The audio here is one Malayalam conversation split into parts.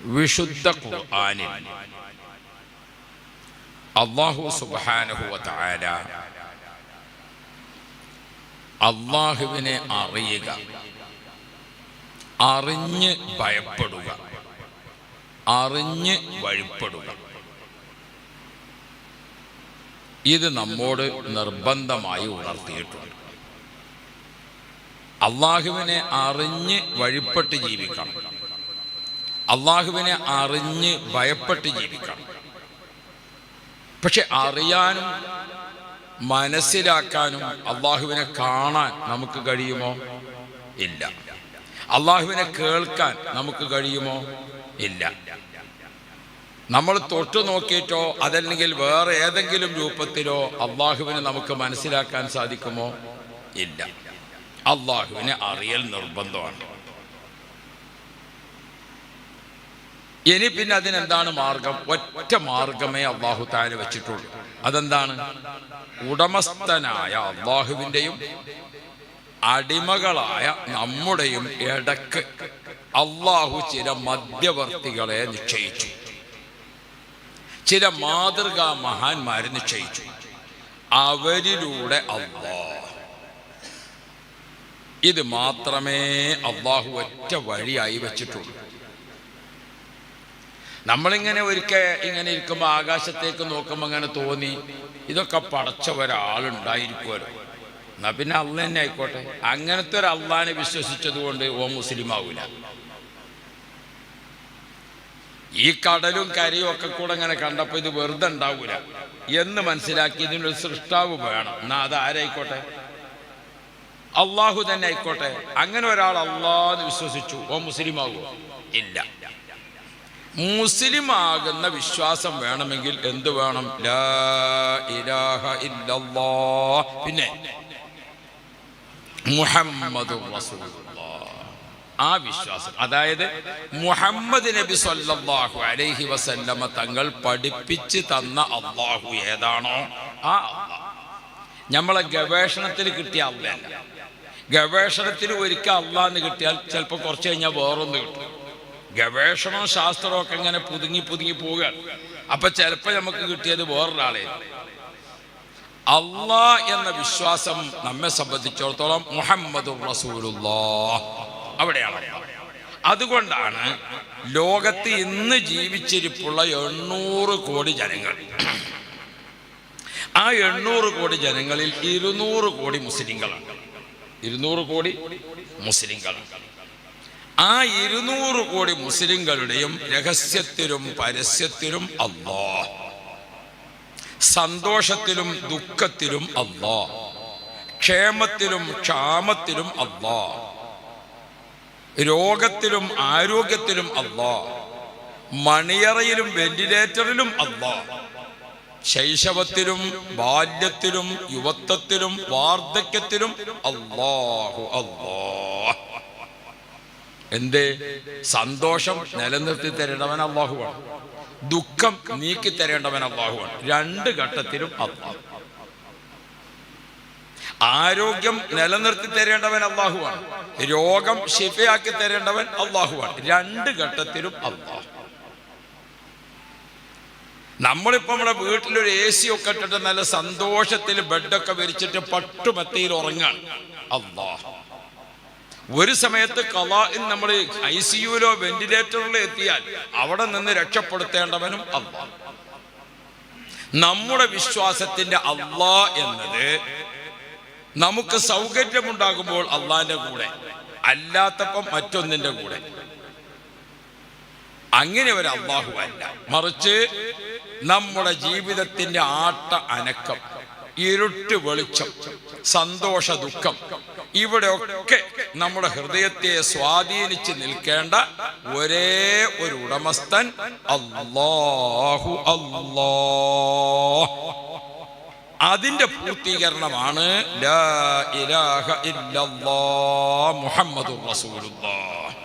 വിശുദ്ധ ഖുർആനിൽ അല്ലാഹു സുബ്ഹാനഹു വ തആല അല്ലാഹുവിനെ അറിയുക, അറിഞ്ഞ് ഭയപ്പെടുക, അറിഞ്ഞ് വഴിപ്പെടുക, ഇത് നമ്മോട് നിർബന്ധമായി ഉണർത്തിയിട്ടുണ്ട്. അള്ളാഹുവിനെ അറിഞ്ഞ് വഴിപ്പെട്ട് ജീവിക്കണം, അള്ളാഹുവിനെ അറിഞ്ഞ് ഭയപ്പെട്ട് ജീവിക്കണം. പക്ഷെ അറിയാനും മനസ്സിലാക്കാനും അള്ളാഹുവിനെ കാണാൻ നമുക്ക് കഴിയുമോ? ഇല്ല. അള്ളാഹുവിനെ കേൾക്കാൻ നമുക്ക് കഴിയുമോ? ഇല്ല. നമ്മൾ തൊട്ടു നോക്കിയിട്ടോ അതല്ലെങ്കിൽ വേറെ ഏതെങ്കിലും രൂപത്തിലോ അള്ളാഹുവിനെ നമുക്ക് മനസ്സിലാക്കാൻ സാധിക്കുമോ? ഇല്ല. അള്ളാഹുവിനെ അറിയൽ നിർബന്ധമാണ്. ഇനി പിന്നെ അതിനെന്താണ് മാർഗം? ഒറ്റ മാർഗമേ അള്ളാഹു തആല വെച്ചിട്ടുള്ളൂ. അതെന്താണ്? ഉടമസ്ഥനായ അള്ളാഹുവിൻ്റെയും അടിമകളായ നമ്മുടെയും ഇടക്ക് അള്ളാഹു ചില മധ്യവർത്തികളെ നിശ്ചയിച്ചു, ചില മാതൃകാ മഹാന്മാരെ നിശ്ചയിച്ചു. അവരിലൂടെ ഇത് മാത്രമേ അള്ളാഹു ഒറ്റ വഴിയായി വെച്ചിട്ടുള്ളൂ. നമ്മളിങ്ങനെ ഇങ്ങനെ ഇരിക്കുമ്പോൾ ആകാശത്തേക്ക് നോക്കുമ്പോൾ അങ്ങനെ തോന്നി ഇതൊക്കെ പടച്ച ഒരാളുണ്ടായിരിക്കുമല്ലോ, എന്നാ പിന്നെ അള്ള തന്നെ ആയിക്കോട്ടെ. അങ്ങനത്തെ ഒരു അള്ളാനെ വിശ്വസിച്ചത് കൊണ്ട് മുസ്ലിം ആവൂല. ഈ കടലും കരയും ഒക്കെ കൂടെ ഇങ്ങനെ കണ്ടപ്പോൾ ഇത് വെറുതെ ഉണ്ടാവൂല എന്ന് മനസ്സിലാക്കി ഇതിനൊരു സൃഷ്ടാവ് വേണം. എന്നാ അത് ആരായിക്കോട്ടെ, അള്ളാഹു തന്നെ ആയിക്കോട്ടെ. അങ്ങനെ ഒരാൾ അള്ളാഹ് വിശ്വസിച്ചു, മുസ്ലിം ആകുമോ? ഇല്ല. മുസ്ലിം ആകുന്ന വിശ്വാസം വേണമെങ്കിൽ എന്ത് വേണം? ലാ ഇലാഹ ഇല്ലല്ലാഹ്, പിന്നെ മുഹമ്മദുർ റസൂലുള്ളാഹ്. ആ വിശ്വാസം, അതായത് മുഹമ്മദ് നബി സല്ലല്ലാഹു അലൈഹി വസല്ലമ തങ്ങൾ പഠിപ്പിച്ച് തന്ന അള്ളാഹു ഏതാണോ ആ അള്ളാഹ്. നമ്മളെ ഗവേഷണത്തിൽ കിട്ടിയ അള്ളയല്ല. ഗവേഷണത്തിൽ ഒരിക്കൽ അള്ളാന്ന് കിട്ടിയാൽ ചിലപ്പോൾ കുറച്ച് കഴിഞ്ഞാൽ വേറൊന്ന് കിട്ടും. ഗവേഷണവും ശാസ്ത്രവും ഒക്കെ ഇങ്ങനെ പുതുങ്ങി പോവുകയാണ്. അപ്പൊ ചിലപ്പോൾ നമുക്ക് കിട്ടിയത് വേറൊരാളെ. അള്ളാഹ് എന്ന വിശ്വാസം നമ്മെ സംബന്ധിച്ചിടത്തോളം മുഹമ്മദുർ റസൂലുള്ളാഹ് അവിടെയാണ്. അതുകൊണ്ടാണ് ലോകത്ത് ഇന്ന് ജീവിച്ചിരിപ്പുള്ള 800 കോടി ജനങ്ങൾ, ആ 800 കോടി ജനങ്ങളിൽ 200 കോടി മുസ്ലിങ്ങളാണ്. 200 കോടി മുസ്ലിങ്ങളാണ്. ആ 200 കോടി മുസ്ലിങ്ങളുടെയും രഹസ്യത്തിലും പരസ്യത്തിലും അല്ലാഹ്, സന്തോഷത്തിലും ദുഃഖത്തിലും അല്ലാഹ്, ക്ഷേമത്തിലും ക്ഷാമത്തിലും അല്ലാഹ്, രോഗത്തിലും ആരോഗ്യത്തിലും അല്ലാഹ്, മണിയറയിലും വെന്റിലേറ്ററിലും അല്ലാഹ്, ശൈശവത്തിലും ബാല്യത്തിലും യുവത്വത്തിലും വാർദ്ധക്യത്തിലും അല്ലാഹു അല്ലാഹ്. എന്തേ? സന്തോഷം നിലനിർത്തി തരേണ്ടവൻ അല്ലാഹുവാണ്, ദുഃഖം നീക്കി തരേണ്ടവൻ അല്ലാഹുവാണ്. 2 ഘട്ടത്തിലും അല്ലാഹ്. ആരോഗ്യം നിലനിർത്തി തരേണ്ടവൻ അല്ലാഹുവാണ്, രോഗം ശിഫയാക്കി തരേണ്ടവൻ അല്ലാഹുവാണ്. 2 ഘട്ടത്തിലും അല്ലാഹ്. നമ്മളിപ്പോൾ നമ്മുടെ വീട്ടിലൊരു AC ഒക്കെ ഇട്ടിട്ട് നല്ല സന്തോഷത്തിൽ ബെഡൊക്കെ വിരിച്ചിട്ട് പട്ടുമെത്തയിൽ ഉറങ്ങാണ്, അല്ലാഹ്. ഒരു സമയത്ത് നമ്മൾ ICUലോ വെന്റിലേറ്ററിലോ എത്തിയാൽ അവിടെ നിന്ന് രക്ഷപ്പെടുത്തേണ്ടവനും അല്ലാഹ്. നമ്മുടെ വിശ്വാസത്തിന്റെ അല്ലാഹ് എന്നത് നമുക്ക് സൗകര്യമുണ്ടാകുമ്പോൾ അള്ളാന്റെ കൂടെ, അല്ലാത്തപ്പം മറ്റൊന്നിന്റെ കൂടെ. അങ്ങനെ ഒരു അല്ലാഹു അല്ല, മറിച്ച് നമ്മുടെ ജീവിതത്തിന്റെ ആട്ട അനക്കം, ഇരുട്ട് വെളിച്ചം, സന്തോഷ ദുഃഖം, ഇവിടെയൊക്കെ നമ്മുടെ ഹൃദയത്തെ സ്വാധീനിച്ച് നിൽക്കേണ്ട ഒരേ ഒരു ഉടമസ്ഥൻ അല്ലാഹു അല്ലാഹ്. അതിന്റെ പൂർത്തീകരണമാണ് ലാ ഇലാഹ ഇല്ലല്ലാഹ് മുഹമ്മദുർ റസൂലുള്ളാഹ്.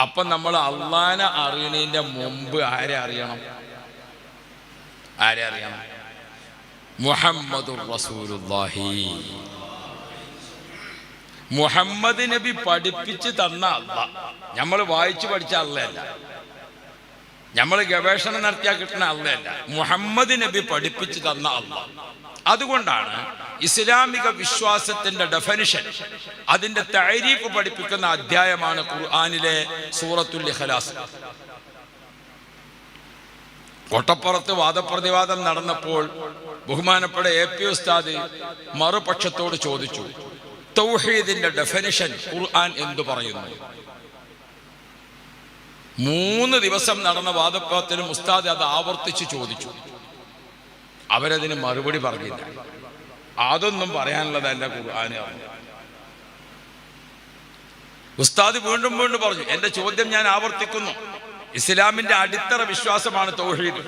അപ്പൊ നമ്മൾ അള്ളാനെ അറിയണതിന്റെ മുമ്പ് ആരെ അറിയണം? മുഹമ്മദുർ റസൂലുള്ളാഹി. മുഹമ്മദ് നബി പഠിപ്പിച്ച് തന്ന അല്ലാഹ്. നമ്മൾ വായിച്ചു പഠിച്ച അള്ളയല്ല, നമ്മൾ ഗവേഷണം നടത്തിയാൽ കിട്ടുന്ന അള്ളയല്ല, മുഹമ്മദ് നബി പഠിപ്പിച്ച് തന്ന അല്ലാഹ്. അതുകൊണ്ടാണ് ഇസ്ലാമിക വിശ്വാസത്തിന്റെ ഡെഫിനിഷൻ, അതിന്റെ തഅരീഫ് പഠിപ്പിക്കുന്ന അധ്യായമാണ് ഖുർആനിലെ സൂറത്തുൽ ഇഖ്ലാസ്. കൊട്ടപ്പുറത്ത് വാദപ്രതിവാദം നടന്നപ്പോൾ ബഹുമാനപ്പെട്ട AP ഉസ്താദ് മറുപക്ഷത്തോട് ചോദിച്ചു, തൗഹീദിന്റെ ഡെഫിനിഷൻ ഖുർആൻ എന്തു പറയുന്നു? 3 ദിവസം നടന്ന വാദപ്രതിവാദത്തിലും ഉസ്താദ് അത് ആവർത്തിച്ച് ചോദിച്ചു. അവരതിന് മറുപടി പറഞ്ഞില്ല. അതൊന്നും പറയാനുള്ളതല്ല ഖുർആന്. ഉസ്താദ് വീണ്ടും വീണ്ടും പറഞ്ഞു, എന്റെ ചോദ്യം ഞാൻ ആവർത്തിക്കുന്നു. ഇസ്ലാമിന്റെ അടിത്തറ വിശ്വാസമാണ് തൗഹീദ്.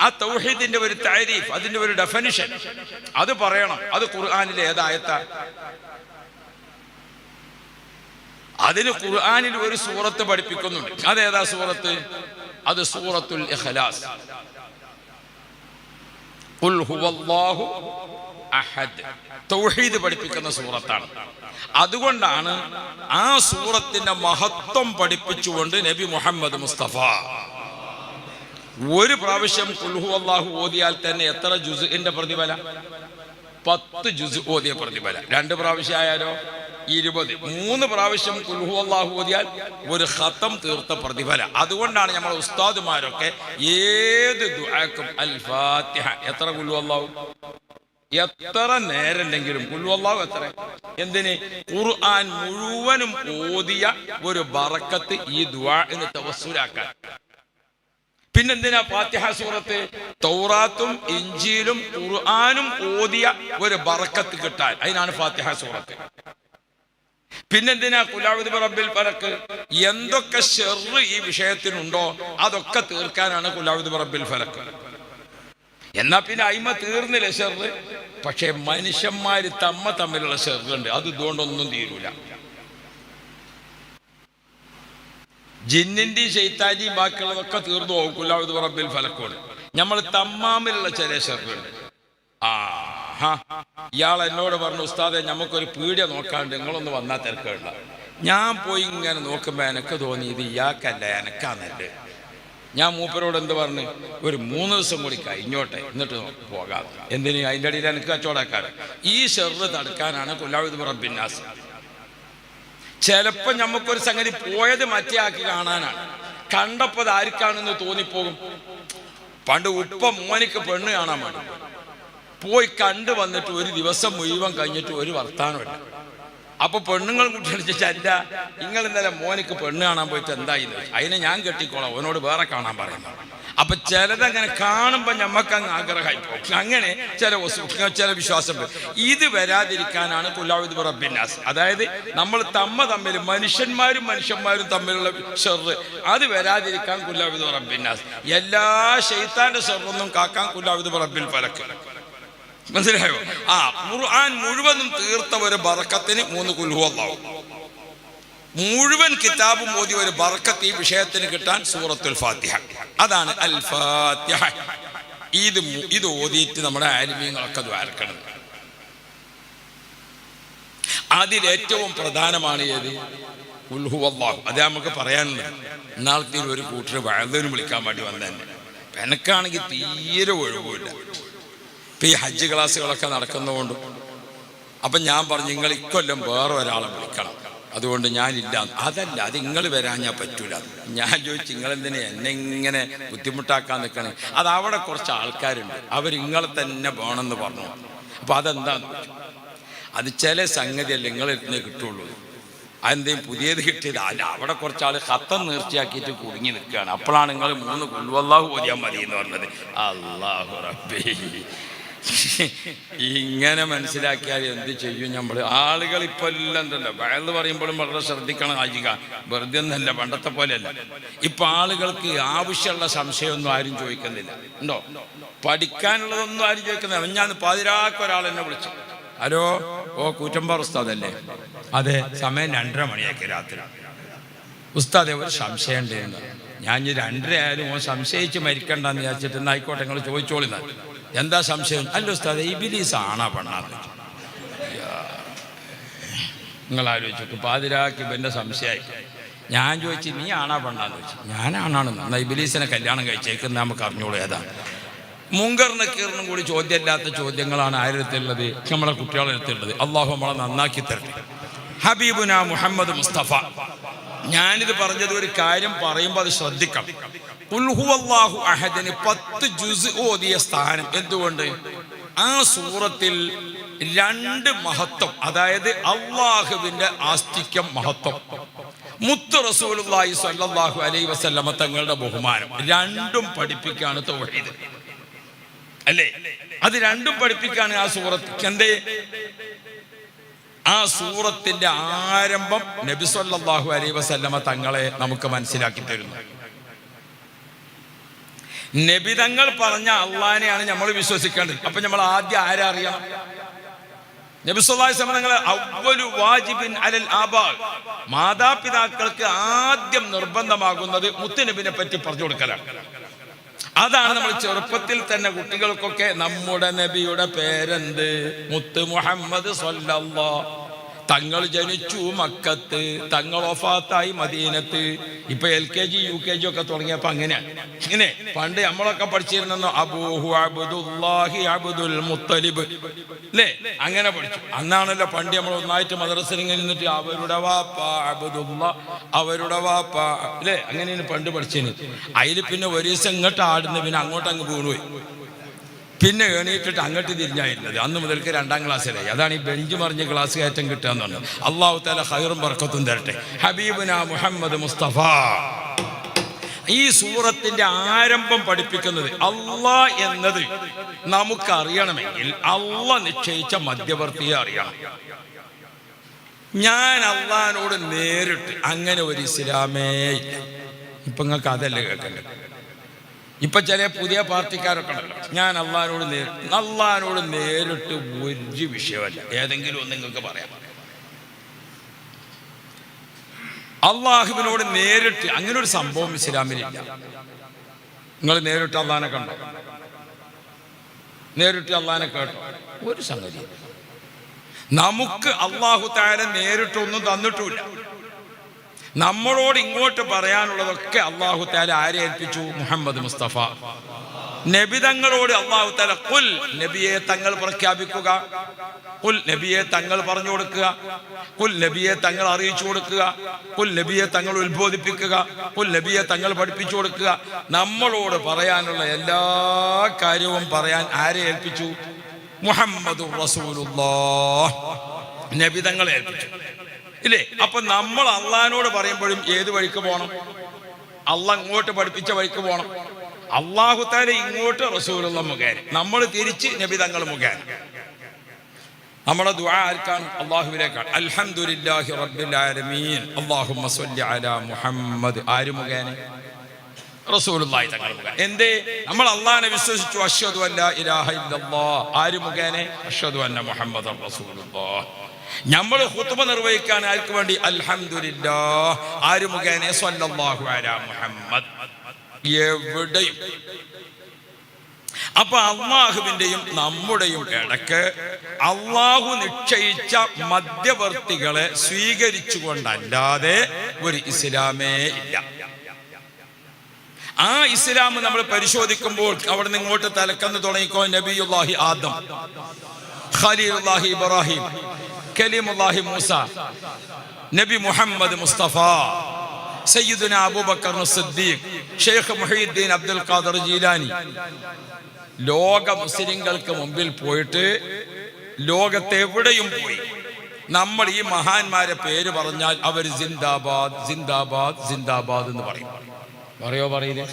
ആ തൗഹീദിന്റെ ഒരു തഅരീഫ്, അതിന്റെ ഒരു ഡെഫിനിഷൻ അത് പറയണം. അത് ഖുർആനിലെ ഏതായത്താ? അതിന് ഖുർആനിൽ ഒരു സൂറത്ത് പഠിപ്പിക്കുന്നുണ്ട്. അതേതാ സൂറത്ത്? അത് സൂറത്തുൽ ഇഖ്ലാസ്. ഖുൽ ഹുവല്ലാഹു അഹദ്, തൗഹീദ് പഠിപ്പിക്കുന്ന സൂറത്താണ്. അതുകൊണ്ടാണ് ആ സൂറത്തിന്റെ മഹത്വം പഠിപ്പിച്ചുകൊണ്ട് നബി മുഹമ്മദ് മുസ്തഫ ഒരു പ്രാവശ്യം ഖുൽ ഹുവല്ലാഹു ഓതിയാൽ തന്നെ എത്ര ജുസ്ഇന്റെ പ്രതിഫലം? 10 ജുസ് ഓതിയ പ്രതിഫലം. 2 പ്രാവശ്യം ആയാലോ 20. 3 പ്രാവശ്യം ഖുൽ ഹുവല്ലാഹു ഓതിയാൽ ഒരു ഖത്തം തീർത്ത പ്രതിഫലം. അതുകൊണ്ടാണ് നമ്മൾ ഉസ്താദുമാരൊക്കെ ഏത് ദുആക്കും അൽ ഫാത്തിഹ, എത്ര ഖുൽ ഹുവല്ലാഹു, എത്ര നേരല്ലെങ്കിലും ഖുൽ ഹുവല്ലാഹു എത്ര. എന്തിന്? ഖുർആൻ മുഴുവനും ഓതിയ ഒരു ബറക്കത്ത് ഈ ദുആഇന് തവസ്സുലാക്കാൻ. പിന്നെന്തിനാ ഫാത്തിഹ സൂറത്ത്? തൗറാത്തും ഇഞ്ചീലും ഖുർആനും ഓതിയ ഒരു ബറക്കത്ത് കിട്ടാൻ, അതിനാണ് ഫാത്തിഹ സൂറത്ത്. പിന്നെന്തിനാ ഖുൽ അഊദു ബിറബ്ബിൽ ഫലഖ്? എന്തൊക്കെ ശർറ് ഈ വിഷയത്തിനുണ്ടോ അതൊക്കെ തീർക്കാനാണ് ഖുൽ അഊദു ബിറബ്ബിൽ ഫലഖ്. എന്നാ പിന്നെ അയിമ തീർന്നില്ല ശർറ്. പക്ഷെ മനുഷ്യന്മാര് തമ്മിലുള്ള ശർറുണ്ട്, അത് ഇതുകൊണ്ടൊന്നും തീരൂല. ജിന്നിന്റെയും ശൈത്താന്റെയും ബാക്കിയുള്ളതൊക്കെ തീർന്നു പോകും ഖുൽ അഊദു ബിറബ്ബിൽ ഫലഖോട്. നമ്മൾ തമ്മിലുള്ള ചില ശർറുണ്ട്. ഇയാൾ എന്നോട് പറഞ്ഞു, ഉസ്താദെ നമുക്കൊരു പീഡിയ നോക്കാണ്ട് നിങ്ങളൊന്ന് വന്നാൽ തിരക്കുള്ള. ഞാൻ പോയി ഇങ്ങനെ നോക്കുമ്പോ എനക്ക് തോന്നി ഇത് ഇയാൾക്കല്ല എനക്കാന്നല്ലേ. ഞാൻ മൂപ്പരോട് എന്ത് പറഞ്ഞു, ഒരു 3 ദിവസം കൂടി കഴിഞ്ഞോട്ടെ എന്നിട്ട് പോകാം. എന്തിന്? അതിൻ്റെ അടിയിൽ എനിക്ക് കച്ചവടക്കാരൻ. ഈ ഷെറ് തടുക്കാനാണ് ഖുൽ അഊദു ബിറബ്ബിൻ നാസ്. ചിലപ്പോൾ നമുക്കൊരു സംഗതി പോയത് മറ്റേ ആക്കി കാണാനാണ്. കണ്ടപ്പോൾ അത് ആർക്കാണെന്ന് തോന്നിപ്പോകും. പണ്ട് ഉപ്പ മോനിക്ക് പെണ്ണ് കാണാൻ വേണ്ടി പോയി കണ്ടു വന്നിട്ട് ഒരു ദിവസം മുഴുവൻ കഴിഞ്ഞിട്ട് ഒരു വർത്താനമില്ല. അപ്പൊ പെണ്ണുങ്ങൾ കുട്ടികളിച്ചല്ല, നിങ്ങൾ ഇന്നലെ മോനിക്ക് പെണ്ണ് കാണാൻ പോയിട്ട് എന്തായിരുന്നു? അതിനെ ഞാൻ കെട്ടിക്കോളാം, അവനോട് വേറെ കാണാൻ പറയുന്നു. അപ്പൊ ചിലതങ്ങനെ കാണുമ്പോ ഞമ്മക്കങ്ങ് ആഗ്രഹമായി പോകും. അങ്ങനെ ചില വിശ്വാസം. ഇത് വരാതിരിക്കാനാണ് ഖുൽ അഊദു ബിറബ്ബിൻ നാസ്. അതായത് നമ്മൾ തമ്മിൽ മനുഷ്യന്മാരും തമ്മിലുള്ള ഷർറ്, അത് വരാതിരിക്കാൻ ഖുൽ അഊദു ബിറബ്ബിൻ നാസ്. എല്ലാ ശൈത്താന്റെ ഷർറൊന്നും കാക്കാൻ ഖുൽ അഊദു ബിറബ്ബിൽ ഫലഖ്. മനസ്സിലായോ? ഖുർആൻ മുഴുവനും തീർത്ത ഒരു ബറക്കത്തിന് 3 ഖുൽ ഹുവല്ലാഹു. മുഴുവൻ കിതാബും ഓതി ഒരു ബറക്കത്ത് ഈ വിഷയത്തിന് കിട്ടാൻ സൂറത്തുൽ ഫാത്തിഹ. അതാണ് അൽ ഫാത്തിഹ. ഇത് ഓതിയിട്ട് നമ്മുടെ ആലിമീങ്ങളൊക്കെ ദ്വാരക്കണം. അതിലേറ്റവും പ്രധാനമാണ് ഏത്? ഖുൽ ഹുവല്ലാഹു. അത് നമുക്ക് പറയാനുള്ളത്. ഇന്നാളത്തെ ഒരു കൂട്ടർ വഅദിന് വിളിക്കാൻ വേണ്ടി വന്നതന്നെ. എനക്കാണെങ്കിൽ തീരെ ഒഴിവില്ല. ഇപ്പം ഈ ഹജ്ജ് ക്ലാസ്സുകളൊക്കെ നടക്കുന്നതുകൊണ്ടും അപ്പം ഞാൻ പറഞ്ഞു, നിങ്ങൾ ഇക്കൊല്ലം വേറെ ഒരാളെ വിളിക്കണം, അതുകൊണ്ട് ഞാനില്ല. അതല്ല, അത് നിങ്ങൾ വരാൻ ഞാൻ പറ്റൂല. ഞാൻ ചോദിച്ചു, നിങ്ങളെന്തിനെ എന്നെ ഇങ്ങനെ ബുദ്ധിമുട്ടാക്കാൻ നിൽക്കണേ? അത് അവിടെ കുറച്ച് ആൾക്കാരുണ്ട്, അവരിങ്ങളെ തന്നെ വേണമെന്ന് പറഞ്ഞു. അപ്പം അതെന്താന്ന് ചോദിച്ചു. അത് ചില സംഗതിയല്ല നിങ്ങളെടുത്തേ കിട്ടുള്ളൂ. അതെന്തെങ്കിലും പുതിയത് കിട്ടിയത് അല്ല. അവിടെ കുറച്ചാൾ ഖത്തം നേർച്ചയാക്കിയിട്ട് കുടുങ്ങി നിൽക്കുകയാണ്. അപ്പോഴാണ് നിങ്ങൾ 3 ഖുൽ ഹുവല്ലാഹു ഓതിയാൽ മതി എന്ന് പറഞ്ഞത്. അല്ലാഹു റബ്ബി, ഇങ്ങനെ മനസ്സിലാക്കിയാൽ എന്ത് ചെയ്യും നമ്മൾ? ആളുകൾ ഇപ്പോൾ എല്ലാം ഉണ്ടല്ലോ, വയല് പറയുമ്പോഴും വളരെ ശ്രദ്ധിക്കണം. ആജിക വെറുതെ ഒന്നല്ല, പണ്ടത്തെ പോലെയല്ല. ഇപ്പൊ ആളുകൾക്ക് ആവശ്യമുള്ള സംശയമൊന്നും ആരും ചോദിക്കുന്നില്ല. ഉണ്ടോ? പഠിക്കാനുള്ളതൊന്നും ആരും ചോദിക്കുന്നില്ല. ഞാൻ പാതിരാക്ക് ഒരാൾ എന്നെ വിളിച്ചു, ഹലോ, കൂറ്റമ്പാറ ഉസ്താദല്ലേ? അതെ, സമയം 2:30 മണിയാക്കി രാത്രി. ഉസ്താദെ ഒരു സംശയം ഉണ്ട്. ഞാൻ 2:30 ആയാലും സംശയിച്ച് മരിക്കണ്ടെന്ന് വിചാരിച്ചിട്ട് എന്നായിക്കോട്ടെ, നിങ്ങൾ ചോദിച്ചോളിന്നാ. എന്താ സംശയം? അല്ല ഉസ്താദെ, ഇബ്ലീസ് ആണാ പെണ്ണാന്ന്. നിങ്ങൾ ആലോചിച്ചു. പാതിരാക്കി ഇവൻ്റെ സംശയമായി. ഞാൻ ചോദിച്ചു, നീ ആണാ പെണ്ണാന്ന് ചോദിച്ചു. ഞാനാണെന്ന്. എന്നാൽ ഇബ്ലീസിനെ കല്യാണം കഴിച്ചേക്കുന്ന നമുക്ക് അറിഞ്ഞോളൂ ഏതാണ്. മുങ്കറിന് കീറിനും കൂടി ചോദ്യമില്ലാത്ത ചോദ്യങ്ങളാണ് ആയിരത്തുള്ളത്, നമ്മളെ കുട്ടികളുടെ അടുത്തുള്ളത്. അള്ളാഹു നമ്മളെ നന്നാക്കി തരട്ടെ. ഹബീബുന മുഹമ്മദ് മുസ്തഫ. ഞാനിത് പറഞ്ഞത് ഒരു കാര്യം പറയുമ്പോൾ അത് ശ്രദ്ധിക്കണം. ഖുൽ ഹുവല്ലാഹു അഹദിന് 10 ജുസ് ഓതിയ സ്ഥാനം. എന്തുകൊണ്ട്? ആ സൂറത്തിൽ 2 മഹത്വം, അതായത് അള്ളാഹുവിന്റെ ആസ്തിക്യം മഹത്വം, മുത്ത് റസൂലുള്ളാഹി സ്വല്ലല്ലാഹു അലൈഹി വസല്ലമ തങ്ങളുടെ ബഹുമാനം, രണ്ടും പഠിപ്പിക്കാണ് തൗഹീദ് അല്ലേ? അത് രണ്ടും പഠിപ്പിക്കാണ് ആ സൂറത്ത്. എന്തേ? ആ സൂറത്തിന്റെ ആരംഭം നബി സല്ലല്ലാഹു അലൈഹി വസല്ലമ തങ്ങളെ നമുക്ക് മനസ്സിലാക്കി തരുന്നു. നബി തങ്ങൾ പറഞ്ഞ അള്ളാനെയാണ് നമ്മൾ വിശ്വസിക്കേണ്ടത്. അപ്പൊ നമ്മൾ ആദ്യം ആരെ അറിയണം? നബി സല്ലല്ലാഹു അലൈഹി വസല്ലം തങ്ങളെ അവ്വലു വാജിബിൻ അലൽ ആബാ, മാതാപിതാക്കൾക്ക് ആദ്യം നിർബന്ധമാകുന്നത് മുത്തുനബിനെ പറ്റി പറഞ്ഞു കൊടുക്കലാണ്. അതാണ് നമ്മൾ ചെറുപ്പത്തിൽ തന്നെ കുട്ടികൾക്കൊക്കെ നമ്മുടെ നബിയുടെ പേരെന്ത്? മുത്ത് മുഹമ്മദ് സ്വല്ലല്ലാഹ്. തങ്ങൾ ജനിച്ചു മക്കത്ത്, തങ്ങൾ വഫാത്തായി മദീനത്ത്. ഇപ്പൊ LKG UKG ഒക്കെ തുടങ്ങിയപ്പോ അങ്ങനെയാണ്. ഇങ്ങനെ പണ്ട് നമ്മളൊക്കെ പഠിച്ചിരുന്ന അബൂഹു അബ്ദുല്ലാഹി അബ്ദുൽ മുത്തലിബ് അല്ലേ? അങ്ങനെ പഠിച്ചു. അന്നാണല്ലോ പണ്ട് നമ്മൾ ഒന്നായിട്ട് മദ്രസയിൽ ഇങ്ങനെ നിന്നിട്ട് അവരുടെ വാപ്പ അബ്ദുല്ലാ, അവരുടെ വാപ്പ അല്ലേ? അങ്ങനെയാണ് പണ്ട് പഠിച്ചത്. അതിൽ പിന്നെ ഒരു ദിവസം ഇങ്ങോട്ട് ആടുന്ന, പിന്നെ അങ്ങോട്ട് അങ്ങ് വീണുപോയി. പിന്നെ എണീറ്റിട്ട് അങ്ങോട്ട് തിരിഞ്ഞായിരുന്നത്. അന്ന് മുതൽക്ക് 2ാം ക്ലാസ്സിലായി. അതാണ് ഈ ബെഞ്ച് മറിഞ്ഞ് ക്ലാസ് കയറ്റം കിട്ടുക എന്ന് പറഞ്ഞത്. അള്ളാഹു തആല ഖൈറും ബർക്കത്തും തരട്ടെ. ഹബീബുന മുഹമ്മദ് മുസ്തഫ. ഈ സൂറത്തിന്റെ ആരംഭം പഠിപ്പിക്കുന്നത് അള്ളാഹ് എന്നത് നമുക്കറിയണമെങ്കിൽ അള്ളാഹ് നിശ്ചയിച്ച മധ്യവർത്തിയെ അറിയണം. ഞാൻ അള്ളാഹിനോട് നേരിട്ട്, അങ്ങനെ ഒരു ഇസ്ലാമേ ഇല്ല. ഇപ്പൊ നിങ്ങൾക്ക് അതല്ലേ കേൾക്കണ്ടേ? ഇപ്പൊ ചില പുതിയ പാർട്ടിക്കാരൊക്കെ ഉണ്ടല്ലോ, ഞാൻ അള്ളാഹിനോട് നേരിട്ട് ഒരു വിഷയമല്ല, ഏതെങ്കിലും ഒന്ന് നിങ്ങൾക്ക് പറയാം. അള്ളാഹുവിനോട് നേരിട്ട് അങ്ങനെ ഒരു സംഭവം ഇസ്ലാമിലില്ല. നിങ്ങൾ നേരിട്ട് അള്ളാഹിനെ കണ്ടോ? നേരിട്ട് അള്ളാഹിനെ കേട്ടോ? ഒരു സംഗതി നമുക്ക് അള്ളാഹു തആല നേരിട്ടൊന്നും തന്നിട്ടില്ല. നമ്മളോട് ഇങ്ങോട്ട് പറയാനുള്ളതൊക്കെ അള്ളാഹു തആല ആരെ ഏൽപ്പിച്ചു? മുഹമ്മദ് മുസ്തഫ. നബിതങ്ങളോട് അള്ളാഹു തആല ഖുൽ, നബിയെ തങ്ങൾ പ്രഖ്യാപിക്കുക, ഖുൽ നബിയെ തങ്ങൾ പറഞ്ഞു കൊടുക്കുക, ഖുൽ നബിയെ തങ്ങൾ അറിയിച്ചു കൊടുക്കുക, ഖുൽ നബിയെ തങ്ങൾ ഉത്ബോധിപ്പിക്കുക, ഖുൽ നബിയെ തങ്ങൾ പഠിപ്പിച്ചു കൊടുക്കുക. നമ്മളോട് പറയാനുള്ള എല്ലാ കാര്യവും പറയാൻ ആരെ ഏൽപ്പിച്ചു? മുഹമ്മദുർ റസൂലുള്ളാഹ്, നബിതങ്ങളെ ഏൽപ്പിച്ചു ഇല്ലേ? അപ്പൊ നമ്മൾ അള്ളാഹിനോട് പറയുമ്പോഴും ഏത് വഴിക്ക് പോകണം? അള്ളാഹ് ഇങ്ങോട്ട് പഠിപ്പിച്ച വഴിക്ക് പോകണം. അള്ളാഹു തആല ഇങ്ങോട്ട് റസൂലുള്ള മുഖേന, നമ്മൾ തിരിച്ച് നബി തങ്ങൾ മുഖേന. നമ്മുടെ ദുആ ആർക്കാണ്? അള്ളാഹുവിലേക്കാണ്. അൽഹംദുലില്ലാഹി റബ്ബിൽ ആലമീൻ അല്ലാഹുമ്മ സ്വല്ലി അലാ മുഹമ്മദ്. ആര് മുഖേന? റസൂലുള്ളാഹി തങ്ങൾ മുഖേന. എന്തേ? നമ്മൾ അള്ളാഹിനെ വിശ്വസിച്ചു. അശ്ഹദു അല്ലാ ഇലാഹ ഇല്ലല്ലാഹ്. ആര് മുഖേന? അശ്ഹദു അന്ന മുഹമ്മദൻ റസൂലുള്ളാഹ്. നമ്മൾ ഖുത്ബ നിർവഹിക്കാൻ ആർക്ക് വേണ്ടി? അൽഹംദുലില്ലാഹ്. ആര് മുഖേന? സ്വല്ലല്ലാഹു അലാ മുഹമ്മദ്. എവിടെയും. അപ്പൊ അള്ളാഹുവിന്റെയും നമ്മുടെയും ഇടക്ക് അള്ളാഹു നിശ്ചയിച്ച മധ്യവർത്തികളെ സ്വീകരിച്ചുകൊണ്ടല്ലാതെ ഒരു ഇസ്ലാമേ ഇല്ല. ആ ഇസ്ലാം നമ്മൾ പരിശോധിക്കുമ്പോൾ അവിടെ നിന്ന് ഇങ്ങോട്ട് തലക്കന്ന് തുടങ്ങിക്കോ. നബിയുല്ലാഹി ആദം, ഖലീലുല്ലാഹി ഇബ്രാഹിം, കലീമുല്ലാഹി മൂസ, നബി മുഹമ്മദ് മുസ്തഫ, സയ്യിദുന അബൂബക്കർ സിദ്ദീഖ്, ഷെയ്ഖ് മുഹീദ്ദീൻ അബ്ദുൽ ഖാദിർ ജീലാനി. ലോക മുസ്ലിങ്ങൾക്ക് മുമ്പിൽ പോയിട്ട് ലോകത്തെ എവിടെയും പോയി നമ്മൾ ഈ മഹാന്മാരെ പേര് പറഞ്ഞാൽ അവർ സിന്ദാബാദ് സിന്ദാബാദ് സിന്ദാബാദ് എന്ന് പറയും. പറയില്ലേ?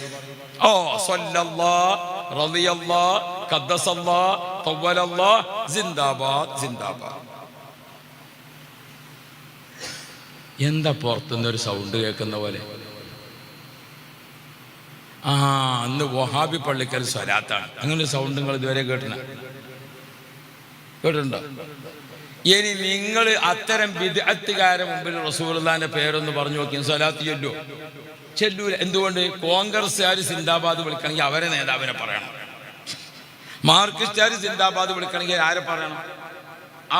ഓ സ്വല്ലല്ലാഹ് റളിയല്ലാഹ് ഖദ്ദസല്ലാഹ് തവ്വലല്ലാഹ് സിന്ദാബാദ് സിന്ദാബാദ്. എന്താ പുറത്തുനിന്നൊരു സൗണ്ട് കേൾക്കുന്ന പോലെ? അന്ന് വഹാബി പള്ളിക്കൽ സ്വലാത്താണ്. അങ്ങനെ സൗണ്ട് നിങ്ങൾ ഇതുവരെ കേട്ടിട്ടുണ്ടോ? ഇനി നിങ്ങൾ അത്തരം ബിദ്അത്തുകാരെ മുമ്പിൽ റസൂലുള്ളാഹിന്റെ പേരൊന്ന് പറഞ്ഞു നോക്കി, സ്വലാത്ത് ചെല്ലൂല. എന്തുകൊണ്ട്? കോൺഗ്രസ്സുകാർ സിന്ദാബാദ് വിളിക്കണമെങ്കിൽ അവരെ നേതാവിനെ പറയണം. മാർക്സിസ്റ്റുകാർ സിന്ദാബാദ് വിളിക്കണമെങ്കിൽ ആരെ പറയണം?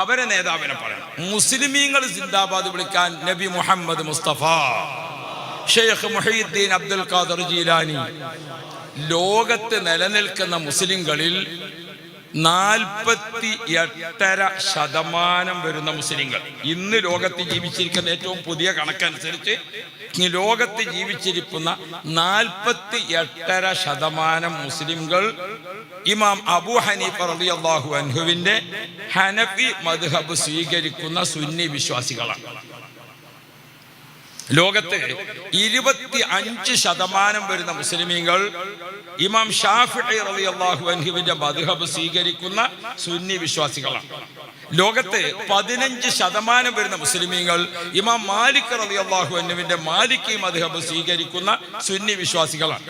അവരെ നേതാവിനെ പറയണം. മുസ്ലിമീങ്ങൾ സിന്ദാബാദ് വിളിക്കാൻ നബി മുഹമ്മദ് മുസ്തഫ ഷെയ്ഖ് മുഹീദ്ദീൻ അബ്ദുൽ ഖാദർ ജീലാനി. ലോകത്ത് നിലനിൽക്കുന്ന മുസ്ലിങ്ങളിൽ 48.5% വരുന്ന മുസ്ലിങ്ങൾ, ഇന്ന് ലോകത്ത് ജീവിച്ചിരിക്കുന്ന ഏറ്റവും പുതിയ കണക്കനുസരിച്ച് ലോകത്ത് ജീവിച്ചിരിക്കുന്ന 48.5% മുസ്ലിംകൾ ഇമാം അബൂ ഹനീഫ റളിയല്ലാഹു അൻഹുവിന്റെ ഹനഫി മദ്ഹബ് സ്വീകരിക്കുന്ന സുന്നി വിശ്വാസികളാണ്. ലോകത്ത് 25% വരുന്ന മുസ്ലിമീങ്ങൾ ഇമാം ഷാഫിഈ റളിയല്ലാഹു അൻഹുവിന്റെ മദ്ഹബ് സ്വീകരിക്കുന്ന സുന്നി വിശ്വാസികളാണ്. ലോകത്ത് 15% വരുന്ന മുസ്ലിമീങ്ങൾ ഇമാം മാലിക് റളിയല്ലാഹു അൻഹുവിന്റെ മാലിക്കി മദ്ഹബ് സ്വീകരിക്കുന്ന സുന്നി വിശ്വാസികളാണ്.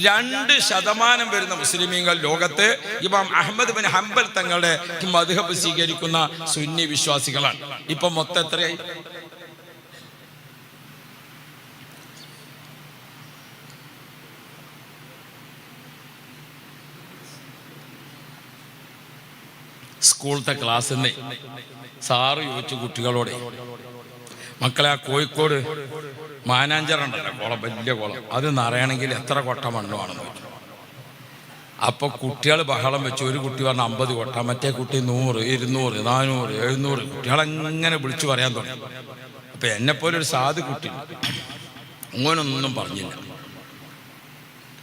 2% വരുന്ന മുസ്ലിമീങ്ങൾ ലോകത്ത് ഇമാം അഹ്മദ് ബിൻ ഹംബൽ തങ്ങളുടെ മദ്ഹബ് സ്വീകരിക്കുന്ന സുന്നി വിശ്വാസികളാണ്. ഇപ്പൊ മൊത്തം എത്രയായി? സ്കൂളത്തെ ക്ലാസ്സിൽ നിന്ന് സാറ് ചോദിച്ചു കുട്ടികളോട്, മക്കളെ ആ കോഴിക്കോട് മാനാഞ്ചറുണ്ടല്ലോ കുളം, വലിയ കുളം, അത് നിറയണമെങ്കിൽ എത്ര കൊട്ട മണ്ണുമാണെന്ന് ചോദിച്ചു. അപ്പോൾ കുട്ടികൾ ബഹളം വെച്ചു. ഒരു കുട്ടി പറഞ്ഞ 50 കൊട്ട, മറ്റേ കുട്ടി 100, 200, 400, 700 കുട്ടികളെങ്ങനെ വിളിച്ചു പറയാൻ തുടങ്ങി. അപ്പം എന്നെപ്പോലെ ഒരു സാധു കുട്ടി മോനൊന്നും പറഞ്ഞില്ല.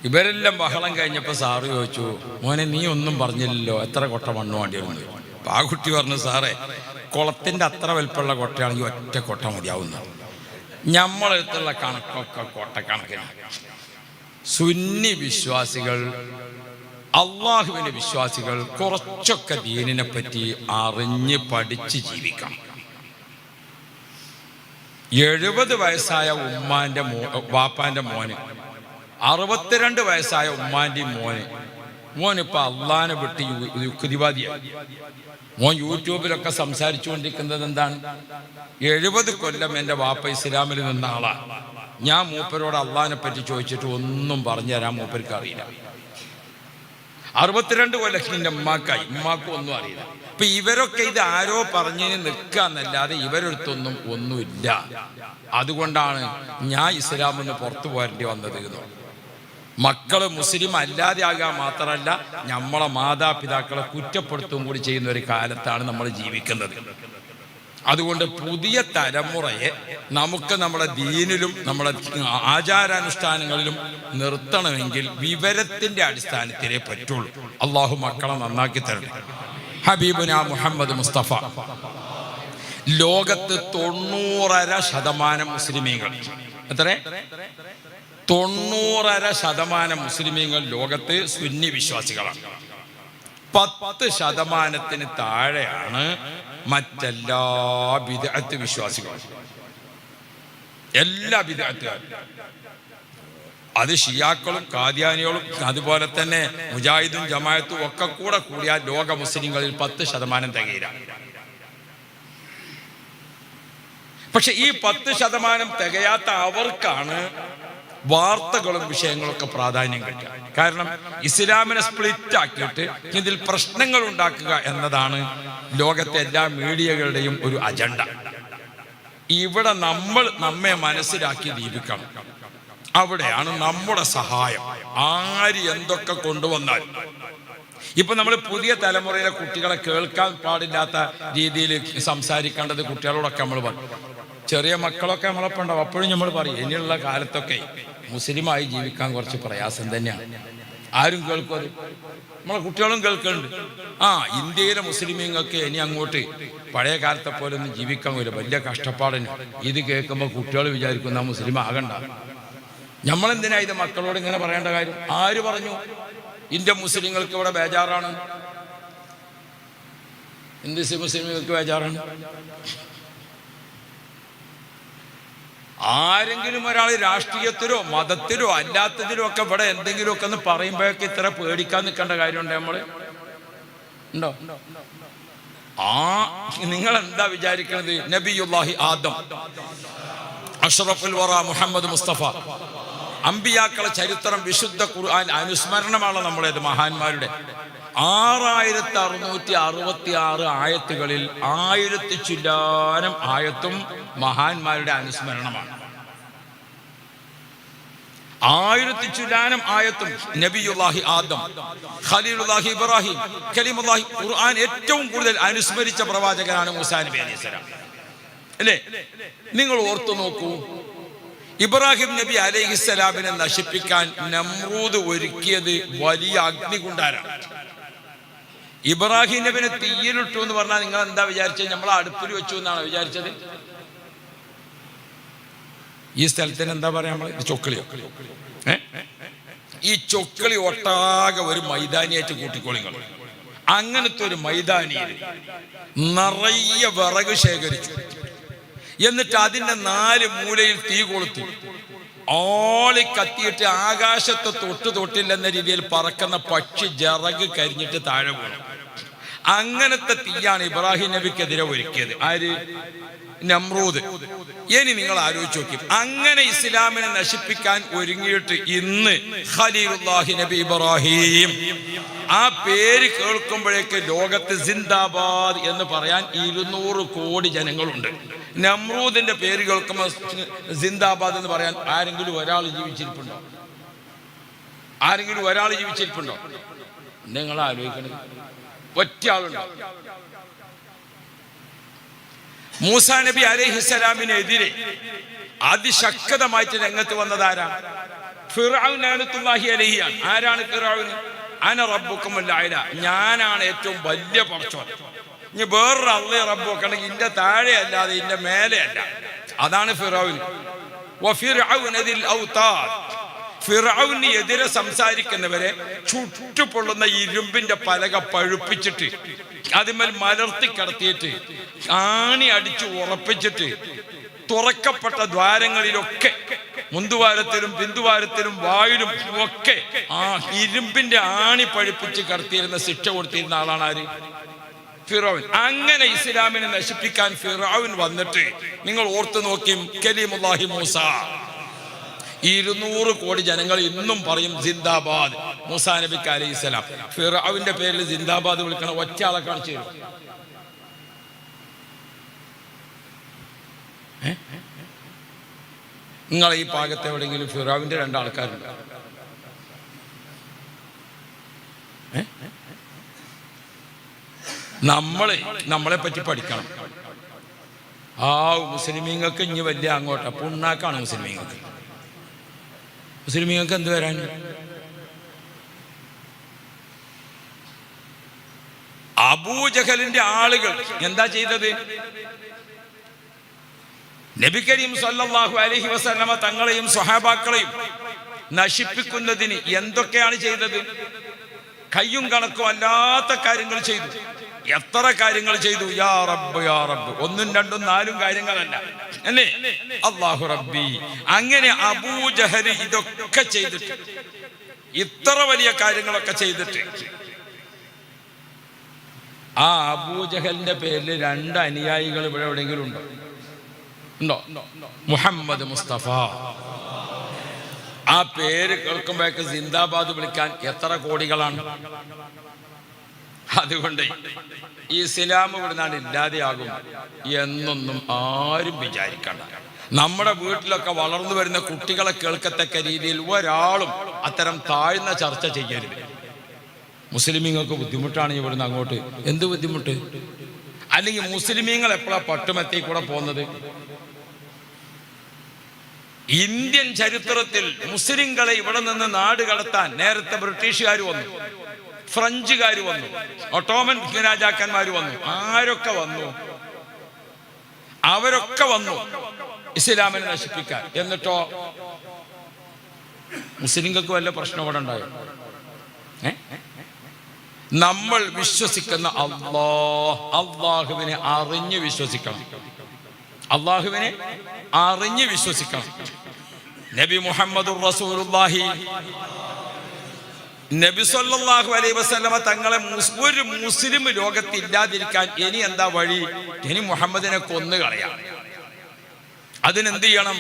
ഇവരെല്ലാം ബഹളം കഴിഞ്ഞപ്പോൾ സാറ് ചോദിച്ചു, മോനെ നീ ഒന്നും പറഞ്ഞില്ലല്ലോ, എത്ര കൊട്ട മണ്ണ് വേണ്ടി വരുന്നത്? അപ്പം ആ കുട്ടി പറഞ്ഞു, സാറേ കുളത്തിൻ്റെ അത്ര വലിപ്പമുള്ള കൊട്ടയാണെങ്കിൽ ഒറ്റ കൊട്ട മതിയാവുന്ന. നമ്മളെടുത്തുള്ള കണക്കൊക്കെ കൊട്ടക്കണക്കിനാണ്. സുന്നി വിശ്വാസികൾ, അള്ളാഹുവിൻ്റെ വിശ്വാസികൾ കുറച്ചൊക്കെ ദീനിനെ പറ്റി അറിഞ്ഞ് പഠിച്ച് ജീവിക്കണം. 70 വയസ്സായ ഉമ്മാൻ്റെ വാപ്പാൻ്റെ മോന്, 62 വയസ്സായ ഉമ്മാൻ്റെയും മോനിപ്പോൾ അള്ളാനെ വിട്ട് യുക്തിവാദിയായി. മോൻ യൂട്യൂബിലൊക്കെ സംസാരിച്ചുകൊണ്ടിരിക്കുന്നത് എന്താണ്? 70 കൊല്ലം എൻ്റെ വാപ്പ ഇസ്ലാമിൽ നിന്ന ആളാണ്. ഞാൻ മൂപ്പരോട് അള്ളാനെ പറ്റി ചോദിച്ചിട്ട് ഒന്നും പറഞ്ഞു തരാൻ മൂപ്പർക്ക് അറിയില്ല. 62 കൊല്ലം എൻ്റെ ഉമ്മാക്കും ഒന്നും അറിയില്ല. അപ്പൊ ഇവരൊക്കെ ഇത് ആരോ പറഞ്ഞതിന് നിൽക്കുക എന്നല്ലാതെ ഇവരടുത്തൊന്നും ഒന്നുമില്ല. അതുകൊണ്ടാണ് ഞാൻ ഇസ്ലാമിൽ നിന്ന് പുറത്തു പോരേണ്ടി വന്നത്. മക്കള് മുസ്ലിം അല്ലാതെ ആകാൻ മാത്രമല്ല, നമ്മളെ മാതാപിതാക്കളെ കുറ്റപ്പെടുത്തുകയും കൂടി ചെയ്യുന്ന ഒരു കാലത്താണ് നമ്മൾ ജീവിക്കുന്നത്. അതുകൊണ്ട് പുതിയ തലമുറയെ നമുക്ക് നമ്മുടെ ദീനിലും നമ്മുടെ ആചാരാനുഷ്ഠാനങ്ങളിലും നിർത്തണമെങ്കിൽ വിവരത്തിന്റെ അടിസ്ഥാനത്തിലേ പറ്റുള്ളൂ. അള്ളാഹു മക്കളെ നന്നാക്കി തരണം. ഹബീബുന മുഹമ്മദ് മുസ്തഫ. ലോകത്ത് 90% മുസ്ലിമീങ്ങൾ, എത്ര? 90% മുസ്ലിമീങ്ങൾ ലോകത്ത് സുന്നി വിശ്വാസികളാണ്. 10% താഴെയാണ് മറ്റെല്ലാ ബിദ്അത്ത് വിശ്വാസികളും. എല്ലാ ബിദ്അത്തുകാരും, അത് ഷിയാക്കളും ഖാദിയാനികളും അതുപോലെ തന്നെ മുജാഹിദും ജമാഅത്തും ഒക്കെ കൂടിയാൽ ലോക മുസ്ലിങ്ങളിൽ 10% തികയില്ല. പക്ഷെ ഈ 10% തികയാത്ത അവർക്കാണ് വാർത്തകളും വിഷയങ്ങളൊക്കെ പ്രാധാന്യം കിട്ടുക. കാരണം ഇസ്ലാമിനെ സ്പ്ലിറ്റ് ആക്കിയിട്ട് ഇതിൽ പ്രശ്നങ്ങൾ ഉണ്ടാക്കുക എന്നതാണ് ലോകത്തെ എല്ലാ മീഡിയകളുടെയും ഒരു അജണ്ട. ഇവിടെ നമ്മെ മനസ്സിലാക്കി ജീവിക്കണം. അവിടെയാണ് നമ്മുടെ സഹായം. ആര് എന്തൊക്കെ കൊണ്ടുവന്നാൽ, ഇപ്പൊ നമ്മൾ പുതിയ തലമുറയിലെ കുട്ടികളെ കേൾക്കാൻ പാടില്ലാത്ത രീതിയിൽ സംസാരിക്കേണ്ടത് കുട്ടികളോടൊക്കെ നമ്മൾ പറയും. ചെറിയ മക്കളൊക്കെ നമ്മളൊപ്പം ഉണ്ടാവും. അപ്പോഴും നമ്മൾ പറയും, ഇനിയുള്ള കാലത്തൊക്കെ മുസ്ലിമായി ജീവിക്കാൻ കുറച്ച് പ്രയാസം തന്നെയാണ്. ആരും കേൾക്കും അത്, നമ്മളെ കുട്ടികളും കേൾക്കുന്നുണ്ട്. ഇന്ത്യയിലെ മുസ്ലിമീങ്ങൾക്ക് ഇനി അങ്ങോട്ട് പഴയ കാലത്തെ പോലെ ഒന്നും ജീവിക്കാൻ കഴിയില്ല, വലിയ കഷ്ടപ്പാടിന്. ഇത് കേൾക്കുമ്പോൾ കുട്ടികൾ വിചാരിക്കുന്ന മുസ്ലിം ആകണ്ട. നമ്മളെന്തിനാ ഇത് മക്കളോട് ഇങ്ങനെ പറയേണ്ട കാര്യം? ആര് പറഞ്ഞു ഇന്ത്യ മുസ്ലിങ്ങൾക്ക് ഇവിടെ ബേജാറാണ്? ഇന്ത്യ മുസ്ലിങ്ങൾക്ക് ബേജാറാണ്? ആരെങ്കിലും ഒരാൾ രാഷ്ട്രീയത്തിലോ മതത്തിലോ അല്ലാത്തതിലോ ഒക്കെ ഇവിടെ എന്തെങ്കിലുമൊക്കെ ഒന്ന് പറയുമ്പോഴൊക്കെ ഇത്ര പേടിക്കാൻ നിൽക്കേണ്ട കാര്യമുണ്ടോ? നമ്മള് ഉണ്ടോ? നിങ്ങൾ എന്താ വിചാരിക്കുന്നത്? നബിയുല്ലാഹി ആദം, അഷ്റഫുൽ വറ മുഹമ്മദ് മുസ്തഫ, അമ്പിയാക്കളെ ചരിത്രം വിശുദ്ധ ഖുർആൻ അനുസ്മരണമാണ് നമ്മളേത് മഹാന്മാരുടെ. 6666 ആയത്തുകളിൽ 1000 ചില്ലാനം ആയത്തും മഹാന്മാരുടെ അനുസ്മരണമാണ്. 1000 ചില്ലാനം ആയത്തും നബിയുല്ലാഹി ആദം, ഖലീലുല്ലാഹി ഇബ്രാഹിം, കലീമുല്ലാഹി. ഖുർആൻ ഏറ്റവും കൂടുതൽ അനുസ്മരിച്ച പ്രവാചകനാണ് മൂസാ നബി അലൈഹിസ്സലാം, അല്ലേ? നിങ്ങൾ ഓർത്തു നോക്കൂ, ഇബ്രാഹിം നബി അലൈഹിസ്സലാമിനെ നശിപ്പിക്കാൻ നമ്രൂദ് ഒരുക്കിയത് വലിയ അഗ്നികുണ്ടാരാണ്. ഇബ്രാഹിം നബിനെ തീയിലിട്ടു എന്ന് പറഞ്ഞാൽ നിങ്ങൾ എന്താ വിചാരിച്ചത്? നമ്മൾ അടുപ്പിൽ വെച്ചു എന്നാണ് വിചാരിച്ചത്? ഈ സ്ഥലത്തിന് എന്താ പറയാ നമ്മൾ? ചൊക്കളിയോ? ഈ ചൊക്കളി ഒട്ടാകെ ഒരു മൈതാനിയായിട്ട് കൂട്ടിക്കോളിങ്ങൾ. അങ്ങനത്തെ ഒരു മൈതാനിയിൽ നിറയെ വിറക് ശേഖരിച്ചു. എന്നിട്ട് അതിന്റെ 4 മൂലയിൽ തീ കൊളുത്തി ഓളി കത്തിയിട്ട് ആകാശത്ത് തൊട്ടില്ലെന്ന രീതിയിൽ പറക്കുന്ന പക്ഷി ജറക് കരിഞ്ഞിട്ട് താഴെ വീണു. അങ്ങനത്തെ തീയാണ് ഇബ്രാഹിം നബിക്കെതിരെ ഒരുക്കിയത്. ആര്? നമ്രൂദ്. ഇനി നിങ്ങൾ ആലോചിച്ച് നോക്കി, അങ്ങനെ ഇസ്ലാമിനെ നശിപ്പിക്കാൻ ഒരുങ്ങിയിട്ട് ഇന്ന് ഖലീലുല്ലാഹി നബി ഇബ്രാഹിം, ആ പേര് കേൾക്കുമ്പോഴേക്ക് ലോകത്ത് സിന്ദാബാദ് എന്ന് പറയാൻ 200 കോടി ജനങ്ങളുണ്ട്. നമ്രൂദിന്റെ പേര് കേൾക്കുമ്പോൾ സിന്ദാബാദ് എന്ന് പറയാൻ ആരെങ്കിലും ഒരാൾ ജീവിച്ചിരിപ്പുണ്ടോ? ആരെങ്കിലും ഒരാൾ ജീവിച്ചിരിപ്പുണ്ടോ? നിങ്ങൾ ആലോചിക്കണം, ഒറ്റ ആളുണ്ടോ? മൂസാ നബി അലൈഹിസ്സലാമിനെതിരെ അതിശക്തമായിട്ട് രംഗത്ത് വന്നതാരാ? ഫിർഔൻ ലഅനത്തുല്ലാഹി അലൈഹിയാണ്. ആരാണ് ഫിർഔൻ? അന റബ്ബുക്കുമുൽ അഅല, ഞാനാണ് ഏറ്റവും വലിയ പടച്ചോൻ. ഇനി വേറൊരു അള്ളയെ റബ്ബ് വെക്കണമെങ്കിൽ ഇന്റെ താഴെ അല്ലാതെ ഇന്റെ മേലെ അല്ല. അതാണ് ഫിർഔൻ. വഫിർഔനദിൽ ഔതാദ്, ഫിർഔന് എതിരെ സംസാരിക്കുന്നവരെ ചുട്ടുപൊള്ളുന്ന ഇരുമ്പിന്റെ പലക പഴുപ്പിച്ചിട്ട് അതിന്മേൽ മലർത്തി കിടത്തിയിട്ട് ആണി അടിച്ചു ഉറപ്പിച്ചിട്ട് തുറക്കപ്പെട്ട ദ്വാരങ്ങളിലൊക്കെ, മുന്തുവാരത്തിലും പിന്തുവാരത്തിലും വായിലും ഒക്കെ ആ ഇരുമ്പിന്റെ ആണി പഴുപ്പിച്ച് കിടത്തിയിരുന്ന ശിക്ഷ കൊടുത്തിരുന്ന ആളാണ് ആര്? ഫിറഔൻ. അങ്ങനെ ഇസ്ലാമിനെ നശിപ്പിക്കാൻ ഫിറഔൻ വന്നിട്ട് നിങ്ങൾ ഓർത്തു നോക്കിയും കലീമുല്ലാഹി മൂസ, 200 കോടി ജനങ്ങൾ ഇന്നും പറയും സിന്ദാബാദ് മൂസാ നബിക്ക് അലൈഹിസ്സലാം. ഫിറഔന്റെ പേരിൽ സിന്ദാബാദ് വിളിക്കണ ഒറ്റ ആളെ കാണിച്ചു തരും. നിങ്ങൾ ഈ ഭാഗത്ത് എവിടെയെങ്കിലും ഫിറഔന്റെ 2 ആൾക്കാരുണ്ട്? നമ്മളെ പറ്റി പഠിക്കണം. മുസ്ലിമീങ്ങൾക്ക് ഇനി വലിയ അങ്ങോട്ടാ പുണ്ണാക്കാണ്. മുസ്ലിമീങ്ങൾക്ക് എന്ത് വരാൻ? അബൂജഹലിന്റെ ആളുകൾ എന്താ ചെയ്തത്? നബി കരീം സല്ലല്ലാഹു അലൈഹി വസല്ലമ തങ്ങളെയും സ്വഹാബാക്കളെയും നശിപ്പിക്കുന്നതിന് എന്തൊക്കെയാണ് ചെയ്തത്? കയ്യും കണക്കും അല്ലാത്ത കാര്യങ്ങൾ ചെയ്തു. എത്ര കാര്യങ്ങൾ ചെയ്തു? യാ റബ്ബ് യാ റബ്ബ്. 1, 2, 4 കാര്യങ്ങളല്ല, അല്ലേ? അല്ലാഹു റബ്ബി. അങ്ങനെ അബൂജഹൽ ഇതൊക്കെ ചെയ്തിട്ട്, ഇത്ര വലിയ കാര്യങ്ങളൊക്കെ ചെയ്തിട്ട്, ആ അബൂജഹലിന്റെ പേരിൽ 2 അനുയായികൾ ഇവിടെ എവിടെയെങ്കിലും ഉണ്ടോ? മുഹമ്മദ് മുസ്തഫ. ആ പേര് കേൾക്കുമ്പോഴേക്ക് സിന്ദാബാദ് വിളിക്കാൻ എത്ര കോടികളാണ്. അതുകൊണ്ട് ഈ ഇസ്ലാം ഇവിടുന്നാണ് ഇല്ലാതെയാകും എന്നൊന്നും ആരും വിചാരിക്കണ്ട. നമ്മുടെ വീട്ടിലൊക്കെ വളർന്നു വരുന്ന കുട്ടികളെ കേൾക്കത്തക്ക രീതിയിൽ ഒരാളും അത്തരം താഴ്ന്ന ചർച്ച ചെയ്യരുത്. മുസ്ലിമീങ്ങൾക്ക് ബുദ്ധിമുട്ടാണ് ഇവിടുന്ന് അങ്ങോട്ട്. എന്ത് ബുദ്ധിമുട്ട്? അല്ലെങ്കിൽ മുസ്ലിമീങ്ങൾ എപ്പോഴാ പട്ടുമെത്തി കൂടെ പോകുന്നത്? ഇന്ത്യൻ ചരിത്രത്തിൽ മുസ്ലിങ്ങളെ ഇവിടെ നിന്ന് നാട് കടത്താൻ നേരത്തെ ബ്രിട്ടീഷുകാർ വന്നു, ഫ്രഞ്ചുകാർ വന്നു, ഒട്ടോമൻ രാജാക്കന്മാർ വന്നു. ആരൊക്കെ വന്നു? അവരൊക്കെ വന്നു ഇസ്ലാമിനെ നശിപ്പിക്കാൻ. എന്നിട്ടോ മുസ്ലിങ്ങൾക്ക് വല്ല പ്രശ്നം ഇവിടെ ഉണ്ടായോ? നമ്മൾ വിശ്വസിക്കുന്ന അള്ളാഹുവിനെ അറിഞ്ഞ് വിശ്വസിക്കണം. അള്ളാഹുവിനെ അറിഞ്ഞ് വിശ്വസിക്കണം. നബി മുഹമ്മദുർ റസൂലുള്ളാഹി നബി സല്ലല്ലാഹു അലൈഹി വസല്ലമ തങ്ങളെ ഒരു മുസ്ലിം ലോകത്ത് ഇല്ലാതിരിക്കാൻ ഇനി എന്താ വഴി? ഇനി മുഹമ്മദിനെ കൊന്നു കളയാം. അതിനെന്ത് ചെയ്യണം?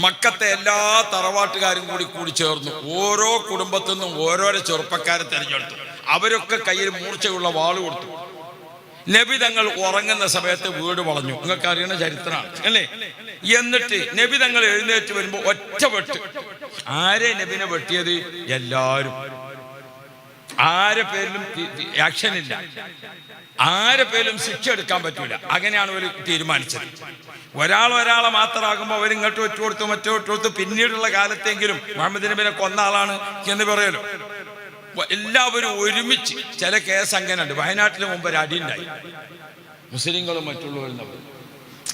മക്കത്തെ എല്ലാ തറവാട്ടുകാരും കൂടി ചേർന്നു ഓരോ കുടുംബത്തിൽ നിന്നും ഓരോരോ ചെറുപ്പക്കാരെ തെരഞ്ഞെടുത്തു. അവരൊക്കെ കയ്യിൽ മൂർച്ചയുള്ള വാള് കൊടുത്തു. നബി തങ്ങൾ ഉറങ്ങുന്ന സമയത്ത് വീട് വളഞ്ഞു. നിങ്ങൾക്ക് അറിയുന്ന ചരിത്രമാണ് അല്ലേ? എന്നിട്ട് നബി തങ്ങൾ എഴുന്നേറ്റ് വരുമ്പോ ഒറ്റ വെട്ട്. ആരെ നബിനെ വെട്ടിയത്? എല്ലാരും. ആരെ പേരിലും ആക്ഷൻ ഇല്ല, ആരെ പേരിലും ശിക്ഷ എടുക്കാൻ പറ്റൂല. അങ്ങനെയാണ് അവർ തീരുമാനിച്ചത്. ഒരാളെ മാത്രമാകുമ്പോൾ അവരിങ്ങോട്ട് വെച്ചുകൊടുത്തു, മറ്റോ വെച്ചുകൊടുത്തു. പിന്നീടുള്ള കാലത്തെങ്കിലും മുഹമ്മദ് നബിനെ കൊന്ന ആളാണ് എന്ന് പറയലോ. എല്ലാവരും ഒരുമിച്ച്. ചില കേസ് അങ്ങനെ ഉണ്ട്. വയനാട്ടിന് മുമ്പ് ഒരു അടി ഉണ്ടായി, മുസ്ലിങ്ങളും മറ്റുള്ളവരും തമ്മിൽ.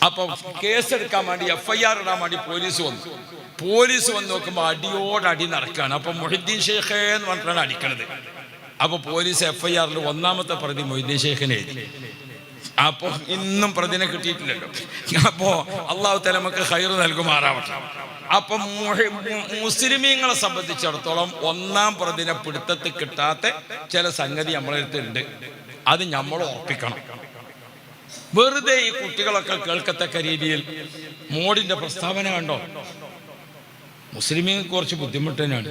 അപ്പൊ കേസെടുക്കാൻ വേണ്ടി FIR ഇടാൻ വേണ്ടി പോലീസ് വന്ന് നോക്കുമ്പോൾ അടിയോടടി നടക്കുകയാണ്. അപ്പൊ മൊഹീദ്ദീൻ ഷെയ്ഖ് എന്ന് പറഞ്ഞിട്ടാണ് അടിക്കണത്. അപ്പൊ പോലീസ് FIR ഒന്നാമത്തെ പ്രതി മൊഹീദ്ദീൻ ഷെയ്ഖിനെ എഴുതി. അപ്പൊ ഇന്നും പ്രതിനെ കിട്ടിയിട്ടില്ലല്ലോ. അപ്പോ അള്ളാഹു തആല നമുക്ക് ഖൈർ നൽകുമാറാവട്ടെ. അപ്പൊ മുസ്ലിമീങ്ങളെ സംബന്ധിച്ചിടത്തോളം ഒന്നാം പ്രതിനെ പിടുത്തത്തിൽ കിട്ടാത്ത ചില സംഗതി നമ്മളെ അടുത്തുണ്ട്. അത് നമ്മൾ ഉറപ്പിക്കണം. വെറുതെ ഈ കുട്ടികളൊക്കെ കേൾക്കത്തക്ക രീതിയിൽ മോഡിന്റെ പ്രസ്താവന കണ്ടോ? മുസ്ലിമീങ്ങൾക്ക് കുറച്ച് ബുദ്ധിമുട്ട് തന്നെയാണ്.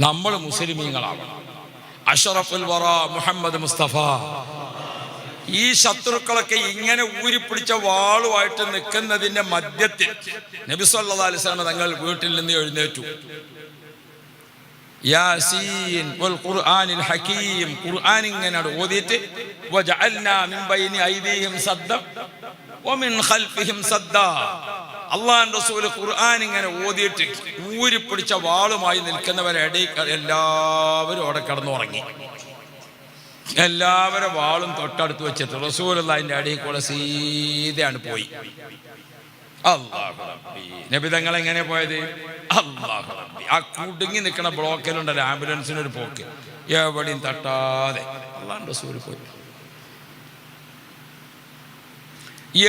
നമ്മൾ മുസ്ലിമീങ്ങളാവണം. അഷ്റഫുൽ വറ മുഹമ്മദ് മുസ്തഫ ഈ ശത്രുക്കളൊക്കെ ഇങ്ങനെ ഊരിപ്പിടിച്ച വാളുമായിട്ട് നിൽക്കുന്നതിന്റെ മധ്യത്തിൽ നബി സല്ലല്ലാഹു അലൈഹി വസല്ലം തങ്ങൾ വീട്ടിൽ നിന്ന് എഴുന്നേറ്റു. യാസീൻ വൽ ഖുർആനിൽ ഹകീം, ഖുർആൻ ഇങ്ങനെ ഓതിയിട്ട് വജഅൽനാ മിൻ ബൈനി ഐദിഹിം സദ്ദ വമിൻ ഖൽഫിഹിം സദ്ദ. അല്ലാഹുവിന്റെ റസൂൽ ഖുർആൻ ഇങ്ങനെ ഓതിയിട്ട് ഊരിപ്പിടിച്ച വാളുമായി നിൽക്കുന്നവരെ എല്ലാവരും അവിടെ കിടന്നുറങ്ങി. എല്ലാവരും വാളും തൊട്ടടുത്ത് വെച്ചിട്ട് റസൂലുള്ളാഹിന്റെ അടിയിൽ കൂടെ സീതയാണ് പോയി. അല്ലാഹു റബ്ബി. നബി തങ്ങൾ എങ്ങനെ പോയത്? അല്ലാഹു റബ്ബി. ആ കുടുങ്ങി നിൽക്കുന്ന ബ്ലോക്കിലുണ്ടല്ലോ ആംബുലൻസിനൊരു പോക്ക്, എവിടെയും തട്ടാതെ അല്ലാഹുവിന്റെ റസൂൽ പോയി.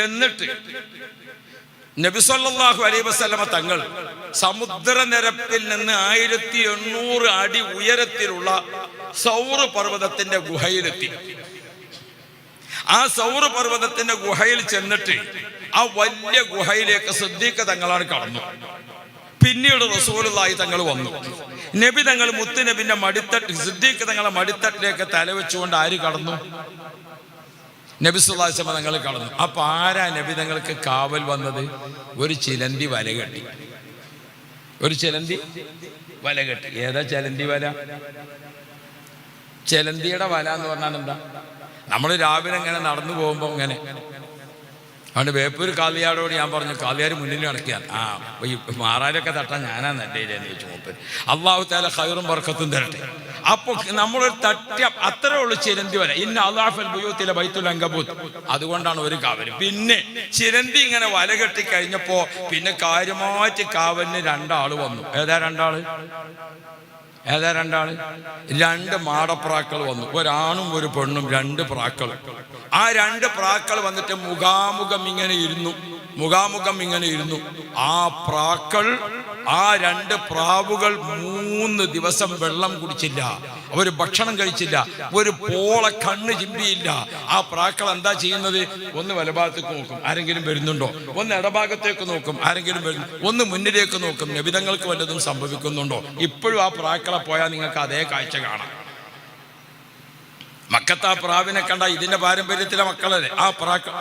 എന്നിട്ട് നബി സല്ലല്ലാഹു അലൈഹി വസല്ലമ തങ്ങൾ സമുദ്രനിരപ്പിൽ നിന്ന് 1800 അടി ഉയരത്തിലുള്ള സൗർ പർവ്വതത്തിന്റെ ഗുഹയിലെത്തി. ആ സൗർ പർവ്വതത്തിന്റെ ഗുഹയിൽ ചെന്നിട്ട് ആ വലിയ ഗുഹയിലേക്ക് സിദ്ദീഖ് തങ്ങളാണ് കടന്നു. പിന്നീട് റസൂലുള്ളാഹി തങ്ങൾ വന്നു. നബി തങ്ങൾ മുത്തുനബിന്റെ മടിത്തട്ട്, സിദ്ദീഖ് തങ്ങളെ മടിത്തട്ടിലേക്ക് തലവെച്ചുകൊണ്ട് ആര് കടന്നു? നബി സല്ലല്ലാഹു അലൈഹി വസല്ലം തങ്ങൾ കടന്നു. അപ്പൊ ആരാ നബി തങ്ങൾക്ക് കാവൽ വന്നത്? ഒരു ചിലന്തി വല കെട്ടി. ഒരു ചിലന്തി വല കെട്ടി. ഏതാ ചിലന്തി വല? ചിലന്തിയുടെ വല എന്ന് പറഞ്ഞാൽ എന്താ? നമ്മൾ രാവിലെ ഇങ്ങനെ നടന്നു പോകുമ്പോൾ ഇങ്ങനെ അതുകൊണ്ട് വേപ്പൂർ കാളിയാടോട് ഞാൻ പറഞ്ഞു, കാളിയാർ മുന്നിൽ നടക്കുകയാണ്. ഈ മാറാലൊക്കെ തട്ടാൻ ഞാനാ നല്ലയില്ലെന്ന് ചോദിച്ചു മൂപ്പര്. അല്ലാഹു തആല ഖൈറും ബർക്കത്തും തരട്ടെ. അപ്പൊ നമ്മളൊരു തട്ടിയ അത്രേ ഉള്ളൂ ചിലന്തി വല. ഇന്ന അല്ലാഹുൽ ബുയൂത്തിലെ ബൈത്തുൽ അങ്കബൂത്ത്. അതുകൊണ്ടാണ് ഒരു കാവൽ. പിന്നെ ചിലന്തി ഇങ്ങനെ വല കെട്ടി കഴിഞ്ഞപ്പോ പിന്നെ കാര്യമായിട്ട് കാവലിന് രണ്ടാള് വന്നു. ഏതാ രണ്ടാള്? രണ്ട് മാടപ്രാക്കൾ വന്നു. ഒരാണും ഒരു പെണ്ണും, രണ്ട് പ്രാക്കൾ. ആ രണ്ട് പ്രാക്കൾ വന്നിട്ട് മുഖാമുഖം ഇങ്ങനെ ഇരുന്നു. ആ പ്രാക്കൾ, ആ രണ്ട് പ്രാവുകൾ 3 ദിവസം വെള്ളം കുടിച്ചില്ല, അവര് ഭക്ഷണം കഴിച്ചില്ല, ഒരു പോള കണ്ണ് ചിമ്പിയില്ല. ആ പ്രാക്കൾ എന്താ ചെയ്യുന്നത്? ഒന്ന് വലഭാഗത്തേക്ക് നോക്കും, ആരെങ്കിലും വരുന്നുണ്ടോ? ഒന്ന് ഇടഭാഗത്തേക്ക് നോക്കും, ആരെങ്കിലും വരുന്നു? ഒന്ന് മുന്നിലേക്ക് നോക്കും, നബിതങ്ങൾക്ക് വല്ലതും സംഭവിക്കുന്നുണ്ടോ? ഇപ്പോഴും ആ പ്രാക്കളെ പോയാൽ നിങ്ങൾക്ക് അതേ കാഴ്ച കാണാം. മക്കത്ത് ആ പ്രാവിനെ കണ്ട ഇതിന്റെ പാരമ്പര്യത്തിലെ മക്കളല്ലേ ആ പ്രാക്കൾ.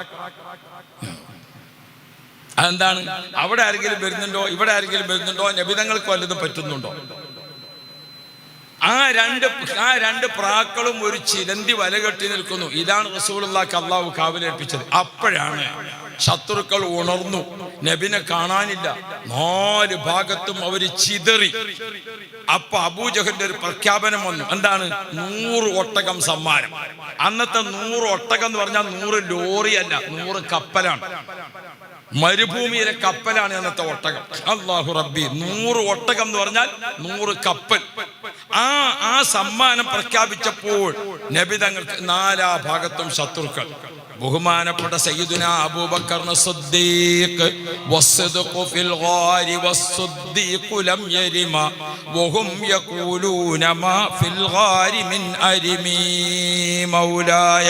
അതെന്താണ്? അവിടെ ആരെങ്കിലും വരുന്നുണ്ടോ, ഇവിടെ ആരെങ്കിലും വരുന്നുണ്ടോ, നബിതങ്ങൾക്ക് വല്ലതും പറ്റുന്നുണ്ടോ? ആ രണ്ട് പ്രാക്കളും ഒരു ചിലന്തി വല കെട്ടി നിൽക്കുന്നു. ഇതാണ് റസൂലുള്ളാഹിക്ക് അല്ലാഹു കാവലേൽപ്പിച്ചത്. അപ്പോഴാണ് ശത്രുക്കൾ ഉണർന്നു. നബിനെ കാണാനില്ല. 4 ഭാഗത്തും അവര് ചിതറി. അപ്പൊ അബൂജഹലിന്റെ ഒരു പ്രഖ്യാപനം വന്നു. എന്താണ്? 100 ഒട്ടകം സമ്മാനം. അന്നത്തെ 100 ഒട്ടകം എന്ന് പറഞ്ഞാൽ 100 ലോറി അല്ല, 100 കപ്പലാണ്. മരുഭൂമിയിലെ കപ്പലാണ് അന്നത്തെ ഒട്ടകം. അല്ലാഹു റബ്ബി. 100 ഒട്ടകം എന്ന് പറഞ്ഞാൽ 100 കപ്പൽ. ആ സമ്മാനം പ്രഖ്യാപിച്ചപ്പോൾ നബി തങ്ങൾക്ക് 4 ഭാഗത്തും ശത്രുക്കൾ. ബഹുമാനപ്പെട്ട സയ്യിദുനാ അബൂബക്കർ സിദ്ദീഖ് വസ്സദ്ഖു ഫിൽ ഗാരി വസ്സദ്ദീഖു ലം യരിമ വഹും യഖൂലൂന മാ ഫിൽ ഗാരി മിൻ അരിമി മൗലായ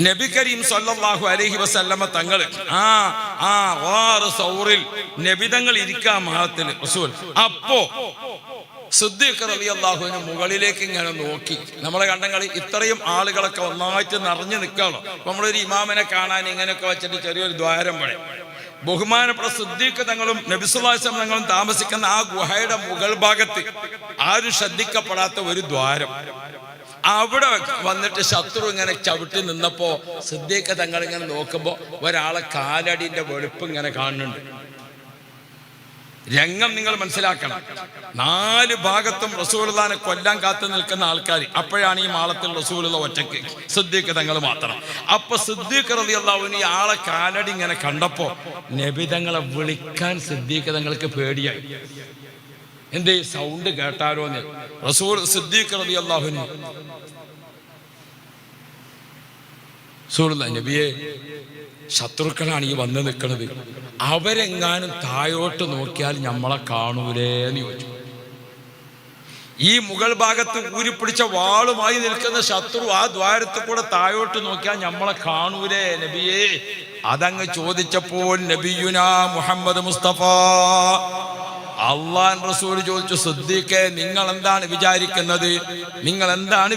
നബി കരീം സല്ലല്ലാഹു അലൈഹി വസല്ലമ തങ്ങൾ സൗറിൽ നബിതങ്ങൾ ഇരിക്കാൻ മഹത്തിൽ റസൂൽ. അപ്പോ സിദ്ദീഖ് റളിയല്ലാഹു അൻഹു മുകളിലേക്ക് ഇങ്ങനെ നോക്കി. നമ്മളെ കണ്ടങ്ങൾ ഇത്രയും ആളുകളൊക്കെ ഒന്നായിട്ട് നിറഞ്ഞു നിൽക്കാണോ. നമ്മളൊരു ഇമാമിനെ കാണാൻ ഇങ്ങനെയൊക്കെ വെച്ചിട്ട് ചെറിയൊരു ദ്വാരം പണി. ബഹുമാനപ്പെട്ട സിദ്ദീഖ് തങ്ങളും നബി സല്ലല്ലാഹു അലൈഹി വസല്ലം തങ്ങളും താമസിക്കുന്ന ആ ഗുഹയുടെ മുകൾ ഭാഗത്ത് ആരും ശ്രദ്ധിക്കപ്പെടാത്ത ഒരു ദ്വാരം. അവിടെ വന്നിട്ട് ശത്രു ഇങ്ങനെ ചവിട്ടി നിന്നപ്പോ സിദ്ദീഖ് തങ്ങൾ ഇങ്ങനെ നോക്കുമ്പോ ഒരാളെ കാലടിന്റെ വെളുപ്പ് ഇങ്ങനെ കാണുന്നുണ്ട്. രംഗം നിങ്ങൾ മനസ്സിലാക്കണം. 4 ഭാഗത്തും റസൂലുള്ളാഹിനെ കൊല്ലാൻ കാത്തു നിൽക്കുന്ന ആൾക്കാർ. അപ്പോഴാണ് ഈ മാളത്തിൽ റസൂലുള്ള ഒറ്റയ്ക്ക്, സിദ്ദീഖ് തങ്ങൾ മാത്രം. അപ്പൊ സിദ്ദീഖ് റളിയല്ലാഹു അൻഹു ഈ ആളെ കാലടി ഇങ്ങനെ കണ്ടപ്പോ നബി തങ്ങളെ വിളിക്കാൻ സിദ്ദീഖ് തങ്ങൾക്ക് പേടിയായി. എന്തേ സൗണ്ട് കേട്ടാലോന്ന് റസൂൽ സിദ്ദീഖ് റളിയല്ലാഹു അൻഹു റസൂലുള്ളാഹി നബിയെ, ശത്രുക്കളാണ് ഈ വന്ന് നിൽക്കുന്നത്, അവരെങ്ങാനും താഴോട്ട് നോക്കിയാൽ നമ്മളെ കാണൂലേന്ന് ചോദിച്ചു. ഈ മുകൾ ഭാഗത്ത് ഊരിപ്പിടിച്ച വാളുമായി നിൽക്കുന്ന ശത്രു ആ ദ്വാരത്തിൽ കൂടെ താഴോട്ട് നോക്കിയാൽ നമ്മളെ കാണൂലേ നബിയെ? അതങ്ങ് ചോദിച്ചപ്പോൾ നബിയുനാ മുഹമ്മദ് മുസ്തഫ അള്ളാൻ റസൂൽ ചോദിച്ചു, സിദ്ദീഖേ, നിങ്ങൾ എന്താണ്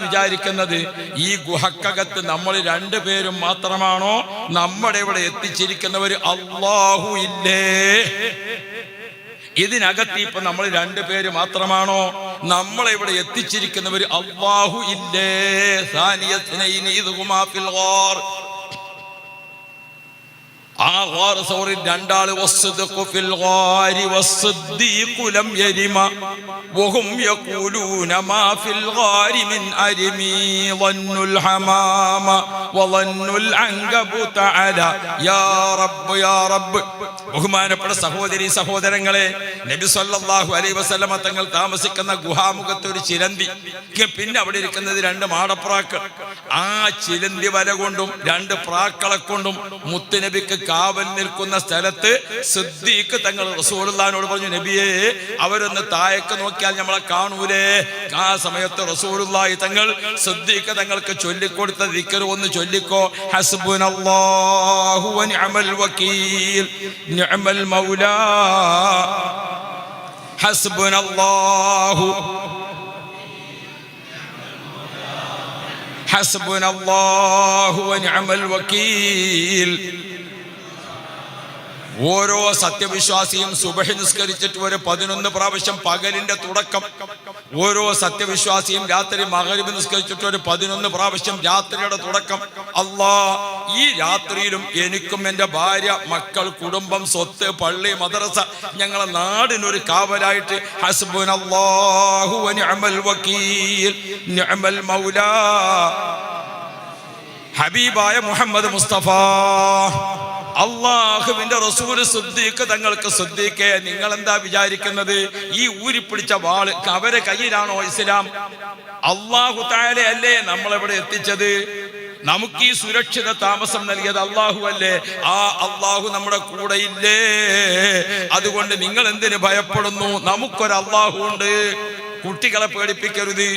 വിചാരിക്കുന്നത്? ഈ ഗുഹക്കകത്ത് നമ്മൾ 2 പേരും മാത്രമാണോ? നമ്മുടെ ഇവിടെ എത്തിച്ചിരിക്കുന്നവർ അല്ലാഹു ഇല്ലേ? ഇതിനകത്ത് ഇപ്പൊ നമ്മൾ 2 പേര് മാത്രമാണോ? നമ്മളെ ഇവിടെ എത്തിച്ചിരിക്കുന്നവർ അല്ലാഹു ഇല്ലേ? സാനിയത്നൈനി ഇദ്ഹുമാ ഫിൽ ഗാർ. ആ ഗാർ സൗറിൽ 2 ആള് വസ്സദ്ഖു ഫിൽ ഗാരി വസ്സദ്ദീഖു ലം യരിമ വഹും യഖൂലൂന മാ ഫിൽ ഗാരി മിൻ അരിമി ظنുൽ ഹമാമ വظنുൽ അൻകബുത അല യാ റബ്ബ്. ബഹുമാനപ്പെട്ട സഹോദരങ്ങളെ, നബി സല്ലല്ലാഹു അലൈഹി വസല്ലമ തങ്ങൾ താമസിക്കുന്ന ഗുഹാമുഖത്ത് ഒരു ചിലന്തി, പിന്നെ അവിടെ ഇരിക്കുന്നത് 2 മാടപ്രാക്കൾ. ആ ചിലന്തി വല കൊണ്ടും 2 പ്രാക്കളെ കൊണ്ടും മുത്തുനബിക്ക് കാവൽ നിൽക്കുന്ന സ്ഥലത്ത് സിദ്ദീഖ് തങ്ങൾ റസൂലുള്ളാഹിനോട് പറഞ്ഞു, നബിയെ, അവരൊന്ന് താഴേക്ക് നോക്കിയാൽ നമ്മളെ കാണൂലേ? ആ സമയത്ത് റസൂലുള്ളാഹി തങ്ങൾ സിദ്ദീഖ് തങ്ങൾക്ക് ചൊല്ലിക്കൊടുത്ത ദിക്ർ ഒന്ന് ചൊല്ലിക്കോ. ഹസ്ബുനല്ലാഹു വ നിഅമൽ വകീൽ നിഅമൽ മൗലാ ഹസ്ബുനല്ലാഹു വ നിഅമൽ വകീൽ. ഓരോ സത്യവിശ്വാസിയും സുബഹി നിസ്കരിച്ചിട്ട് ഒരു 11 പ്രാവശ്യം പകലിന്റെ തുടക്കം, ഓരോ സത്യവിശ്വാസിയും രാത്രി മഗ്രിബ് നിസ്കരിച്ചിട്ട് ഒരു 11 പ്രാവശ്യം രാത്രിയുടെ തുടക്കം. അല്ലാ, ഈ രാത്രിയിലും എനിക്കും എൻ്റെ ഭാര്യ, മക്കൾ, കുടുംബം, സ്വത്ത്, പള്ളി, മദ്രസ, ഞങ്ങളെ നാടിനൊരു കാവലായിട്ട് ഹസ്ബുനല്ലാഹു വ നിഅമൽ വകീൽ നിഅമൽ മൗലാ ഹബീബായ മുഹമ്മദ് മുസ്തഫ അള്ളാഹുവിന്റെ റസൂൽ സിദ്ദീഖ് തങ്ങൾക്ക്, സിദ്ദീഖേ, നിങ്ങൾ എന്താ വിചാരിക്കുന്നത്? ഈ ഊരിപ്പിടിച്ച വാള് അവരെ കയ്യിലാണോ ഇസ്ലാം? അല്ലാഹു തആല അല്ലേ നമ്മളെവിടെ എത്തിച്ചത്? നമുക്ക് ഈ സുരക്ഷിത താമസം നൽകിയത് അല്ലാഹു അല്ലേ? ആ അല്ലാഹു നമ്മുടെ കൂടെ ഇല്ലേ? അതുകൊണ്ട് നിങ്ങൾ എന്തിനു ഭയപ്പെടുന്നു? നമുക്കൊരു അല്ലാഹു ഉണ്ട്. കുട്ടികളെ പേടിപ്പിക്കരുത്.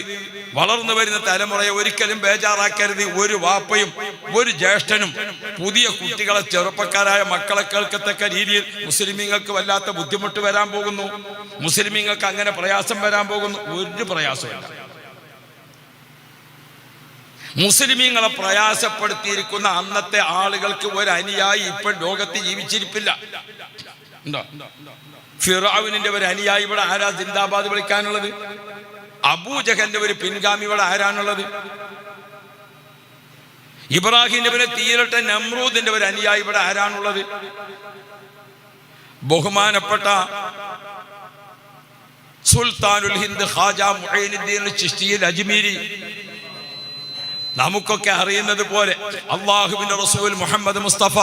വളർന്നു വരുന്ന തലമുറയെ ഒരിക്കലും ബേജാറാക്കരുത്. ഒരു വാപ്പയും ഒരു ജ്യേഷ്ഠനും പുതിയ കുട്ടികളെ, ചെറുപ്പക്കാരായ മക്കളെ കേൾക്കത്തക്ക രീതിയിൽ മുസ്ലിമീങ്ങൾക്ക് വല്ലാത്ത ബുദ്ധിമുട്ട് വരാൻ പോകുന്നു. മുസ്ലിമീങ്ങൾക്ക് അങ്ങനെ പ്രയാസം വരാൻ പോകുന്നു. ഒരു പ്രയാസമില്ല. മുസ്ലിമീങ്ങളെ പ്രയാസപ്പെടുത്തിയിരിക്കുന്ന അന്നത്തെ ആളുകൾക്ക് ഒരു അനുയായി ഇപ്പോൾ ലോകത്ത് ജീവിച്ചിരിപ്പില്ല. ഉണ്ടോ? ഫിറഔനിന്റെ ഒരു അനുയായി ഇവിടെ ആരാ സിന്ദാബാദ് വിളിക്കാനുള്ളത്? അബൂജഹലിന്റെ ഒരു പിൻഗാമി ഇവിടെ ആരാണുള്ളത്? ഇബ്രാഹിം നബിനെ തീയിലിട്ട നമ്രൂദിന്റെ ഒരു അനുയായി ഇവിടെ ആരാണുള്ളത്? ബഹുമാനപ്പെട്ട സുൽത്താനുൽ ഹിന്ദ് ഖാജ മുഈനുദ്ദീൻ ചിശ്തിയിൽ അജ്മീരി, നമുക്കൊക്കെ അറിയുന്നത് പോലെ അല്ലാഹുവിന്റെ റസൂൽ മുഹമ്മദ് മുസ്തഫ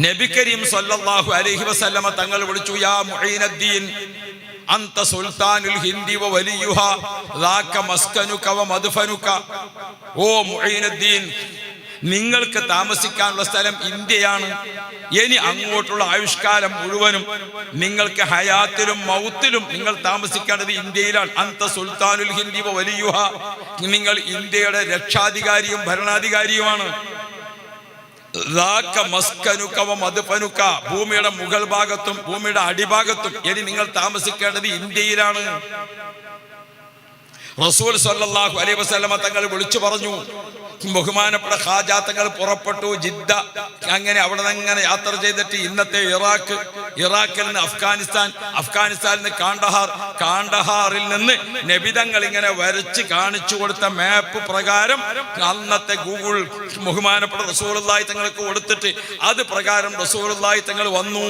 നബി കരീം സല്ലല്ലാഹു അലൈഹി വസല്ലമ തങ്ങൾ വിളിച്ചു, യാ മുഈനുദ്ദീൻ അന്ത സുൽത്താനുൽ ഹിന്ദി വ വലിയുഹാ ദാക മസ്കനുക വ മദ്ഫനുക. ഓ മുഈനുദ്ദീൻ, നിങ്ങൾക്ക് താമസിക്കാനുള്ള സ്ഥലം ഇന്ത്യയാണ്. ഇനി അങ്ങോട്ടുള്ള ആയുഷ്കാലം മുഴുവനും നിങ്ങൾക്ക് ഹയാത്തിലും മൗത്തിലും നിങ്ങൾ താമസിക്കേണ്ടത് ഇന്ത്യയിലാണ്. അന്ത സുൽത്താനുൽ ഹിന്ദി വലിയുഹ, നിങ്ങൾ ഇന്ത്യയുടെ രക്ഷാധികാരിയും ഭരണാധികാരിയുമാണ്. ഭൂമിയുടെ മുകൾ ഭാഗത്തും ഭൂമിയുടെ അടിഭാഗത്തും ഇനി നിങ്ങൾ താമസിക്കേണ്ടത് ഇന്ത്യയിലാണ്. റസൂൽ സല്ലല്ലാഹു അലൈഹി വസല്ലമ തങ്ങൾ വിളിച്ചു പറഞ്ഞു. ബഹുമാനപ്പെട്ട ഖാജ തങ്ങൾ പുറപ്പെട്ടു ജിദ്ദ. അങ്ങനെ അവിടെ നിന്ന് അങ്ങനെ യാത്ര ചെയ്തിട്ട് ഇന്നത്തെ ഇറാഖിൽ നിന്ന് അഫ്ഗാനിസ്ഥാനിൽ നിന്ന് കാണ്ഡഹാറിൽ നിന്ന് നബിതങ്ങൾ ഇങ്ങനെ വരച്ച് കാണിച്ചു കൊടുത്ത മാപ്പ് പ്രകാരം അന്നത്തെ ഗൂഗിൾ ബഹുമാനപ്പെട്ട റസൂലുള്ളാഹി തങ്ങൾക്ക് കൊടുത്തിട്ട് അത് പ്രകാരം റസൂലുള്ളാഹി തങ്ങൾ വന്നു.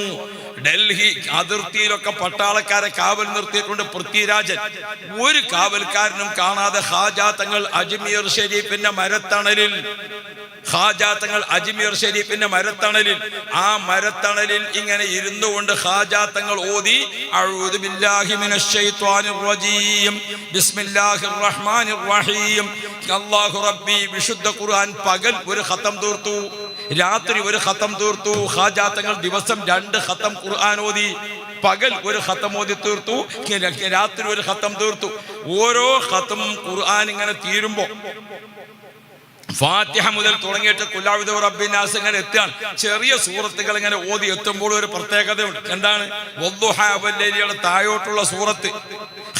ഡൽഹി അതിർത്തിയിലൊക്കെ പട്ടാളക്കാരെ കാവൽ നിർത്തിയിട്ടുണ്ട്. പൃഥ്വിരാജൻ ഒരു കാവൽക്കാരനും കാണാതെ ഖാജ തങ്ങൾ അജ്മീർ ഷരീഫിന്റെ മരത്തണലിൽ ആ മരത്തണലിൽ ഇങ്ങനെ ഇരുന്നു കൊണ്ട് ഖാജ തങ്ങൾ ഓതി അഊദു ബില്ലാഹി മിനശ് ശൈത്വാനിർ റജീം ബിസ്മില്ലാഹിർ റഹ്മാനിർ റഹീം അല്ലാഹു റബ്ബി. വിശുദ്ധ ഖുർആൻ പകൽ ഒരു ഖതം തീർത്തു, രാത്രി ഒരു ഖതം തീർത്തു. ഖാജ തങ്ങൾ ദിവസം 2 ഖതം ഖുർആൻ ഓതി. പകൽ ഒരു ഖതം ഓതി തീർത്തു, രാത്രി ഒരു ഖതം തീർത്തു. ഓരോ ഖതം ഖുർആൻ ഇങ്ങനെ തീരുമ്പോ ഫാത്തിഹ മുതൽ തുടങ്ങിയിട്ട് ഖുൽ റബ്ബിന്നാസ് ഇങ്ങനെ എത്തുകയാണ്. ചെറിയ സൂറത്തുകൾ ഇങ്ങനെ ഓതി എത്തുമ്പോൾ ഒരു പ്രത്യേകതയുണ്ട്. എന്താണ്? വദ്ദുഹാ വല്ലൈലിയുടെ താഴോട്ടുള്ള സൂറത്ത്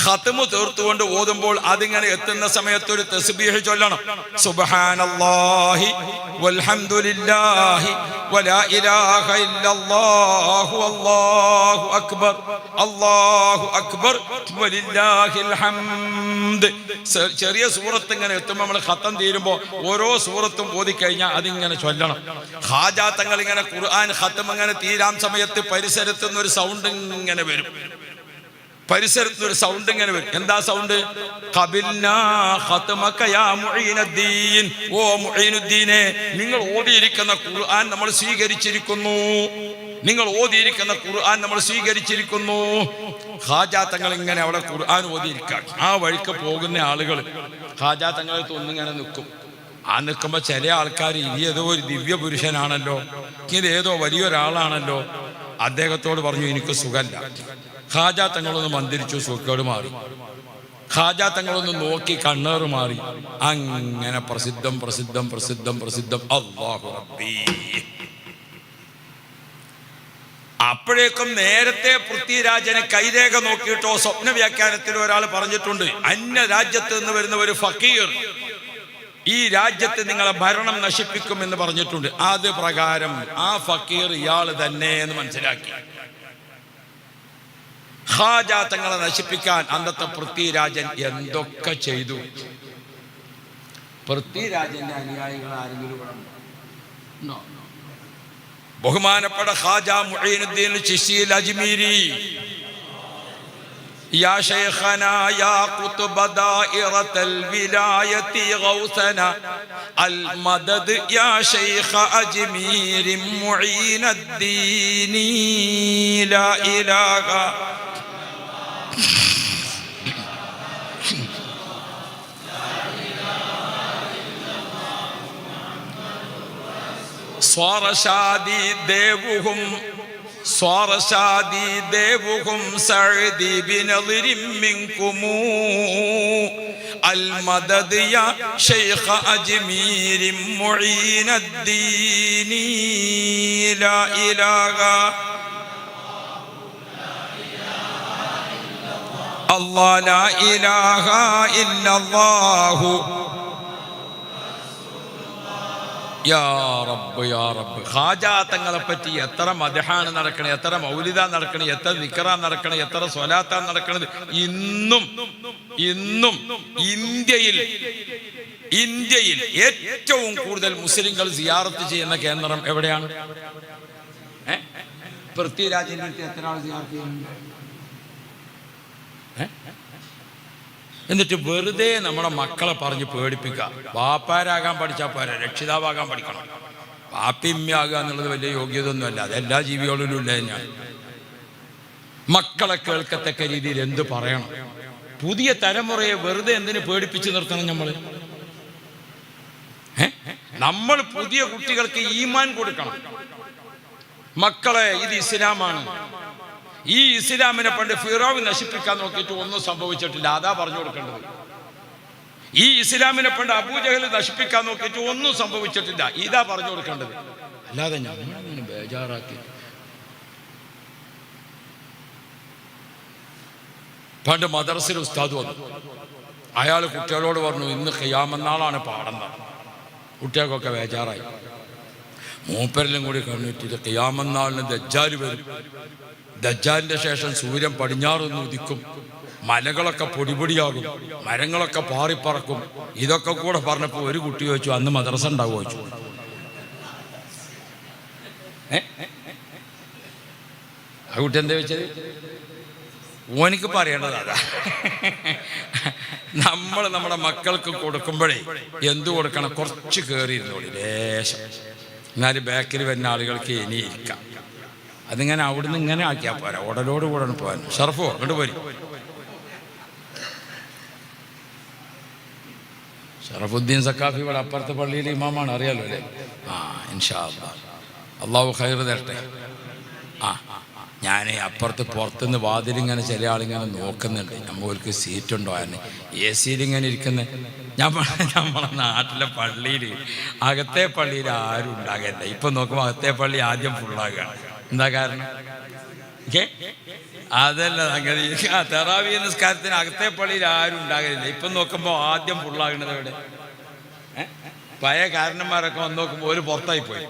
ഖത്മു തീർത്തുകൊണ്ട് ഓതുമ്പോൾ അതിങ്ങനെ എത്തുന്ന സമയത്ത് ഒരു തസ്ബീഹ് ചൊല്ലണം. സുബ്ഹാനല്ലാഹി വൽഹംദുലില്ലാഹി വലാ ഇലാഹ ഇല്ലല്ലാഹു അല്ലാഹു അക്ബർ വലില്ലാഹിൽ ഹംദ്. ചെറിയ സൂറത്ത് ഇങ്ങനെ എത്തുമ്പോൾ നമ്മൾ ഖത്തം തീരുമ്പോൾ ഓരോ സൂറത്തും ഓതിക്കഴിഞ്ഞാൽ അതിങ്ങനെ ചൊല്ലണം. ഖാജ തങ്ങൾ ഇങ്ങനെ ഖുർആൻ ഖത്തം ഇങ്ങനെ തീരാൻ സമയത്ത് പരിസരത്ത് നിന്നൊരു സൗണ്ട് ഇങ്ങനെ വരും. എന്താ സൗണ്ട്? ഖബിൽനാ ഖത്മക യാ മുഈനുദ്ദീൻ. ഓ മുഈനുദ്ദീനെ, നിങ്ങൾ ഓതിയിരിക്കുന്ന ഖുർആൻ നമ്മൾ സ്വീകരിച്ചിരിക്കുന്നു. ഖാജ തങ്ങൾ ഇങ്ങനെ അവിടെ ഖുർആൻ ഓതിയിരിക്കാൻ ആ വഴിക്ക് പോകുന്ന ആളുകൾ ഖാജ തങ്ങളെ ഒന്നിങ്ങനെ നിൽക്കും. ആ നിൽക്കുമ്പോൾ ചില ആൾക്കാർ ഏതോ ഒരു ദിവ്യ പുരുഷനാണല്ലോ, ഇതേതോ വലിയൊരാളാണല്ലോ, അദ്ദേഹത്തോട് പറഞ്ഞു എനിക്ക് സുഖമില്ല. ഖാജ തങ്ങളൊന്ന് മന്ത്രിച്ചു, സുഖക്കേട് മാറി. ഖാജ തങ്ങളൊന്ന് നോക്കി, കണ്ണേറ് മാറി. അങ്ങനെ പ്രസിദ്ധം അല്ലാഹു റബ്ബി. അപ്പോഴേക്കും നേരത്തെ പൃഥ്വിരാജന് കൈരേഖ നോക്കിയിട്ടോ സ്വപ്ന വ്യാഖ്യാനത്തിൽ ഒരാൾ പറഞ്ഞിട്ടുണ്ട്, അന്യ രാജ്യത്ത് നിന്ന് വരുന്ന ഒരു ഫക്കീർ ഈ രാജ്യത്ത് നിങ്ങളെ ഭരണം നശിപ്പിക്കുമെന്ന് പറഞ്ഞിട്ടുണ്ട്. അത് പ്രകാരം ആ ഫക്കീർ ഇയാൾ തന്നെ എന്ന് മനസ്സിലാക്കി. ഖാജ തങ്ങളെ നശിപ്പിക്കാൻ അന്നത്തെ പൃഥ്വിരാജൻ എന്തൊക്കെ ചെയ്തു. പൃഥ്വിരാജന്റെ അനുയായികൾ ആരെങ്കിലും ഉണ്ടോ? ബഹുമാനപ്പെട്ട ഖാജ മുഈനുദ്ദീൻ ചിശ്തി അജ്മീരി, യാ ശൈഖനാ യാ ഖുത്ബ ദായിറത്തുൽ വിലായത്തി ഗൗസനാ അൽ മദദ് യാ ശൈഖ അജ്മീർ മുഈനുദ്ദീൻ ലാ ഇലാഹ صار شادي ديبهم سعدي بنظر منكم المدد يا شيخ أجمير معين الدين لا إله الله لا إله إلا الله യാ റബ്ബ്. ഖാജ തങ്ങളെ പറ്റി എത്ര മദ്ഹാണ് നടക്കണേ, എത്ര മൗലിദ നടക്കണേ, എത്ര ദിക്റാ നടക്കണേ, എത്ര സ്വലാത്താ നടക്കണത്. ഇന്നും ഇന്ത്യയിൽ ഏറ്റവും കൂടുതൽ മുസ്ലിങ്ങൾ സിയാറത്ത് ചെയ്യുന്ന കേന്ദ്രം എവിടെയാണ്? പൃഥ്വിരാജിന്റെ എത്ര ആൾ സിയാറത്ത് ചെയ്യുന്നുണ്ട്? എന്നിട്ട് വെറുതെ നമ്മുടെ മക്കളെ പറഞ്ഞ് പേടിപ്പിക്കുക. വാപ്പാരാകാൻ പഠിച്ചാൽ പോരാ, രക്ഷിതാവാകാൻ പഠിക്കണം. വാപ്പിമ്യാകുക എന്നുള്ളത് വലിയ യോഗ്യതൊന്നുമല്ല, അതെല്ലാ ജീവികളിലും ഇല്ല. ഞാൻ മക്കളെ കേൾക്കത്തക്ക രീതിയിൽ എന്ത് പറയണം? പുതിയ തലമുറയെ വെറുതെ എന്തിനു പേടിപ്പിച്ച് നിർത്തണം നമ്മൾ? നമ്മൾ പുതിയ കുട്ടികൾക്ക് ഈമാൻ കൊടുക്കണം. മക്കളെ, ഇത് ഇസ്ലാമാണ്. ഈ ഇസ്ലാമിനെ പണ്ട് ഫിറഔൻ നശിപ്പിക്കാൻ നോക്കിയിട്ട് ഒന്നും സംഭവിച്ചിട്ടില്ല. അതാ പറഞ്ഞു കൊടുക്കേണ്ടത്. ഈ ഇസ്ലാമിനെ പണ്ട് അബൂജഹൽ നശിപ്പിക്കാൻ നോക്കിയിട്ട് ഒന്നും സംഭവിച്ചിട്ടില്ല. ഇതാ പറഞ്ഞു കൊടുക്കേണ്ടത്. അല്ലാതെ ഞങ്ങളിങ്ങനെ ബേജാറാക്കി. പണ്ട് മദ്രസയിൽ ഉസ്താദ് വന്നു. അയാൾ കുട്ടികളോട് പറഞ്ഞു, ഇന്ന് ഖിയാമത്ത് പാഠം. കുട്ടികൾക്കൊക്കെ ബേജാറായി. മൂപ്പരെല്ലാം കൂടി കണ്ടിട്ട് ഖിയാമത്ത് ദജ്ജാൽ വരും. ദജ്ജാലിന്റെ ശേഷം സൂര്യൻ പടിഞ്ഞാറൊന്ന് ഉദിക്കും, മലകളൊക്കെ പൊടിപൊടിയാകും, മരങ്ങളൊക്കെ പാറിപ്പറക്കും. ഇതൊക്കെ കൂടെ പറഞ്ഞപ്പോൾ ഒരു കുട്ടി ചോദിച്ചു, അന്ന് മദ്രസ ഉണ്ടാവുമോ ചോദിച്ചു. ആ കുട്ടി എന്താ വെച്ചത്? ഓനിക്ക് പറയേണ്ടത് അതാ. നമ്മൾ നമ്മുടെ മക്കൾക്ക് കൊടുക്കുമ്പോഴേ എന്തു കൊടുക്കണം? കുറച്ച് കയറിയിരുന്നോളി, ലേശം. എന്നാലും ബാക്കിൽ വരുന്ന ആളുകൾക്ക് ഇനി ഇരിക്കാം. അതിങ്ങനെ അവിടുന്ന് ഇങ്ങനെ ആക്കിയാൽ പോരാ, ഉടലോട് കൂടെ പോകാൻ. ഷർഫോ അങ്ങോട്ട് പോരി. ഷറഫുദ്ദീൻ സക്കാഫി ഇവിടെ അപ്പുറത്തെ പള്ളിയിലെ ഇമാമാണ്, അറിയാലോ അല്ലേ? ഇൻഷാ അല്ലാഹ് അള്ളാഹു ഖൈർ തരട്ടെ. ഞാൻ അപ്പുറത്ത് പുറത്തുനിന്ന് വാതിലിങ്ങനെ ചില ആളിങ്ങനെ നോക്കുന്നുണ്ട്, നമ്മൾക്ക് സീറ്റുണ്ടോ. അതിന് എ സിയിലിങ്ങനെ ഇരിക്കുന്നത്. നമ്മളെ നാട്ടിലെ പള്ളിയിൽ, അകത്തെ പള്ളിയിൽ ആരും ഉണ്ടാകില്ല. ഇപ്പം നോക്കുമ്പോൾ അകത്തെ പള്ളി ആദ്യം ഫുള്ളാകുകയാണ്. എന്താ കാരണം? അതല്ല, അങ്ങനെ തറാവീഹ് നിസ്കാരത്തിന് അകത്തെ പള്ളിയിൽ ആരും ഉണ്ടാകലില്ല. ഇപ്പം നോക്കുമ്പോൾ ആദ്യം ഫുള്ളാകുന്നത് എവിടെ? പഴയ കാരണന്മാരൊക്കെ വന്ന് നോക്കുമ്പോൾ ഒരു പുറത്തായി പോയി.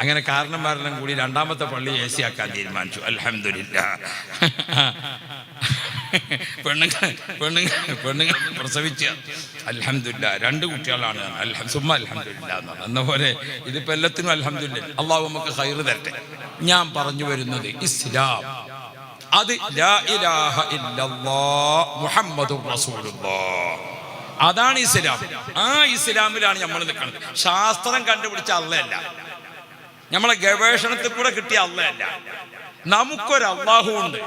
അങ്ങനെ കാരണന്മാരെല്ലാം കൂടി രണ്ടാമത്തെ പള്ളി എ സി ആക്കാൻ തീരുമാനിച്ചു. അൽഹംദുലില്ലാഹ്. പെണ്ണുങ്ങൾ പ്രസവിച്ച അൽഹംദുലില്ലാഹ് 2 കുട്ടികളാണ്. സുമ്മ അൽഹംദുലില്ലാഹ് എന്ന് പറഞ്ഞ പോലെ ഇതിപ്പോൾ എല്ലാത്തിനും അൽഹംദുലില്ലാഹ്. അള്ളാഹു നമുക്ക് ഖൈർ തരട്ടെ. ഞാൻ പറഞ്ഞു വരുന്നത് ഇസ്ലാം, അത് ലാ ഇലാഹ ഇല്ലല്ലാഹ് മുഹമ്മദുർ റസൂലുള്ളാഹ്, അതാണ് ഇസ്ലാം. ആ ഇസ്ലാമിലാണ് നമ്മൾ നിൽക്കുന്നത്. ശാസ്ത്രം കണ്ടുപിടിച്ച അള്ളയല്ല, നമ്മളെ ഗവേഷണത്തിൽ കൂടെ കിട്ടിയ അള്ളയല്ല. നമുക്കൊരു അള്ളാഹു ഉണ്ട്.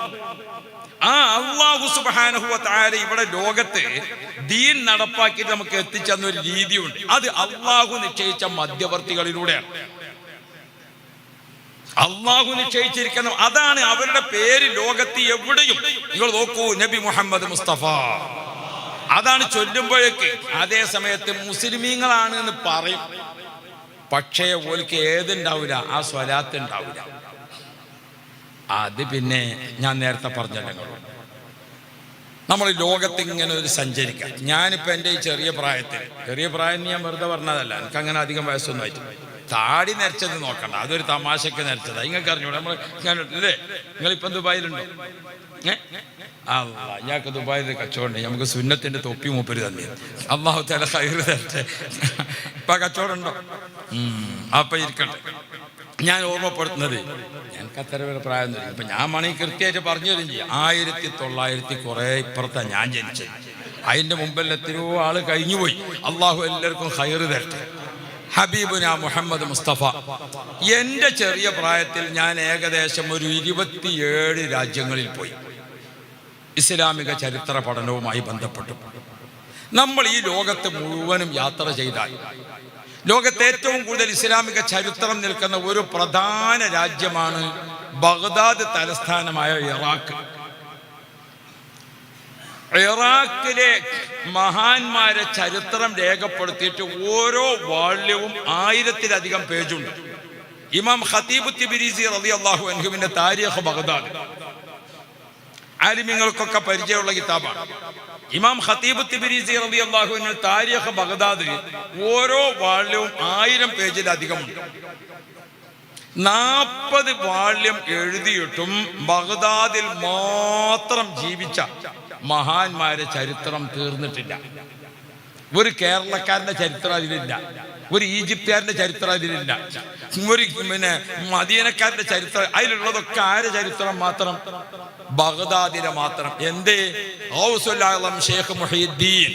ആ അള്ളാഹു സുബ്ഹാനഹു വ തആല ഇവിടെ ലോകത്ത് ദീൻ നടപ്പാക്കിയിട്ട് നമുക്ക് എത്തിച്ചെന്നൊരു രീതിയുണ്ട്. അത് അള്ളാഹു നിശ്ചയിച്ച മധ്യവർത്തികളിലൂടെയാണ്. അള്ളാഹു നിശ്ചയിച്ചിരിക്കുന്ന അതാണ്. അവരുടെ പേര് ലോകത്ത് എവിടെയും നിങ്ങൾ നോക്കൂ, നബി മുഹമ്മദ് മുസ്തഫ, അതാണ് ചൊല്ലുമ്പോഴേക്ക്. അതേ സമയത്ത് മുസ്ലിമീങ്ങളാണ് എന്ന് പറയും, പക്ഷേ ഓൽക്ക് ഏതുണ്ടാവില്ല, ആ സ്വലാത്ത് ഉണ്ടാവില്ല. അത് പിന്നെ ഞാൻ നേരത്തെ പറഞ്ഞല്ലോ, നമ്മൾ ലോകത്ത് ഇങ്ങനെ ഒരു സഞ്ചരിക്കാം. ഞാനിപ്പോൾ എൻ്റെ ഈ ചെറിയ പ്രായം ഞാൻ വെറുതെ പറഞ്ഞതല്ല, എനിക്കങ്ങനെ അധികം വയസ്സൊന്നും ആയിട്ടില്ല. താടി നരച്ചത് നോക്കണ്ട, അതൊരു തമാശക്ക് നരച്ചതാ. നിങ്ങൾക്ക് അറിഞ്ഞൂടെ? നമ്മൾ ഇങ്ങനെ അല്ലേ? നിങ്ങളിപ്പം ദുബായിലുണ്ടോ? ഇയാൾക്ക് ദുബായിൽ കച്ചവടം. നമുക്ക് സുന്നത്തിന്റെ തൊപ്പി മൂപ്പര് തന്നെ. അല്ലാഹു തആല ഖൈർ തരട്ടെ. ഇപ്പൊ കച്ചവടം ഉണ്ടോ? അപ്പൊ ഇരിക്കട്ടെ. ഞാൻ ഓർമ്മപ്പെടുത്തുന്നത്, ഞങ്ങൾക്ക് അത്ര വരെ പ്രായമൊന്നുമില്ല. ഇപ്പൊ ഞാൻ മണി കൃത്യമായിട്ട് പറഞ്ഞു തരും ചെയ്യും. 1900 കുറെ ഇപ്പുറത്താണ് ഞാൻ ജനിച്ചത്. അതിന്റെ മുമ്പിൽ എത്രയോ ആള് കഴിഞ്ഞുപോയി. അള്ളാഹു എല്ലാവർക്കും ഖൈർ തരട്ടെ. ഹബീബുന മുഹമ്മദ് മുസ്തഫ. എൻ്റെ ചെറിയ പ്രായത്തിൽ ഞാൻ ഏകദേശം ഒരു 27 രാജ്യങ്ങളിൽ പോയി, ഇസ്ലാമിക ചരിത്ര പഠനവുമായി ബന്ധപ്പെട്ടു. നമ്മൾ ഈ ലോകത്ത് മുഴുവനും യാത്ര ചെയ്താൽ ലോകത്തെ ഏറ്റവും കൂടുതൽ ഇസ്ലാമിക ചരിത്രം നിൽക്കുന്ന ഒരു പ്രധാന രാജ്യമാണ് ബഗ്ദാദ് തലസ്ഥാനമായ ഇറാഖ്. ഇറാഖിലെ മഹാന്മാരെ ചരിത്രം രേഖപ്പെടുത്തിയിട്ട് ഓരോ വാള്യവും 1000-ലധികം പേജുണ്ട്. ഇമാം ഖതീബ് തിബിരിസി റളിയല്ലാഹു അൻഹുവിന്റെ താരീഖ് ബഗ്ദാദ് ആലിമീങ്ങൾക്കൊക്കെ പരിചയമുള്ള കിതാബാണ്. ഇമാം ഖതീബ് തിബിരിസി റളിയല്ലാഹു അൻഹു താരീഖ് ബഗ്ദാദ് ഓരോ വാള്യവും 1000 പേജിലധികമുണ്ട്. 40 വാള്യം എഴുതിയിട്ടും ബഗ്ദാദിൽ മാത്രം ജീവിച്ച മഹാന്മാരെ ചരിത്രം തീർന്നിട്ടില്ല. ഒരു കേരളക്കാരന്റെ ചരിത്രം അതിലില്ല, ഒരു ഈജിപ്തുകാരന്റെ ചരിത്രം അതിലില്ല, ഒരു മദീനക്കാരന്റെ ചരിത്രം. അതിലുള്ളതൊക്കെ ആരെ ചരിത്രം മാത്രം? ബഗ്ദാദിലെ മാത്രം. എന്തേ? ഗൗസുൽ ആലം ഷേഖ് മുഹീദ്ദീൻ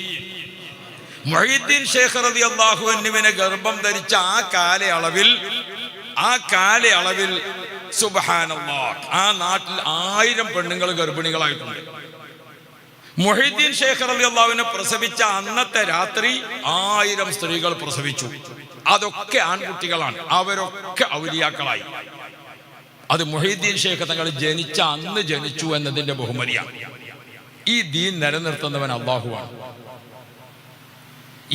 ഷേഖ് റളിയല്ലാഹു അൻഹുവിനെ ഗർഭം ധരിച്ച ആ കാലയളവിൽ സുബ്ഹാനല്ലാഹ് ആ നാട്ടിൽ 1000 പെണ്ണുങ്ങൾ ഗർഭിണികളായിട്ടുണ്ട്. മുഹീദ്ദീൻ ഷേഖ് റളിയല്ലാഹുവിനെ പ്രസവിച്ച അന്നത്തെ രാത്രി 1000 സ്ത്രീകൾ പ്രസവിച്ചു. അതൊക്കെ ആൺകുട്ടികളാണ്. അവരൊക്കെ ഔലിയാക്കളായി. അത് മുഹീദ്ദീൻ ഷേഖ് തങ്ങൾ ജനിച്ച അന്ന് ജനിച്ചു എന്നതിന്റെ ബഹുമതിയാണ്. ഈ ദീൻ നിലനിർത്തുന്നവൻ അള്ളാഹുവാണ്.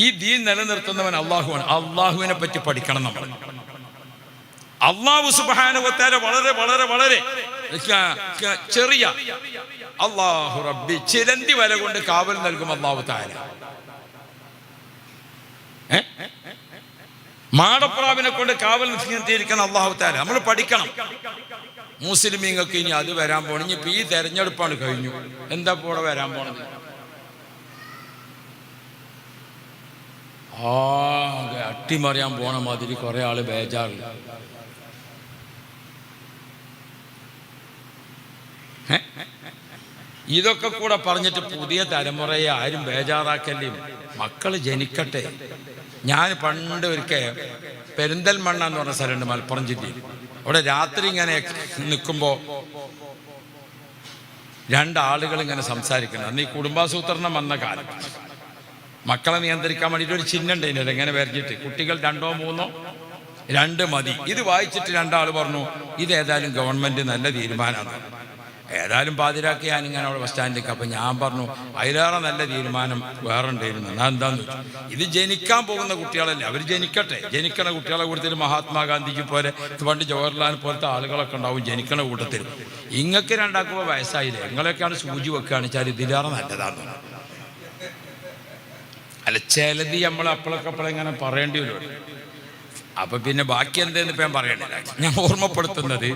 ഈ ദീൻ നിലനിർത്തുന്നവൻ അള്ളാഹുവാണ്. അള്ളാഹുവിനെ പറ്റി പഠിക്കണം നമ്മൾ. അള്ളാഹു സുബ്ഹാനഹു വ തആല വളരെ വളരെ വളരെ ചെറിയ അല്ലാഹു റബ്ബി ചിലന്തി വല കൊണ്ട് കാവൽ നൽകും അല്ലാഹു തആല. മാടപ്രാവിനെ കൊണ്ട് കാവൽ നിർത്തിയിരിക്കണം അല്ലാഹു തആല. നമ്മൾ പഠിക്കണം. മുസ്ലിമീങ്ങൾക്ക് ഇനി അത് വരാൻ പോണ. ഇനിയിപ്പോ ഈ തെരഞ്ഞെടുപ്പാണ് കഴിഞ്ഞു. എന്താ പോടെ വരാൻ പോണത്? അട്ടിമറിയാൻ പോണ മാതിരി കുറെ ആള് ബേജാറില്ല. ഇതൊക്കെ കൂടെ പറഞ്ഞിട്ട് പുതിയ തലമുറയെ ആരും ബേജാറാക്കല്ലേ. മക്കള് ജനിക്കട്ടെ. ഞാൻ പണ്ട് ഒരിക്കൽ പെരിന്തൽമണ്ണ എന്ന് പറഞ്ഞ സ്ഥലമുണ്ട് മലപ്പുറം ജില്ലയിൽ. അവിടെ രാത്രി ഇങ്ങനെ നിൽക്കുമ്പോൾ 2 ആളുകൾ ഇങ്ങനെ സംസാരിക്കണം. അന്ന് ഈ കുടുംബാസൂത്രണം വന്ന കാലം. മക്കളെ നിയന്ത്രിക്കാൻ വേണ്ടിയിട്ട് ഒരു ചിഹ്നം ഉണ്ടായിരുന്നില്ല. ഇങ്ങനെ വരച്ചിട്ട് കുട്ടികൾ 2 3 2 മതി. ഇത് വായിച്ചിട്ട് 2 ആൾ പറഞ്ഞു, ഇതേതായാലും ഗവൺമെന്റ് നല്ല തീരുമാനമാണ്. ഏതായാലും പാതിരാക്കി ഞാനിങ്ങനെ അവിടെ ബസ് സ്റ്റാൻഡിലേക്ക്. അപ്പം ഞാൻ പറഞ്ഞു, അതിലേറെ നല്ല തീരുമാനം വേറെ ഉണ്ടായിരുന്നു. എന്നാൽ എന്താന്ന് വെച്ചു, ഇത് ജനിക്കാൻ പോകുന്ന കുട്ടികളല്ലേ, അവർ ജനിക്കട്ടെ. ജനിക്കണ കുട്ടികളെ കൂട്ടത്തിൽ മഹാത്മാഗാന്ധിജി പോലെ പണ്ട് ജവഹർലാൽ പോലത്തെ ആളുകളൊക്കെ ഉണ്ടാവും ജനിക്കണ കൂട്ടത്തിൽ. ഇങ്ങക്ക് 2 വയസ്സായില്ലേ, നിങ്ങളൊക്കെയാണ് സൂചി വെക്കുകയാണ് വെച്ചാൽ ഇതിലേറെ നല്ലതാന്ന്. അല്ല, ചിലത് നമ്മൾ അപ്പോഴൊക്കെ പറയേണ്ടി വരും. അപ്പൊ പിന്നെ ബാക്കി എന്തെന്ന് ഇപ്പം ഞാൻ പറയണില്ല. ഞാൻ ഓർമ്മപ്പെടുത്തുന്നത്,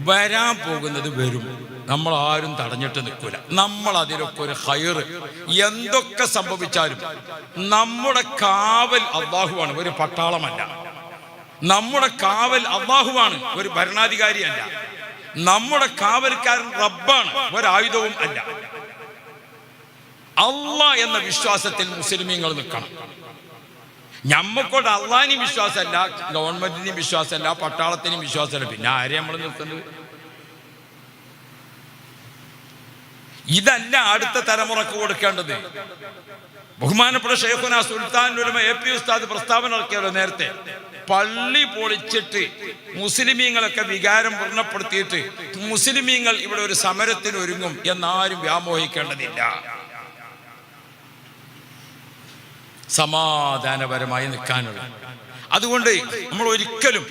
വരാൻ പോകുന്നത് വരും. നമ്മൾ ആരും തടഞ്ഞിട്ട് നിൽക്കൂല. നമ്മൾ അതിലൊക്കെ ഒരു ഹൈറ്. എന്തൊക്കെ സംഭവിച്ചാലും നമ്മുടെ കാവൽ അള്ളാഹുവാണ്, ഒരു പട്ടാളമല്ല. നമ്മുടെ കാവൽ അള്ളാഹുവാണ്, ഒരു ഭരണാധികാരിയല്ല. നമ്മുടെ കാവൽക്കാരൻ റബ്ബാണ്, ഒരായുധവും അല്ല. അള്ളാഹ് എന്ന വിശ്വാസത്തിൽ മുസ്ലിമീങ്ങൾ നിൽക്കണം. ഞമ്മക്കോട് അള്ളാഹിനെയും വിശ്വാസമല്ല, ഗവൺമെന്റിനെയും വിശ്വാസമല്ല, പട്ടാളത്തിനെയും വിശ്വാസമല്ല. പിന്നെ ആരെയും നമ്മൾ നിർത്തുന്നത്? ഇതല്ല അടുത്ത തലമുറക്ക് കൊടുക്കേണ്ടത്. ബഹുമാനപ്പെട്ട ശൈഖുനാ സുൽത്താൻ ഉലമ AP ഉസ്താദ് പ്രസ്താവന ഇറക്കിയല്ലോ നേരത്തെ. പള്ളി പൊളിച്ചിട്ട് മുസ്ലിമീങ്ങളൊക്കെ വികാരം പൂർണ്ണപ്പെടുത്തിയിട്ട് മുസ്ലിമീങ്ങൾ ഇവിടെ ഒരു സമരത്തിന് ഒരുങ്ങും എന്നാരും വ്യാമോഹിക്കേണ്ടതില്ല. സമാധാനപരമായി നിൽക്കാനുള്ള. അതുകൊണ്ട് നമ്മൾ ഒരിക്കലും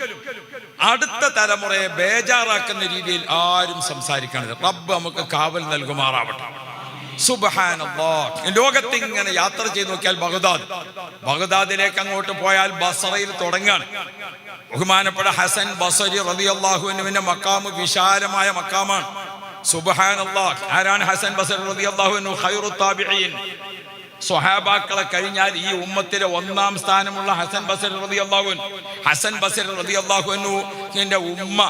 അടുത്ത തലമുറയെ ബേജാറാക്കുന്ന രീതിയിൽ ആരും സംസാരിക്കരുത്. റബ്ബ് നമുക്ക് കാവൽ നൽകുമാറാവട്ടെ. സുബ്ഹാനല്ലാഹ്. ലോകത്ത് ഇങ്ങനെ യാത്ര ചെയ്ത് നോക്കിയാൽ ബഗ്ദാദിലേക്ക് അങ്ങോട്ട് പോയാൽ ബസറയിൽ തുടങ്ങാണ്. ബഹുമാനപ്പെട്ട ഹസൻ ബസരി റളിയല്ലാഹു അൻഹുവിന്റെ മഖാം വിശാലമായ മഖാമാണ്. സുബ്ഹാനല്ലാഹ്. ആരാണ് ഹസൻ ബസരി റളിയല്ലാഹു അൻഹു? ഖൈറുത് താബിഈൻ. സ്വഹാബാക്കളെ കഴിഞ്ഞാൽ ഈ ഉമ്മത്തിലെ 1ാം സ്ഥാനമുള്ള ഹസൻ ബസരി റളിയല്ലാഹു അൻഹു. ഹസൻ ബസരി റളിയല്ലാഹു അൻഹുവിന്റെ ഉമ്മ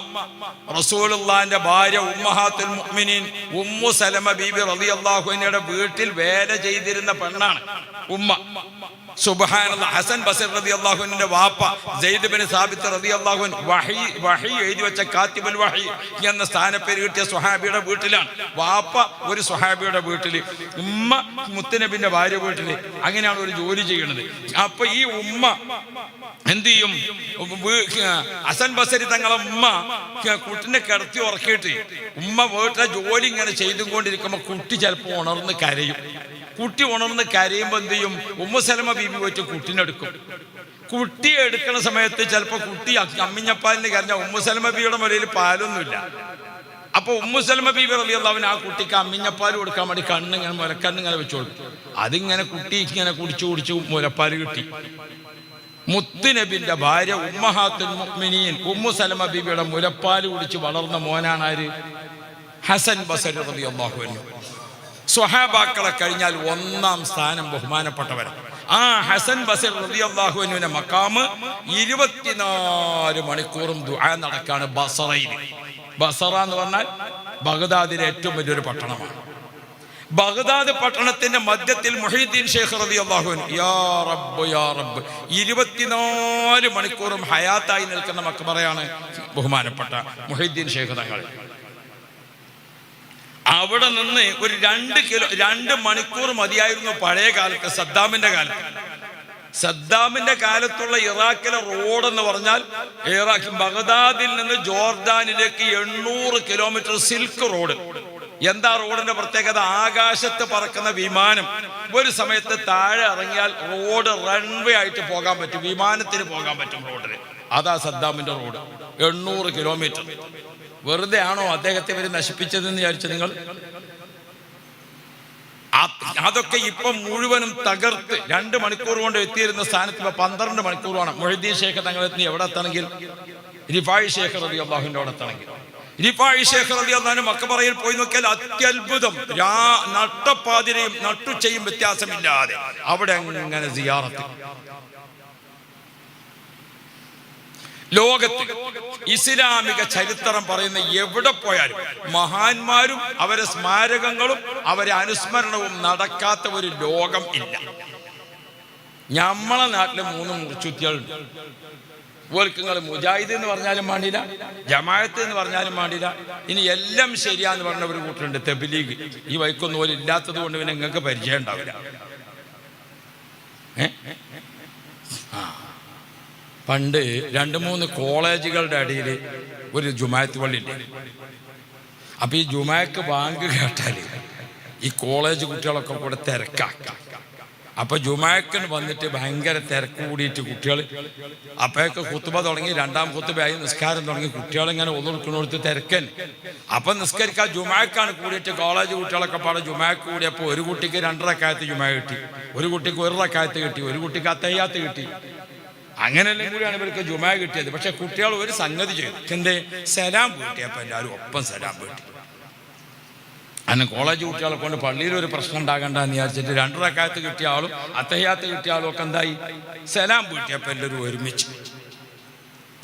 റസൂലുള്ളാഹിന്റെ ഭാര്യ ഉമ്മഹാത്തുൽ മുഅ്മിനീൻ ഉമ്മു സലമ ബീബി റളിയല്ലാഹു അൻഹയുടെ വീട്ടിൽ വേല ചെയ്തിരുന്ന പെണ്ണാണ് ഉമ്മ. സുബ്ഹാനല്ലാഹ്. ഹസൻ ബസരി റളിയല്ലാഹു അൻഹുവിന്റെ വാപ്പ സെയ്ദ് ബിൻ സാബിത്ത് റളിയല്ലാഹു അൻഹു വഹി എഴുതി വെച്ച കാത്തിബുൽ വഹി എന്ന സ്ഥാനപ്പേര് കിട്ടിയ സ്വഹാബിയുടെ വീട്ടിലാണ്. വാപ്പ ഒരു സ്വഹാബിയുടെ വീട്ടിൽ, ഉമ്മ മുത്തുനബിന്റെ ഭാര്യ വീട്ടില്. അങ്ങനെയാണ് ഒരു ജോലി ചെയ്യുന്നത്. അപ്പൊ ഈ ഉമ്മ എന്ത് ചെയ്യും? ഹസൻ ബസരി തങ്ങളെ ഉമ്മ കുട്ടിനെ കിടത്തി ഉറക്കിയിട്ട് ഉമ്മ വീട്ടിലെ ജോലി ഇങ്ങനെ ചെയ്തും കൊണ്ടിരിക്കുമ്പോ കുട്ടി ചിലപ്പോൾ ഉണർന്ന് കരയും. കുട്ടി ഉണർന്ന് കരയുമ്പോൾ എന്ത് ചെയ്യും? ഉമ്മു സലമ ബീബി പോയിട്ട് കുട്ടിനെടുക്കും. കുട്ടിയെ എടുക്കുന്ന സമയത്ത് ചിലപ്പോൾ കുട്ടി അമ്മിഞ്ഞപ്പാലിന് കരഞ്ഞാൽ ഉമ്മു സലമ ബീവിയുടെ മുലയിൽ പാലൊന്നുമില്ല. അപ്പൊ ഉമ്മു സലമ ബീബി റളിയല്ലാഹു അൻഹ ആ കുട്ടിക്ക് അമ്മിഞ്ഞപ്പാൽ കൊടുക്കാൻ വേണ്ടി കണ്ണിങ്ങനെ മുലക്കണ്ണിങ്ങനെ വെച്ചു കൊടുക്കും. അതിങ്ങനെ കുട്ടി ഇങ്ങനെ കുടിച്ചു മുലപ്പാല് കിട്ടി. മുത്തുനബിന്റെ ഭാര്യ ഉമ്മഹാത്തുൽ മുഅ്മിനീൻ ഉമ്മു സലമ ബീബിയുടെ മുലപ്പാല് കുടിച്ച് വളർന്ന മോനാണ് ആര്? ഹസൻ ബസരി റളിയല്ലാഹു അൻഹു. സ്വഹാബാക്കളെ കഴിഞ്ഞാൽ 1ാം സ്ഥാനം ബഹുമാനപ്പെട്ടവർ. ആ ഹസൻ ബസരി റളിയല്ലാഹു അൻഹുവിന്റെ മഖാം 24 മണിക്കൂറും ദുആ നടക്കാണ് ബസറയിൽ. ബസറ എന്ന് പറഞ്ഞാൽ ബഗ്ദാദിലെ ഏറ്റവും വലിയൊരു പട്ടണമാണ്. ബഗ്ദാദ് പട്ടണത്തിന്റെ മധ്യത്തിൽ മുഹീദ്ദീൻ ഷേഖ് റളിയല്ലാഹു അൻഹു യാ റബ്ബ് യാ റബ്ബ് 24 മണിക്കൂറും ഹയാത്തായി നിൽക്കുന്ന മഖബറയാണ് ബഹുമാനപ്പെട്ട മുഹീദ്ദീൻ ഷേഖ് തങ്ങൾ. അവിടെ നിന്ന് ഒരു 2 മണിക്കൂർ മതിയായിരുന്നു പഴയ കാലത്ത്. സദ്ദാമിന്റെ കാലത്തുള്ള ഇറാഖിലെ റോഡ് എന്ന് പറഞ്ഞാൽ ബഗ്ദാദിൽ നിന്ന് ജോർദാനിലേക്ക് 800 കിലോമീറ്റർ സിൽക്ക് റോഡ്. എന്താ റോഡിന്റെ പ്രത്യേകത? ആകാശത്ത് പറക്കുന്ന വിമാനം ഒരു സമയത്ത് താഴെ ഇറങ്ങിയാൽ റോഡ് റൺവേ ആയിട്ട് പോകാൻ പറ്റും, വിമാനത്തിന് പോകാൻ പറ്റും റോഡിന്. അതാ സദ്ദാമിന്റെ റോഡ്. 800 കിലോമീറ്റർ. വെറുതെ ആണോ അദ്ദേഹത്തെ ഇവർ നശിപ്പിച്ചതെന്ന് വിചാരിച്ചു നിങ്ങൾ? അതൊക്കെ ഇപ്പൊ മുഴുവനും തകർത്ത് 2 മണിക്കൂർ കൊണ്ട് എത്തിയിരുന്ന സ്ഥാനത്ത് ഇപ്പൊ 12 മണിക്കൂറാണ്. മുഹ്യിദ്ദീൻ ഷേഖ് തങ്ങൾ എത്തി എവിടെ എത്തണമെങ്കിൽ? റിഫായി ഷേഖ് റളിയല്ലാഹുവിന്റെ അവിടെ എത്തണമെങ്കിൽ. റിഫായി ഷേഖ് റളിയല്ലാഹു മക്കബറയിൽ പോയി നോക്കിയാൽ അത്യത്ഭുതം. നട്ടപ്പാതിരയും നട്ടുച്ചയും വ്യത്യാസമില്ലാതെ അവിടെ അങ്ങനെ സിയാറത്ത്. ലോകത്ത് ഇസ്ലാമിക ചരിത്രം പറയുന്ന എവിടെ പോയാലും മഹാന്മാരും അവരെ സ്മാരകങ്ങളും അവരെ അനുസ്മരണവും നടക്കാത്ത ഒരു ലോകം ഇല്ല. നമ്മളെ നാട്ടില് 3 മുറിച്ചുത്തികളുണ്ട്. ഓൽക്കുങ്ങൾ മുജാഹിദ് എന്ന് പറഞ്ഞാലും വേണ്ടില്ല, ജമാഅത്ത് എന്ന് പറഞ്ഞാലും വേണ്ടില്ല, ഇനി എല്ലാം ശരിയാന്ന് പറഞ്ഞ ഒരു കൂട്ടരുണ്ട്, തബ്ലീഗ്. ഈ വൈക്കൊന്നും പോലും ഇല്ലാത്തത് കൊണ്ട് പിന്നെ നിങ്ങൾക്ക് പരിചയം ഉണ്ടാവില്ല. പണ്ട് 2-3 കോളേജുകളുടെ അടിയിൽ ഒരു ജുമാഅത്ത് പള്ളിയുണ്ട്. അപ്പൊ ഈ ജുമാക്ക് ബാങ്ക് കേട്ടാൽ ഈ കോളേജ് കുട്ടികളൊക്കെ കൂടെ തിരക്കാക്കാം. അപ്പൊ ജുമാക്കിന് വന്നിട്ട് ഭയങ്കര തിരക്ക് കൂടിയിട്ട് കുട്ടികൾ അപ്പോഴൊക്കെ ഖുത്ബ തുടങ്ങി, 2ാം ഖുത്ബയായി നിസ്കാരം തുടങ്ങി, കുട്ടികളിങ്ങനെ ഒന്നുകൊടുത്ത് തിരക്കൻ. അപ്പൊ നിസ്കരിക്കാൻ ജുമാക്കാണ് കൂടിയിട്ട് കോളേജ് കുട്ടികളൊക്കെ പാടെ ജുമാക്ക് കൂടിയപ്പോൾ ഒരു കുട്ടിക്ക് 2 റക്അത്ത് ജുമാ കിട്ടി, ഒരു കുട്ടിക്ക് 1 റക്അത്ത് കിട്ടി, ഒരു കുട്ടിക്ക് അത്തഹിയ്യാത്ത് കിട്ടി. അങ്ങനെല്ലാം കൂടിയാണ് ഇവർക്ക് ജുമാ കിട്ടിയത്. പക്ഷെ കുട്ടികൾ ഒരു സംഗതി ചെയ്തു. എന്തേ? സലാം വീട്ടിയപ്പോൾ എല്ലാവരും ഒപ്പം സലാം വീട്ടി. അങ്ങനെ കോളേജ് കുട്ടികളെ കൊണ്ട് പള്ളിയിൽ ഒരു പ്രശ്നം ഉണ്ടാകണ്ടെന്ന് വിചാരിച്ചിട്ട് 2 റക്അത്ത് കിട്ടിയ ആളും അത്തഹിയ്യാത്ത് കിട്ടിയ ആളും ഒക്കെ എന്തായി? സലാം വീട്ടിയപ്പോൾ എല്ലാവരും ഒരുമിച്ച്.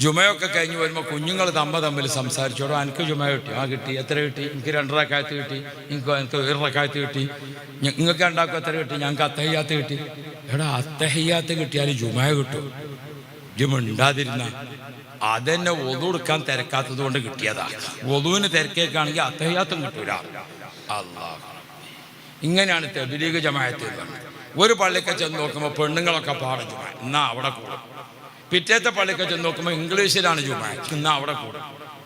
ജുമയൊക്കെ കഴിഞ്ഞ് വരുമ്പോൾ കുഞ്ഞുങ്ങൾ തമ്മിൽ സംസാരിച്ചോടോ, എനിക്ക് ജുമ കിട്ടി? ആ കിട്ടി. എത്ര കിട്ടി? എനിക്ക് 2 റക്അത്ത് കിട്ടി. എനിക്ക് 1 റക്അത്ത് കിട്ടി. നിങ്ങൾക്ക് രണ്ടാക്കും എത്ര കിട്ടി? ഞങ്ങൾക്ക് അത്തഹിയ്യാത്ത് കിട്ടി. എടാ, അത്തഹിയ്യാത്ത് കിട്ടിയാൽ ജുമ കിട്ടും. ജുമുണ്ടാതിരുന്ന അതെന്നെ ഒതു എടുക്കാൻ തിരക്കാത്തത് കൊണ്ട് കിട്ടിയതാ. ഒതുവിന് തിരക്കേക്കാണെങ്കിൽ അത്തഹിയ്യാത്തും കിട്ടൂല. അല്ലാഹ്, ഇങ്ങനെയാണ് തബ്ലീഗ് ജമാഅത്ത്. ഒരു പള്ളിക്ക് ചെന്ന് നോക്കുമ്പോൾ പെണ്ണുങ്ങളൊക്കെ പാടെ ജുമ, എന്നാ അവിടെ കൂടും. പിറ്റേത്തെ പള്ളിക്ക് ചെന്ന് നോക്കുമ്പോൾ ഇംഗ്ലീഷിലാണ് ജുമ, എന്നാ അവിടെ കൂടും.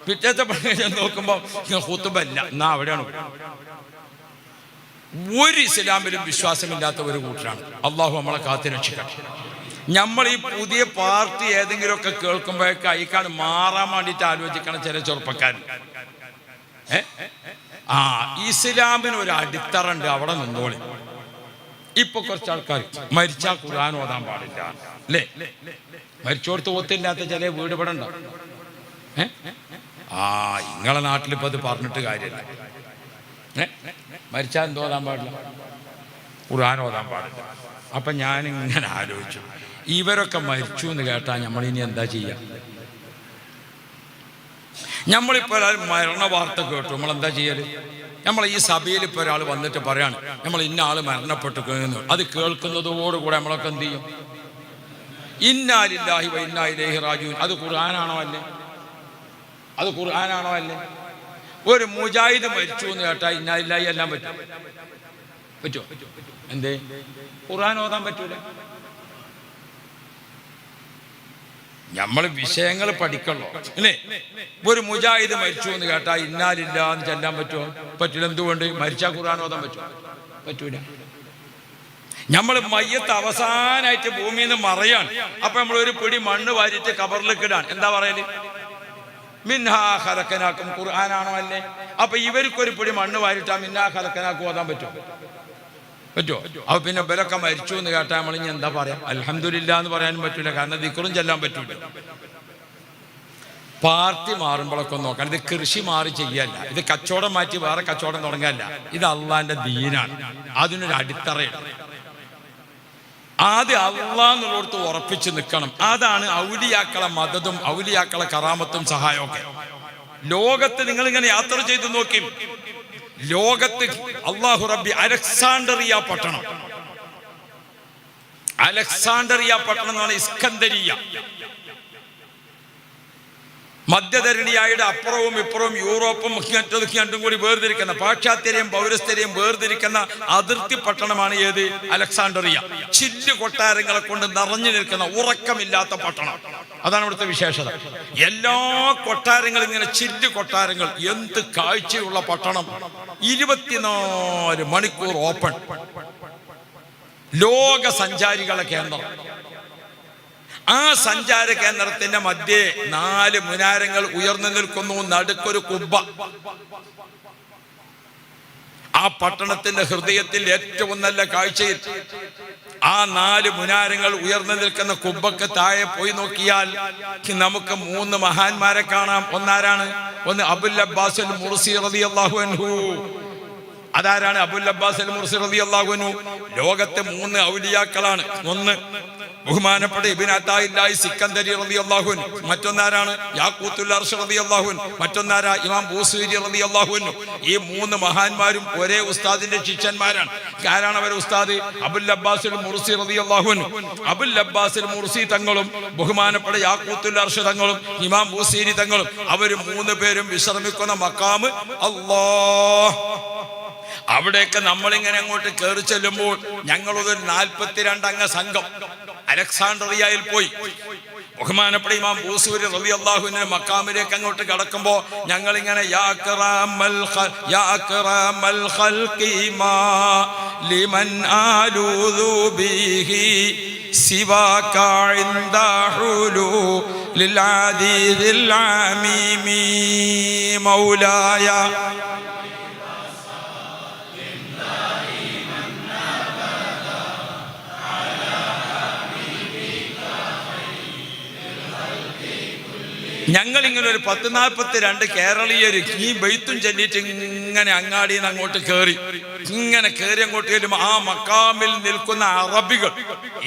പിറ്റേത്തെ പള്ളിക്ക് ചെന്ന് നോക്കുമ്പോൾ ഖുത്ബ ഇല്ല, എന്നാ അവിടെയാണ് കൂടും. ഒരു ഇസ്ലാമിലും വിശ്വാസമില്ലാത്ത ഒരു കൂട്ടരാണ്. അള്ളാഹു നമ്മളെ കാത്തുരക്ഷിക്കട്ടെ. നമ്മൾ ഈ പുതിയ പാർട്ടി ഏതെങ്കിലുമൊക്കെ കേൾക്കുമ്പോഴൊക്കെ അയക്കാണ് മാറാൻ വേണ്ടിയിട്ട് ആലോചിക്കണം ചില ചെറുപ്പക്കാർ. ഇസ്ലാമിന് ഒരു അടിത്തറ ഉണ്ട്, അവിടെ നിന്നോളി. ഇപ്പൊ കുറച്ച് ആൾക്കാർ മരിച്ചാൽ ഖുർആൻ ഓതാൻ പാടില്ല അല്ലേ? മരിച്ചോടത്ത് ഓത്തില്ലാത്ത ചില വീട് ഇവിടെ ഉണ്ടോ? നിങ്ങളെ നാട്ടിലിപ്പോ അത് പറഞ്ഞിട്ട് കാര്യമില്ല. മരിച്ചാൽ എന്തോതാൻ പാടില്ല? ഖുർആൻ ഓതാൻ പാടില്ല. അപ്പൊ ഞാനിങ്ങനെ ആലോചിച്ചു, ഇവരൊക്കെ മരിച്ചു എന്ന് കേട്ടാൽ നമ്മളിനി എന്താ ചെയ്യുക? നമ്മളിപ്പോൾ ഒരാൾ മരണ വാർത്ത കേട്ടു, നമ്മളെന്താ ചെയ്യല്? നമ്മൾ ഈ സഭയിൽ ഇപ്പോൾ ഒരാൾ വന്നിട്ട് പറയാണ് നമ്മൾ ഇന്ന ആൾ മരണപ്പെട്ടു കഴിഞ്ഞു, അത് കേൾക്കുന്നതോടുകൂടെ നമ്മളൊക്കെ എന്ത് ചെയ്യും? ഇന്നാ ലില്ലാഹി വ ഇന്നാ ഇലൈഹി റാജിഊൻ. അത് ഖുർആനാണോ അല്ലേ? അത് ഖുർആനാണോ അല്ലേ? ഒരു മുജാഹിദ് മരിച്ചു എന്ന് കേട്ടാൽ ഇന്നാ ലില്ലാഹി എല്ലാം പറ്റുമോ? എന്തേ? ഖുർആൻ ഓതാൻ പറ്റൂല. നമ്മൾ വിഷയങ്ങൾ പഠിക്കണല്ലോ അല്ലേ? ഒരു മുജാഹിദ് മരിച്ചു എന്ന് കേട്ടാൽ ഇന്നാ ലില്ലാഹി എന്ന് ചെല്ലാൻ പറ്റുമോ? പറ്റില്ല. എന്തുകൊണ്ട്? മരിച്ചാൽ ഖുർആൻ ഓതാൻ പറ്റുമോ? പറ്റൂല. നമ്മൾ മയ്യത്ത് അവസാനായിട്ട് ഭൂമിയിൽ നിന്ന് മറയാണ്. അപ്പൊ നമ്മൾ ഒരു പിടി മണ്ണ് വാരിയിട്ട് കബറിലേക്ക് ഇടാൻ എന്താ പറയല്? മിൻഹാ ഖലഖനാക്കും. ഖുർആനാണോ അല്ലേ? അപ്പൊ ഇവർക്കൊരു പിടി മണ്ണ് വാരിട്ടാ മിൻഹാ ഖലഖനാക്കും ഓതാൻ പറ്റുമോ? പറ്റുമോ? അപ്പൊ പിന്നെ ഇവരൊക്കെ മരിച്ചു എന്ന് കേട്ടാൽ നമ്മൾ ഇനി എന്താ പറയാ? അൽഹംദുലില്ലാ എന്ന് പറയാനും പറ്റൂല, കാരണം ദിക്റും ചെല്ലാൻ പറ്റൂല. പാർട്ടി മാറുമ്പോഴൊക്കെ നോക്കാൻ, ഇത് കൃഷി മാറി ചെയ്യല്ല, ഇത് കച്ചവടം മാറ്റി വേറെ കച്ചവടം തുടങ്ങാനല്ല, ഇത് അള്ളാന്റെ ദീനാണ്. അതിനൊരു അടിത്തറയാണ്. ആദ്യം അള്ളാന്നുള്ളടത്ത് ഉറപ്പിച്ച് നിൽക്കണം. അതാണ് ഔലിയാക്കളെ മദതും ഔലിയാക്കളെ കറാമത്തും സഹായമൊക്കെ. ലോകത്ത് നിങ്ങളിങ്ങനെ യാത്ര ചെയ്ത് നോക്കി, ലോകത്ത് അല്ലാഹു റബ്ബി അലക്സാണ്ടറിയ പട്ടണം എന്നാണ് ഇസ്കന്ദരിയ. മധ്യധരണിയായുടെ അപ്പുറവും ഇപ്പുറവും യൂറോപ്പും ഇങ്ങോട്ടും കൂടി വേർതിരിക്കുന്ന പാശ്ചാത്യരെയും പൗരസ്ഥരെയും വേർതിരിക്കുന്ന അതിർത്തി പട്ടണമാണ് ഏത്? അലക്സാണ്ട്രിയ. ചില്ല് കൊട്ടാരങ്ങളെ കൊണ്ട് നിറഞ്ഞു നിൽക്കുന്ന ഉറക്കമില്ലാത്ത പട്ടണം. അതാണ് ഇവിടുത്തെ വിശേഷത. എല്ലാ കൊട്ടാരങ്ങളും ഇങ്ങനെ ചില്ല് കൊട്ടാരങ്ങൾ. എന്ത് കാഴ്ചയുള്ള പട്ടണം! 24 മണിക്കൂർ ഓപ്പൺ. ലോക സഞ്ചാരികളെ കേന്ദ്രം. ആ സഞ്ചാര കേന്ദ്രത്തിന്റെ മധ്യേ 4 മുനാരങ്ങൾ ഉയർന്നു നിൽക്കുന്നു. നടുക്കൊരു കുബ്ബ. ആ പട്ടണത്തിന്റെ ഹൃദയത്തിൽ ഏറ്റവും നല്ല കാഴ്ചയിൽ ആ 4 മുനാരങ്ങൾ ഉയർന്നു നിൽക്കുന്ന കുബ്ബക്ക് താഴെ പോയി നോക്കിയാൽ നമുക്ക് 3 മഹാന്മാരെ കാണാം. ഒന്നാരാണ്? ഒന്ന് അബുൽ അബ്ബാസ് അൽ മുർസി റളിയല്ലാഹു അൻഹു. അതാരാണ് അബുൽ അബ്ബാസ് അൽ മുർസി റളിയല്ലാഹു അൻഹു? ലോകത്തെ 3 ഔലിയാക്കളാണ്. ഒന്ന് ബഹുമാനപ്പെട്ട ഇബ്നു അതാഇല്ലാഹി സിക്കന്ദരി റളിയല്ലാഹു അൻഹു. മറ്റൊന്നാരാണ്? യാഖൂത്തുൽ അർശ് റളിയല്ലാഹു അൻഹു. മറ്റൊന്നാരാ? ഇമാം ബൂസീരി റളിയല്ലാഹു അൻഹു. ഈ 3 മഹാന്മാരും ഒരേ ഉസ്താദിന്റെ ശിഷ്യന്മാരാണ്. ആരാണ് അവരുടെ ഉസ്താദ്? അബുൽ അബ്ബാസ് അൽ മുർസി റളിയല്ലാഹു അൻഹു. അബുൽ അബ്ബാസ് അൽ മുർസി തങ്ങളും ബഹുമാനപ്പെട്ട യാഖൂത്തുൽ അർശ് തങ്ങളും ഇമാം ബൂസീരി തങ്ങളും അവർ 3 പേരും വിശ്രമിക്കുന്ന മഖാം അല്ലാഹ്. അവിടേക്ക് നമ്മളിങ്ങനെ അങ്ങോട്ട് കയറി ചെല്ലുമ്പോൾ ഞങ്ങളൊരു 42 അംഗ സംഘം അലക്സാണ്ട്രിയയിൽ പോയി. ബഹുമാനപ്പെട്ട ഇമാം ബൂസൂരി റളിയല്ലാഹു അൻഹു മഖാമിലേക്ക് അങ്ങോട്ട് കടക്കുമ്പോൾ ഞങ്ങളിങ്ങനെ യാ അക്റമൽ ഖൽഖി മാ ലിമൻ ആലൂദു ബിഹി സിവാക ഇൻദ ഹുലു ലിൽ ആദീദിൽ ആമീമി മൗലായ ഞങ്ങളിങ്ങനെ ഒരു 10-42 കേരളീയർ ഈ ബെയ്ത്തും ചൊല്ലിയിട്ട് ഇങ്ങനെ അങ്ങാടിയിൽ നിന്ന് അങ്ങോട്ട് കയറി അങ്ങോട്ട് ചെല്ലുമ്പോൾ ആ മക്കാമിൽ നിൽക്കുന്ന അറബികൾ,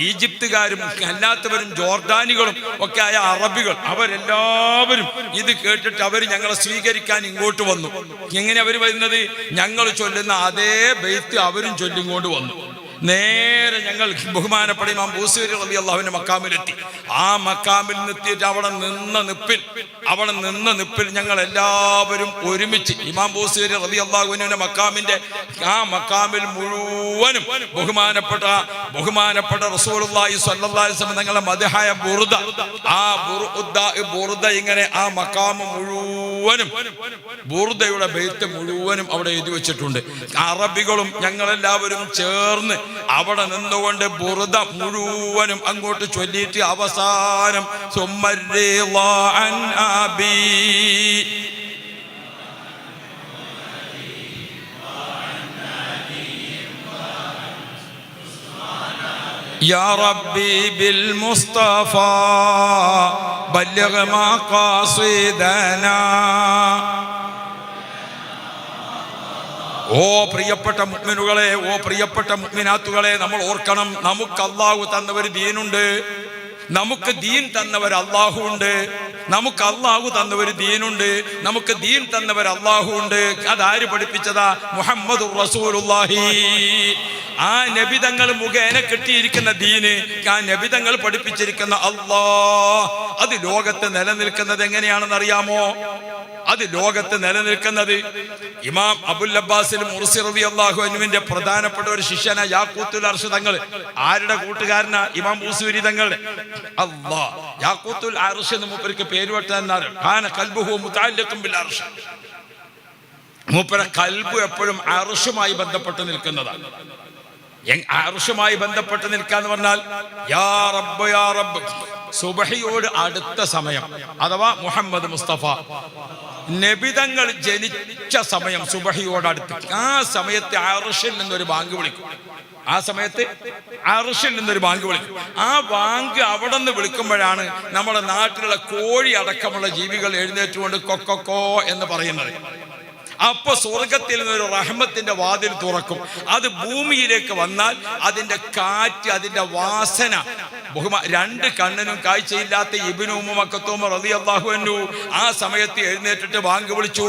ഈജിപ്തുകാരും അല്ലാത്തവരും ജോർദാനികളും ഒക്കെ ആയ അറബികൾ, അവരെല്ലാവരും ഇത് കേട്ടിട്ട് അവർ ഞങ്ങളെ സ്വീകരിക്കാൻ ഇങ്ങോട്ട് വന്നു. എങ്ങനെ അവർ വരുന്നത്? ഞങ്ങൾ ചൊല്ലുന്ന അതേ ബെയ്ത്ത് അവരും ചൊല്ലിങ്ങോട്ട് വന്നു. നേരെ ഞങ്ങൾ ബഹുമാനപ്പെട്ട ഇമാം ബൂസീരി റളിയല്ലാഹുവിന്റെ മക്കാമിലെത്തി. ആ മക്കാമിൽ നിർത്തിയിട്ട് അവിടെ നിന്ന നിപ്പിൽ ഞങ്ങൾ എല്ലാവരും ഒരുമിച്ച് ഇമാം ബൂസീരി റളിയല്ലാഹുവിന്റെ മക്കാമിൽ മുഴുവനും ബഹുമാനപ്പെട്ട റസൂലുള്ളാഹി സ്വല്ലല്ലാഹു അലൈഹി വസല്ലം തങ്ങളുടെ മദ്ഹായ ബുർദ, ആ ബുർദ ഇങ്ങനെ ആ മക്കാമ് മുഴുവനും ബുർദയുടെ ബെയ്ത്ത് മുഴുവനും അവിടെ എഴുതി വെച്ചിട്ടുണ്ട്. അറബികളും ഞങ്ങളെല്ലാവരും ചേർന്ന് അവിടെ നിന്നുകൊണ്ട് ബുർദ മുഴുവനും അങ്ങോട്ട് ചൊല്ലിയിട്ട് അവസാനം യാ റബ്ബി ബിൽ മുസ്തഫ ബല്ലിഗ് മഖാസിദനാ. ഓ പ്രിയപ്പെട്ട മുഅ്മിനുകളെ, ഓ പ്രിയപ്പെട്ട മുഅ്മിനാത്തുകളെ, നമ്മൾ ഓർക്കണം, നമുക്ക് അല്ലാഹു തന്നവർ ദീനുണ്ട്. നമുക്ക് ദീൻ തന്നവർ അല്ലാഹു ഉണ്ട്. നമുക്ക് അല്ലാഹു തന്നവർ ദീനുണ്ട്. നമുക്ക് ദീൻ തന്നവർ അല്ലാഹു ഉണ്ട്. അതാര് പഠിപ്പിച്ചതാ? മുഹമ്മദുർ റസൂലുള്ളാഹി. ആ നബി തങ്ങൾ മുഖേന കിട്ടിയിരിക്കുന്ന ദീന്, ആ നബി തങ്ങൾ പഠിപ്പിച്ചിരിക്കുന്ന അല്ലാഹ്, അത് ലോകത്ത് നിലനിൽക്കുന്നത് എങ്ങനെയാണെന്ന് അറിയാമോ? അത് ലോകത്ത് നിലനിൽക്കുന്നത് ഇമാം അബുൽ അബ്ബാസ് മുർസി റളിയല്ലാഹു അൻഹുവിന്റെ പ്രധാനപ്പെട്ട ഒരു ശിഷ്യന യാഖൂത്തുൽ അർശ് തങ്ങൾ. ആരുടെ കൂട്ടുകാരനാ? ഇമാം ബൂസൂരി തങ്ങളുടെ. അല്ലാഹ്, യാഖൂത്തുൽ അർശ് എന്ന് മൂപ്പർക്ക് പേര് വെട്ടാനാണ്. കാന ഖൽബുഹു മുതഅല്ലിഖുൻ ബിൽ അർശ്. മൂപ്പര ഖൽബ് എപ്പോഴും അർശുമായി ബന്ധപ്പെട്ട് നിൽക്കുന്നതാണ്. അർശുമായി ബന്ധപ്പെട്ട് നിൽക്കാന്ന് പറഞ്ഞാൽ യാ റബ്ബ് യാ റബ്ബ്. സുബ്ഹിയോട് അടുത്ത സമയം അഥവാ മുഹമ്മദ് മുസ്തഫ നബിതങ്ങൾ ജനിച്ച സമയം സുബ്ഹിയോടടുത്ത്, ആ സമയത്ത് അർശിൽ നിന്നൊരു ബാങ്ക് വിളിക്കും. ആ സമയത്ത് അർശിൽ നിന്നൊരു ബാങ്ക് വിളിക്കും. ആ ബാങ്ക് അവിടെ നിന്ന് വിളിക്കുമ്പോഴാണ് നമ്മുടെ നാട്ടിലുള്ള കോഴി അടക്കമുള്ള ജീവികൾ എഴുന്നേറ്റുകൊണ്ട് കൊക്കോ എന്ന് പറയുന്നത്. അപ്പൊ സ്വർഗത്തിൽ നിന്നൊരു റഹ്മത്തിന്റെ വാതിൽ തുറക്കും. അത് ഭൂമിയിലേക്ക് വന്നാൽ അതിന്റെ കാറ്റ്, അതിന്റെ വാസന, രണ്ട് കണ്ണിനും കാഴ്ചയില്ലാത്ത ഇബ്നു ഉമ്മു മക്തൂം റളിയല്ലാഹു അൻഹു ആ സമയത്ത് എഴുന്നേറ്റിട്ട് ബാങ്ക് വിളിച്ചു.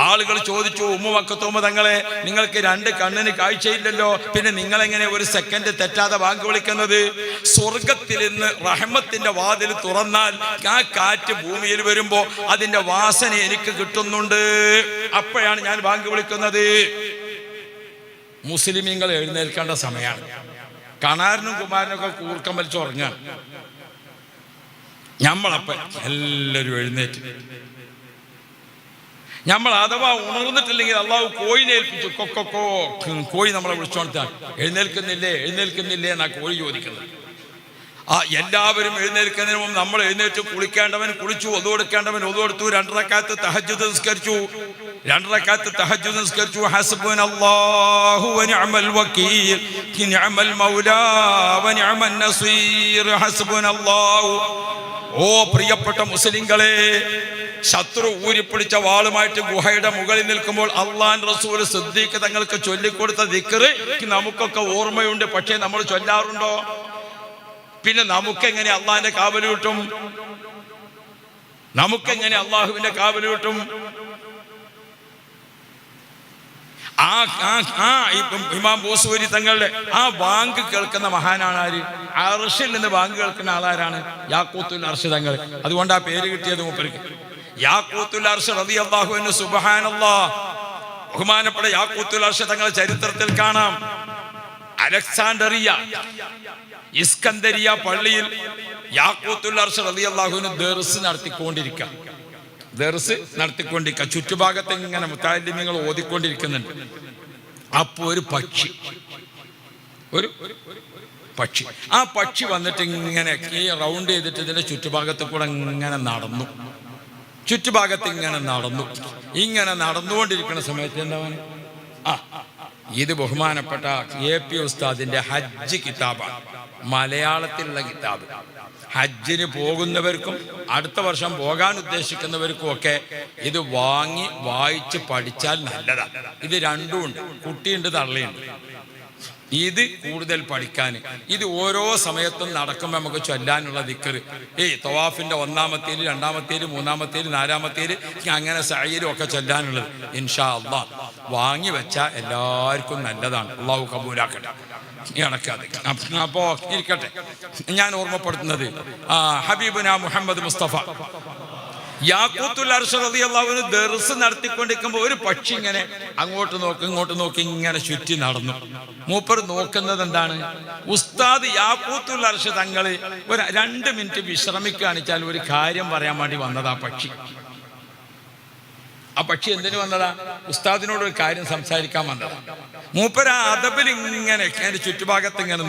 ആളുകൾ ചോദിച്ചു, ഉമ്മു മക്തൂം തങ്ങളെ, നിങ്ങൾക്ക് രണ്ട് കണ്ണിന് കാഴ്ചയില്ലല്ലോ, പിന്നെ നിങ്ങൾ എങ്ങനെ ഒരു സെക്കൻഡ് തെറ്റാതെ ബാങ്ക് വിളിക്കുന്നത്? സ്വർഗത്തിൽ നിന്ന് റഹ്മത്തിന്റെ വാതിൽ തുറന്നാൽ ആ കാറ്റ് ഭൂമിയിൽ വരുമ്പോ അതിന്റെ വാസന എനിക്ക് കിട്ടുന്നുണ്ട്. അപ്പോഴാണ് ഞാൻ ബാങ്ക് വിളിക്കുന്നത്. മുസ്ലിമീങ്ങൾ എഴുന്നേൽക്കേണ്ട സമയമാണ്. കണാരനും കുമാരനും ഒക്കെ കൂർക്കം വലിച്ച് ഉറങ്ങാണ്. നമ്മളപ്പം എല്ലാവരും എഴുന്നേറ്റ്, നമ്മൾ അഥവാ ഉണർന്നിട്ടില്ലെങ്കിൽ അള്ളാഹു കോഴിനെ ഏൽപ്പിച്ചു. കൊക്കോ കോഴി നമ്മളെ വിളിച്ചോണ്ടാണ്. എഴുന്നേൽക്കുന്നില്ലേ എഴുന്നേൽക്കുന്നില്ലേ എന്നാ കോഴി ചോദിക്കുന്നത്. എല്ലാവരും എഴുന്നേൽക്കുന്നതിന് മുമ്പ് നമ്മൾ എഴുന്നേറ്റ് കുളിക്കേണ്ടവൻ കുളിച്ചു, ഒതു കൊടുക്കേണ്ടവൻ ഒതു കൊടുത്തു, 2 റക്അത്ത് തഹജ്ജുദ് നിസ്കരിച്ചു. 2 റക്അത്ത് തഹജ്ജുദ് നിസ്കരിച്ചു. ഹസ്ബുനല്ലാഹു വനിഅമൽ വകീൽ നിഅമൽ മൗലാ വനിഅമൻ നസീർ. ഹസ്ബുനല്ലാഹു. ഓ പ്രിയപ്പെട്ട മുസ്ലിങ്ങളെ, ശത്രു ഊരിപ്പിടിച്ച വാളുമായിട്ട് ഗുഹയുടെ മുകളിൽ നിൽക്കുമ്പോൾ അള്ളാഹുവിന്റെ റസൂൽ സിദ്ദീഖ് തങ്ങൾക്ക് ചൊല്ലിക്കൊടുത്ത ദിക്ർ നമുക്കൊക്കെ ഓർമ്മയുണ്ട്. പക്ഷേ നമ്മൾ ചൊല്ലാറുണ്ടോ? പിന്നെ നമുക്കെങ്ങനെ അള്ളാഹിന്റെ കാവല് കിട്ടും? നമുക്കെങ്ങനെ അള്ളാഹുവിന്റെ കാവല് കിട്ടും? ഇമാം ബൂസൂരി തങ്ങളുടെ ആ ബാങ്ക് കേൾക്കുന്ന മഹാനാണ് ആര്? അർശിൽ നിന്ന് ബാങ്ക് കേൾക്കുന്ന ആളാരാണ്? യാഖൂത്തുൽ അർശ് തങ്ങൾ. അതുകൊണ്ട് ആ പേര് കിട്ടിയത് മൂപ്പർക്ക്. യാഖൂത്തുൽ അർശ് റളിയല്ലാഹു അൻഹു. സുബ്ഹാനല്ലാഹ്. ബഹുമാനപ്പെട്ട യാഖൂത്തുൽ അർശ് തങ്ങളുടെ ചരിത്രത്തിൽ കാണാം, അലക്സാണ്ടറിയ ഇസ്കന്ദരിയ പള്ളിയിൽ യാഖൂത്തുൽ അർശ് റളിയല്ലാഹു അൻഹു ദർസ് നടത്തിക്കൊണ്ടിരിക്കുക. ചുറ്റുഭാഗത്ത് ഇങ്ങനെ മുത്തഅല്ലിമീങ്ങൾ ഓതിക്കൊണ്ടിരിക്കുന്നുണ്ട്. അപ്പോ ഒരു പക്ഷി ആ പക്ഷി വന്നിട്ട് ഇങ്ങനെ ഈ റൗണ്ട് ചെയ്തിട്ട് ഇതിന്റെ ചുറ്റുഭാഗത്ത് കൂടെ ഇങ്ങനെ നടന്നു. ഇങ്ങനെ നടന്നുകൊണ്ടിരിക്കുന്ന സമയത്ത് എന്താണ്, ഇത് ബഹുമാനപ്പെട്ട AP ഉസ്താദിന്റെ ഹജ്ജ് കിതാബാണ്, മലയാളത്തിലുള്ള കിതാബ്. ഹജ്ജിന് പോകുന്നവർക്കും അടുത്ത വർഷം പോകാൻ ഉദ്ദേശിക്കുന്നവർക്കും ഒക്കെ ഇത് വാങ്ങി വായിച്ച് പഠിച്ചാൽ നല്ലതാണ്. ഇത് രണ്ടും ഉണ്ട്, കുട്ടിയുണ്ട് തള്ളിയുണ്ട്. ഇത് കൂടുതൽ പഠിക്കാൻ, ഇത് ഓരോ സമയത്തും നടക്കുമ്പോൾ നമുക്ക് ചൊല്ലാനുള്ള ദിക്ർ. തവാഫിന്റെ 1-ാമത്തേല് 2-ാമത്തേല് 3-ാമത്തേല് 4-ാമത്തേല് അങ്ങനെ സഅയിലും ഒക്കെ ചൊല്ലാനുള്ളത്. ഇൻഷാ അല്ലാഹ് വാങ്ങി വെച്ചാൽ എല്ലാവർക്കും നല്ലതാണ്. അള്ളാഹു കബൂലാക്കട്ടെ. അപ്പോ ഇരിക്കട്ടെ, ഞാൻ ഓർമ്മപ്പെടുത്തുന്നത് ഹബീബുന മുഹമ്മദ് മുസ്തഫ യാഖൂത്തുൽ അർശ് റളിയല്ലാഹു അൻഹു ദർസ് നടത്തിക്കൊണ്ടിരിക്കുമ്പോൾ ഒരു പക്ഷി ഇങ്ങനെ അങ്ങോട്ട് നോക്കി ഇങ്ങോട്ട് നോക്കി ഇങ്ങനെ ചുറ്റി നടന്നു. മൂപ്പർ നോക്കുന്നത് എന്താണ്? ഉസ്താദ് യാഖൂത്തുൽ അർശ് തങ്ങള് ഒരു 2 മിനിറ്റ് വിശ്രമിക്കാണിച്ചാൽ ഒരു കാര്യം പറയാൻ വേണ്ടി വന്നതാ പക്ഷി. ആ പക്ഷി എന്തിനു വന്നതാ? ഉസ്താദിനോട് ഒരു കാര്യം സംസാരിക്കാൻ വന്നതാ. മൂപ്പര അതബിൽ ഇങ്ങനെ ചുറ്റുഭാഗത്ത് ഇങ്ങനെ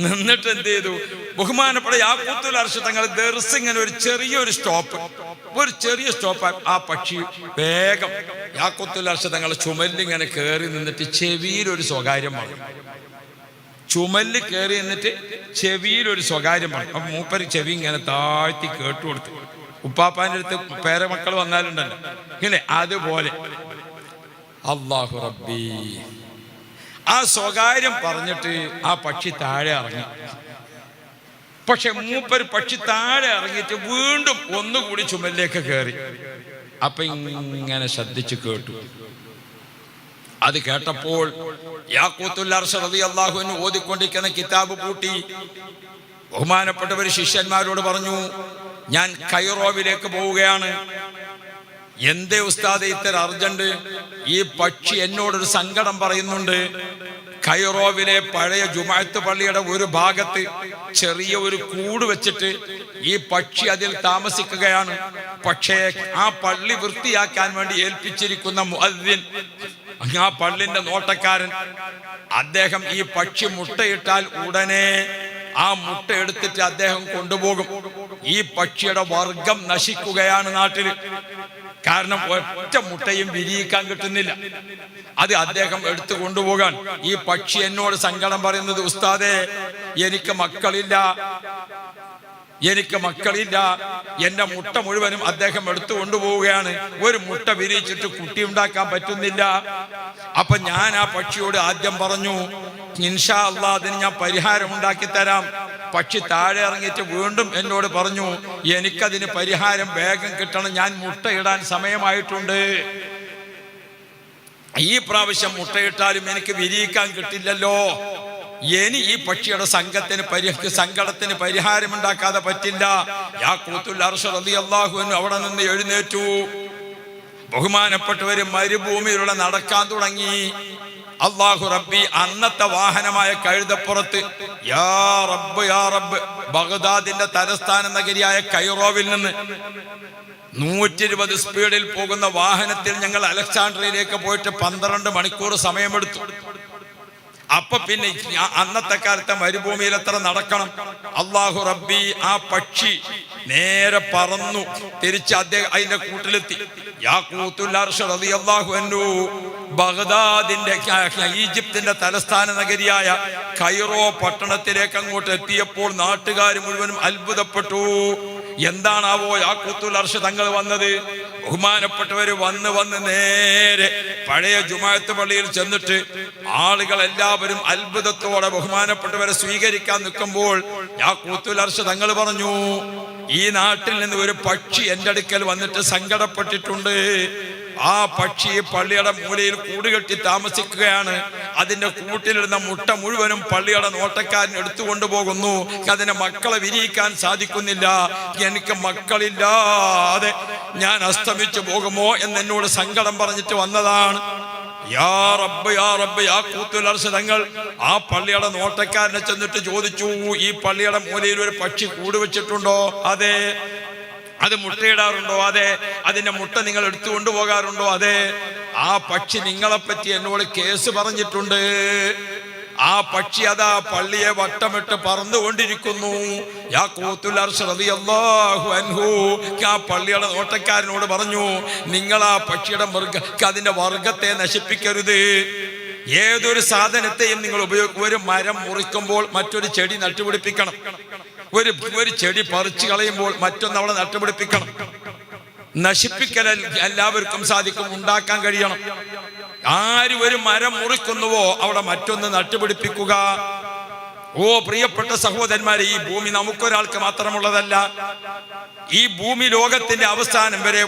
നിന്നിട്ട് എന്ത് ചെയ്തു? ബഹുമാനപ്പെട്ട യാഖൂത്തുൽ അർശ് തങ്ങൾ ദർസ് ഇങ്ങനെ ഒരു ചെറിയ സ്റ്റോപ്പ്. ആ പക്ഷി വേഗം യാഖൂത്തുൽ അർശ് തങ്ങൾ ചുമലിൽ ഇങ്ങനെ കയറി നിന്നിട്ട് ചെവിയിൽ ഒരു സ്വകാര്യം പറഞ്ഞു. ചുമലിൽ കയറി നിന്നിട്ട് ചെവിയിൽ ഒരു സ്വകാര്യം പറഞ്ഞു. അപ്പൊ മൂപ്പര് ചെവി ഇങ്ങനെ താഴ്ത്തി കേട്ടുകൊടുത്തു. ഉപ്പാപ്പാന്റെ അടുത്ത് പേരമക്കൾ വന്നാലുണ്ടല്ലോ ഇങ്ങനെ അതുപോലെ. അല്ലാഹു റബ്ബി. ആ സ്വകാര്യം പറഞ്ഞിട്ട് ആ പക്ഷി താഴെ ഇറങ്ങി. പക്ഷെ മൂപ്പര് പക്ഷി താഴെ ഇറങ്ങിയിട്ട് വീണ്ടും ഒന്നുകൂടി ചുമലിലേക്ക് കയറി. അപ്പൊ ഇങ്ങനെ ശ്രദ്ധിച്ചു കേട്ടു. അത് കേട്ടപ്പോൾ യാഖൂത്തുൽ അർശ് റളിയല്ലാഹു അൻഹു ഓതിക്കൊണ്ടിരിക്കുന്ന കിതാബ് പൂട്ടി ബഹുമാനപ്പെട്ടവർ ശിഷ്യന്മാരോട് പറഞ്ഞു, ഞാൻ കൈറോവിലേക്ക് പോവുകയാണ്. എന്തേ ഉസ്താദ് ഇത്ര അർജന്റ്? ഈ പക്ഷി എന്നോടൊരു സങ്കടം പറയുന്നുണ്ട്. കൈറോവിലെ പഴയ ജുമാഅത്ത് പള്ളിയുടെ ഒരു ഭാഗത്ത് ചെറിയ ഒരു കൂട് വെച്ചിട്ട് ഈ പക്ഷി അതിൽ താമസിക്കുകയാണ്. പക്ഷേ ആ പള്ളി വൃത്തിയാക്കാൻ വേണ്ടി ഏൽപ്പിച്ചിരിക്കുന്ന മുഅദ്ദിൻ, ആ പള്ളിന്റെ നോട്ടക്കാരൻ, അദ്ദേഹം ഈ പക്ഷി മുട്ടയിട്ടാൽ ഉടനെ ആ മുട്ട എടുത്തിട്ട് അദ്ദേഹം കൊണ്ടുപോകും. ഈ പക്ഷിയുടെ വർഗം നശിക്കുകയാണ് നാട്ടിൽ. കാരണം ഒറ്റ മുട്ടയും വിരിയിക്കാൻ കിട്ടുന്നില്ല. അത് അദ്ദേഹം എടുത്തു കൊണ്ടുപോകാൻ. ഈ പക്ഷി എന്നോട് സങ്കടം പറയുന്നത്, ഉസ്താദേ എനിക്ക് മക്കളില്ല, എനിക്ക് മക്കളില്ല, എന്റെ മുട്ട മുഴുവനും അദ്ദേഹം എടുത്തു കൊണ്ടുപോവുകയാണ്, ഒരു മുട്ട വിരിയിച്ചിട്ട് കുട്ടി ഉണ്ടാക്കാൻ പറ്റുന്നില്ല. അപ്പൊ ഞാൻ ആ പക്ഷിയോട് ആദ്യം പറഞ്ഞു, ഇൻഷാ അല്ലാ അതിന് ഞാൻ പരിഹാരം ഉണ്ടാക്കി തരാം. പക്ഷി താഴെ ഇറങ്ങിയിട്ട് വീണ്ടും എന്നോട് പറഞ്ഞു, എനിക്കതിന് പരിഹാരം വേഗം കിട്ടണം, ഞാൻ മുട്ടയിടാൻ സമയമായിട്ടുണ്ട്, ഈ പ്രാവശ്യം മുട്ടയിട്ടാലും എനിക്ക് വിരിയിക്കാൻ കിട്ടില്ലല്ലോ, ഇനി ഈ പക്ഷിയുടെ സങ്കടത്തിന് പരിഹാരമുണ്ടാക്കാതെ പറ്റില്ല. യാഖൂത്തുൽ അർശ് റളിയല്ലാഹു അൻഹു അവിടെ നിന്ന് എഴുന്നേറ്റു. ബഹുമാനപ്പെട്ടവര് മരുഭൂമിയിലൂടെ നടക്കാൻ തുടങ്ങി. അല്ലാഹു റബ്ബി അന്നത്തെ വാഹനമായ കഴുതപ്പുറത്ത് യാ റബ്ബ് യാ റബ്ബ്, ബഗ്ദാദിന്റെ തലസ്ഥാന നഗരിയായ കൈറോവിൽ നിന്ന് 120 സ്പീഡിൽ പോകുന്ന വാഹനത്തിൽ ഞങ്ങൾ അലക്സാണ്ട്രിയയിലേക്ക് പോയിട്ട് 12 മണിക്കൂർ സമയമെടുത്തു. അപ്പൊ പിന്നെ അന്നത്തെ കാലത്തെ മരുഭൂമിയിൽ എത്ര നടക്കണം? അല്ലാഹു റബ്ബി ആ പക്ഷി നേരെ പറന്നു തിരിച്ച് അദ്ദേഹം അതിന്റെ കൂട്ടിലെത്തി. യാഖൂത്തുൽ അർശ് റളിയല്ലാഹു അൻഹു ബഗ്ദാദിന്റെ ഈജിപ്തിന്റെ തലസ്ഥാന നഗരിയായ കൈറോ പട്ടണത്തിലേക്ക് അങ്ങോട്ട് എത്തിയപ്പോൾ നാട്ടുകാർ മുഴുവനും അത്ഭുതപ്പെട്ടു. എന്താണാവോ യാഖൂത്തുൽ അർശ് തങ്ങൾ വന്നത്? ബഹുമാനപ്പെട്ടവര് വന്ന് നേരെ പഴയ ജുമാഅത്ത് പള്ളിയിൽ ചെന്നിട്ട് ആളുകൾ എല്ലാവരും അത്ഭുതത്തോടെ ബഹുമാനപ്പെട്ടവരെ സ്വീകരിക്കാൻ നിൽക്കുമ്പോൾ യാഖൂത്തുൽ അർശ് തങ്ങൾ പറഞ്ഞു, ഈ നാട്ടിൽ നിന്ന് ഒരു പക്ഷി എൻ്റെ അടുക്കൽ വന്നിട്ട് സങ്കടപ്പെട്ടിട്ടുണ്ട്. ആ പക്ഷി പള്ളിയുടെ മൂലയിൽ കൂടുകെട്ടി താമസിക്കുകയാണ്. അതിന്റെ കൂട്ടിലിടുന്ന മുട്ട മുഴുവനും പള്ളിയുടെ നോട്ടക്കാരൻ എടുത്തുകൊണ്ടു പോകുന്നു. അതിന്റെ മക്കളെ വിരിയിക്കാൻ സാധിക്കുന്നില്ല. എനിക്ക് മക്കളില്ലാതെ ഞാൻ അസ്തമിച്ചു പോകുമോ എന്നോട് സങ്കടം പറഞ്ഞിട്ട് വന്നതാണ്. യാ റബ്ബ് യാ റബ്ബ്, യാഖൂത്തുൽ അർശ് തങ്ങൾ ആ പള്ളിയുടെ നോട്ടക്കാരനെ ചെന്നിട്ട് ചോദിച്ചു, ഈ പള്ളിയുടെ മൂലയിൽ ഒരു പക്ഷി കൂട് വെച്ചിട്ടുണ്ടോ? അതെ. അത് മുട്ടയിടാറുണ്ടോ? അതെ. അതിന്റെ മുട്ട നിങ്ങൾ എടുത്തു കൊണ്ടുപോകാറുണ്ടോ? അതെ. ആ പക്ഷി നിങ്ങളെപ്പറ്റി എന്നോട് കേസ് പറഞ്ഞിട്ടുണ്ട്. ആ പക്ഷി അതാ പള്ളിയെ വട്ടമിട്ട് പറന്നുകൊണ്ടിരിക്കുന്നു. യാഖൂത്തുൽ അർശ് റളിയല്ലാഹു അൻഹു ആ പള്ളിയുടെ നോട്ടക്കാരനോട് പറഞ്ഞു, നിങ്ങൾ ആ പക്ഷിയുടെ അതിന്റെ വർഗത്തെ നശിപ്പിക്കരുത്. ഏതൊരു സാധനത്തെയും നിങ്ങൾ ഒരു മരം മുറിക്കുമ്പോൾ മറ്റൊരു ചെടി നട്ടുപിടിപ്പിക്കണം. ഒരു ചെടി പറിച്ചു കളയുമ്പോൾ മറ്റൊന്ന് അവിടെ നട്ടുപിടിപ്പിക്കണം. നശിപ്പിക്കൽ എല്ലാവർക്കും സാധിക്കും, ഉണ്ടാക്കാൻ കഴിയണം. ആര് ഒരു മരം മുറിക്കുന്നുവോ അവിടെ മറ്റൊന്ന് നട്ടുപിടിപ്പിക്കുക. ഓ പ്രിയപ്പെട്ട സഹോദരന്മാരെ, ഈ ഭൂമി നമുക്കൊരാൾക്ക് മാത്രമുള്ളതല്ല. ഈ ഭൂമി ലോകത്തിന്റെ അവസാനം വരെ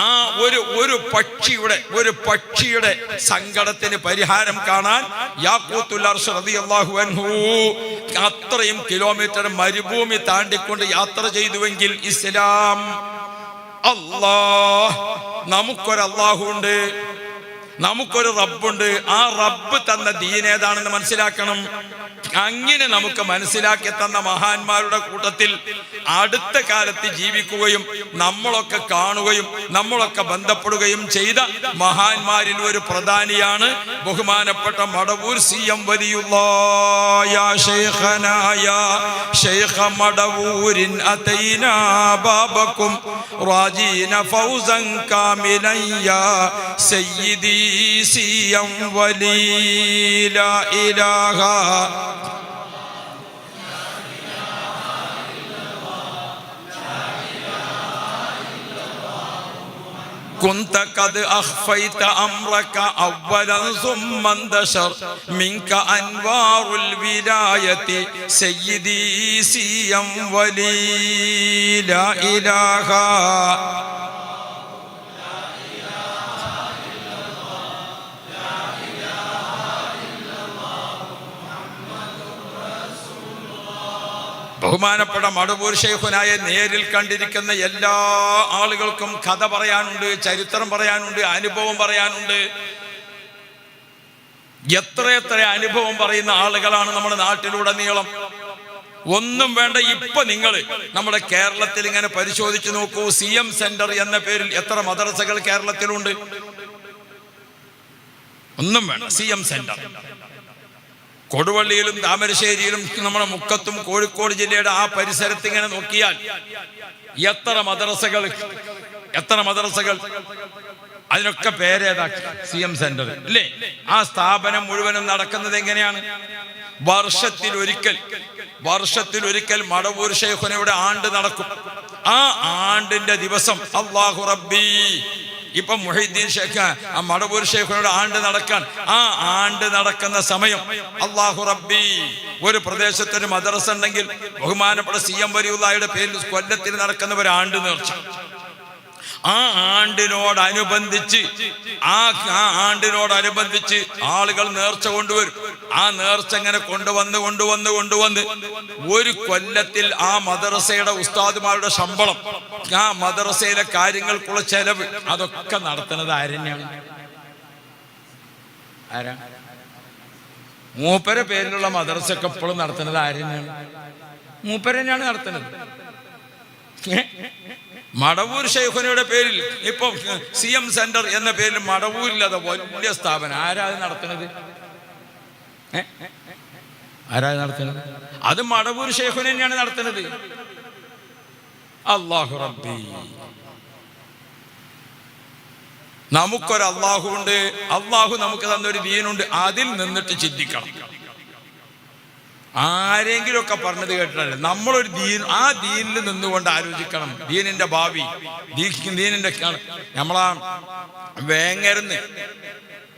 ആ ഒരു പക്ഷിയുടെ സങ്കടത്തിന് പരിഹാരം കാണാൻ യാഖൂത്തുൽ അർശ് റളിയല്ലാഹു അൻഹു അത്രയും കിലോമീറ്റർ മരുഭൂമി താണ്ടിക്കൊണ്ട് യാത്ര ചെയ്തുവെങ്കിൽ ഇസ്ലാം, അല്ലാഹ്, നമുക്കൊരു അല്ലാഹു ഉണ്ട്, നമുക്കൊരു റബ്ബുണ്ട്. ആ റബ്ബ് തന്ന ദീൻ ഏതാണെന്ന് മനസ്സിലാക്കണം. അങ്ങനെ നമുക്ക് മനസ്സിലാക്കി തന്ന മഹാന്മാരുടെ കൂട്ടത്തിൽ അടുത്ത കാലത്ത് ജീവിക്കുകയും നമ്മളൊക്കെ കാണുകയും നമ്മളൊക്കെ ബന്ധപ്പെടുകയും ചെയ്ത മഹാന്മാരിൽ ഒരു പ്രധാനിയാണ് ബഹുമാനപ്പെട്ട മടവൂർ CM വലിയുള്ളായ ശൈഖനായ ശൈഖ മടവൂരിൻ അതൈനാ ബാബക്കും റാജീന ഫൗസൻ കാമിലൻ യാ സയ്യിദി CM വലി ലാ ഇലാഹ كنت قد أخفيت أمرك أولا ثم انتشر منك أنوار الولاية سيدي CM വലി لا إله ബഹുമാനപ്പെട്ട മടവൂർ ശൈഖുനായ നേരിൽ കണ്ടിരിക്കുന്ന എല്ലാ ആളുകൾക്കും കഥ പറയാനുണ്ട്, ചരിത്രം പറയാനുണ്ട്, അനുഭവം പറയാനുണ്ട്. എത്രയെത്ര അനുഭവം പറയുന്ന ആളുകളാണ് നമ്മുടെ നാട്ടിലുടനീളം. ഒന്നും വേണ്ട, ഇപ്പൊ നിങ്ങൾ നമ്മുടെ കേരളത്തിൽ ഇങ്ങനെ പരിശോധിച്ചു നോക്കൂ. CM സെന്റർ എന്ന പേരിൽ എത്ര മദ്രസകൾ കേരളത്തിലുണ്ട്? ഒന്നും വേണ്ട, CM സെന്റർ. കൊടുവള്ളിയിലും താമരശ്ശേരിയിലും നമ്മുടെ മുക്കത്തും കോഴിക്കോട് ജില്ലയുടെ ആ പരിസരത്ത് ഇങ്ങനെ നോക്കിയാൽ എത്ര മദ്രസകൾ, അതിനൊക്കെ പേരേതാക്കി CM സെന്റർ അല്ലേ? ആ സ്ഥാപനം മുഴുവനും നടക്കുന്നത് എങ്ങനെയാണ്? വർഷത്തിലൊരിക്കൽ മടവൂർ ശൈഖുനയുടെ ആണ്ട് നടക്കും. ആ ആണ്ടിന്റെ ദിവസം അല്ലാഹു റബ്ബി, ഇപ്പൊ മുഹീദ്ദീൻ ശൈഖ് ആ മടവൂർ ശൈഖുനയുടെ ആണ്ട് നടക്കാൻ ആ ആണ്ട് നടക്കുന്ന സമയം അല്ലാഹു റബ്ബി, ഒരു പ്രദേശത്തൊരു മദ്രസ ഉണ്ടെങ്കിൽ ബഹുമാനപ്പെട്ട CM വലിയുള്ളാഹിയുടെ പേരിൽ കൊല്ലത്തിൽ നടക്കുന്ന ഒരു ആണ്ട് നേർച്ച, ആ ആണ്ടിനോടനുബന്ധിച്ച് ആളുകൾ നേർച്ച കൊണ്ടുവരും. ആ നേർച്ച ഇങ്ങനെ കൊണ്ടുവന്ന് ഒരു കൊല്ലത്തിൽ ആ മദ്രസയുടെ ഉസ്താദുമാരുടെ ശമ്പളം, ആ മദ്രസയിലെ കാര്യങ്ങൾക്കുള്ള ചെലവ്, അതൊക്കെ നടത്തുന്നത് ആരെന്നെയാണ്? ആരാ? മൂപ്പര പേരിലുള്ള മദ്രസയൊക്കെ എപ്പോഴും നടത്തുന്നത് ആരെന്നെയാണ്? മൂപ്പരെന്നെയാണ് നടത്തുന്നത്. മടവൂർ ശൈഖുനയുടെ പേരിൽ ഇപ്പൊ CM സെന്റർ എന്ന പേരിൽ മടവൂരില്ലാതെ വലിയ സ്ഥാപനം. ആരാ നടത്തുന്നത്? അത് മടവൂർ ശൈഖുന തന്നെയാണ് നടത്തുന്നത്. അല്ലാഹു റബ്ബി, നമുക്കൊരു അല്ലാഹു ഉണ്ട്. അല്ലാഹു നമുക്ക് തന്നൊരു ദീനുണ്ട്. അതിൽ നിന്നിട്ട് ചിന്തിക്കണം. ആരെങ്കിലും ഒക്കെ പറഞ്ഞത് കേട്ടിട്ടല്ല, നമ്മളൊരു ദീൻ, ആ ദീനിൽ നിന്നുകൊണ്ട് ആലോചിക്കണം. ദീനിന്റെ ഭാവി, ദീനിന്റെ നമ്മളാ വേങ്ങരുന്ന്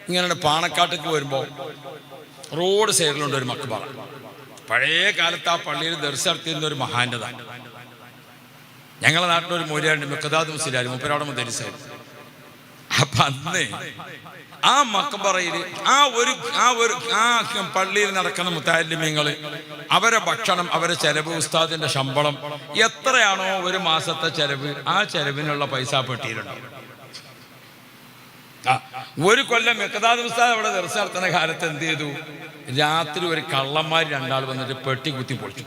ഇങ്ങനെ പാണക്കാട്ടേക്ക് വരുമ്പോ റോഡ് സൈഡിലുണ്ട് ഒരു മക്ബറ. പഴയ കാലത്ത് ആ പള്ളിയിൽ ദർസ് നടത്തിയിരുന്ന ഒരു മഹാന്റെതാണ്. ഞങ്ങളെ നാട്ടിലൊരു മൗലവിയുണ്ട്, മിഖ്ദാദ് മുസ്ലിയാർ, മൂപ്പരവിടെ മുദരിസായിരുന്നു. അപ്പൊ അന്ന് ആ മക്ബറയിൽ ആ പള്ളിയിൽ നടക്കുന്ന മുത്തഅല്ലിമീങ്ങൾ, അവരെ ഭക്ഷണം, അവരെ ചെലവ്, ഉസ്താദിന്റെ ശമ്പളം എത്രയാണോ ഒരു മാസത്തെ ചെലവ്, ആ ചെലവിനുള്ള പൈസ പെട്ടിയിലുണ്ട്. ഒരു കൊല്ലം മിഖ്ദാദ് ഉസ്താദ് അവിടെ ദർസ് നടത്തുന്ന കാലത്ത് എന്ത് ചെയ്തു? രാത്രി ഒരു കള്ളന്മാർ 2 ആൾ വന്നിട്ട് പെട്ടി കുത്തിപ്പൊളിച്ചു,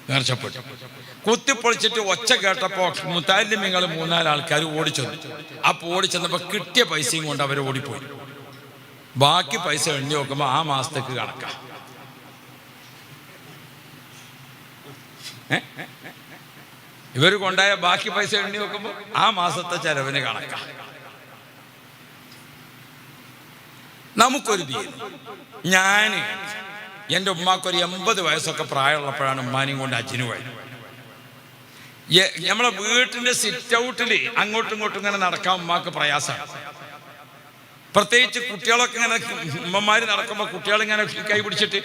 നേർച്ചപ്പെട്ടു. കുത്തിപ്പൊളിച്ചിട്ട് ഒച്ച കേട്ടപ്പോ മുത്തഅല്ലിമീങ്ങൾ 3-4 ആൾക്കാർ ഓടിച്ചെന്നു. അപ്പൊ ഓടിച്ചെന്നപ്പോ കിട്ടിയ പൈസയും കൊണ്ട് അവർ ഓടിപ്പോയി. ബാക്കി പൈസ എണ്ണി നോക്കുമ്പോ ആ മാസത്തേക്ക് കണക്കാം. ഇവർ കൊണ്ടായ ബാക്കി പൈസ എണ്ണി നോക്കുമ്പോ ആ മാസത്തെ ചെലവിന് കണക്കാം. നമുക്കൊരു ദീൻ. എൻ്റെ ഉമ്മാക്കൊരു 80 വയസ്സൊക്കെ പ്രായമുള്ളപ്പോഴാണ് ഉമ്മാനെയും കൊണ്ട് ഹജ്ജിന് പോയത്. നമ്മളെ വീട്ടിന്റെ സിറ്റ് ഔട്ടിൽ അങ്ങോട്ടും ഇങ്ങോട്ടും ഇങ്ങനെ നടക്കാൻ ഉമ്മാക്ക് പ്രയാസമാണ്. പ്രത്യേകിച്ച് കുട്ടികളൊക്കെ ഇങ്ങനെ ഉമ്മമാര് നടക്കുമ്പോൾ കുട്ടികളിങ്ങനെ കൈ പിടിച്ചിട്ട്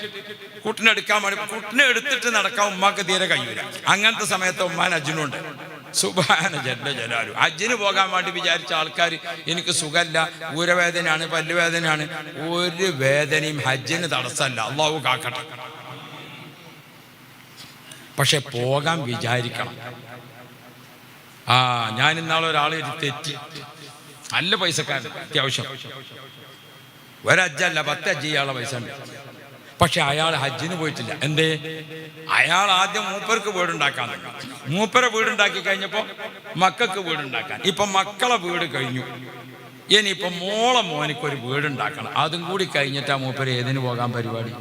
കുട്ടിനെ എടുക്കാൻ വേണ്ടി, കുട്ടിനെ എടുത്തിട്ട് നടക്കാൻ ഉമ്മാക്ക് തീരെ കഴിയൂല. അങ്ങനത്തെ സമയത്ത് ഉമ്മാൻ ഹജ്ജിനുണ്ട്. സുബ്ഹാന ജല്ല ജലാലു. ഹജ്ജിന് പോകാൻ വേണ്ടി വിചാരിച്ച ആൾക്കാർ, എനിക്ക് സുഖമില്ല, ഊരവേദനയാണ്, പല്ലുവേദനയാണ്, ഒരു വേദനയും ഹജ്ജിന് തടസ്സമല്ല, അള്ളാഹു കാക്കട്ടെ. പക്ഷെ പോകാൻ വിചാരിക്കണം. ഞാൻ ഇന്നാളെ ഒരാൾ തെറ്റി, നല്ല പൈസക്കാരൻ, അത്യാവശ്യം ഒരജ്ജല്ല 10 ഹജ്ജ് ചെയ്യാനുള്ള പൈസ ഉണ്ട്. പക്ഷെ അയാൾ ഹജ്ജിന് പോയിട്ടില്ല. എന്തേ? അയാൾ ആദ്യം മൂപ്പർക്ക് വീടുണ്ടാക്കാൻ, മൂപ്പരെ വീടുണ്ടാക്കി കഴിഞ്ഞപ്പോ മക്കൾക്ക് വീടുണ്ടാക്കാൻ, ഇപ്പൊ മക്കളെ വീട് കഴിഞ്ഞു, ഇനിയിപ്പൊ മോനിക്കൊരു വീടുണ്ടാക്കണം. അതും കൂടി കഴിഞ്ഞിട്ടാ മൂപ്പര് ഏതിന് പോകാൻ പരിപാടി?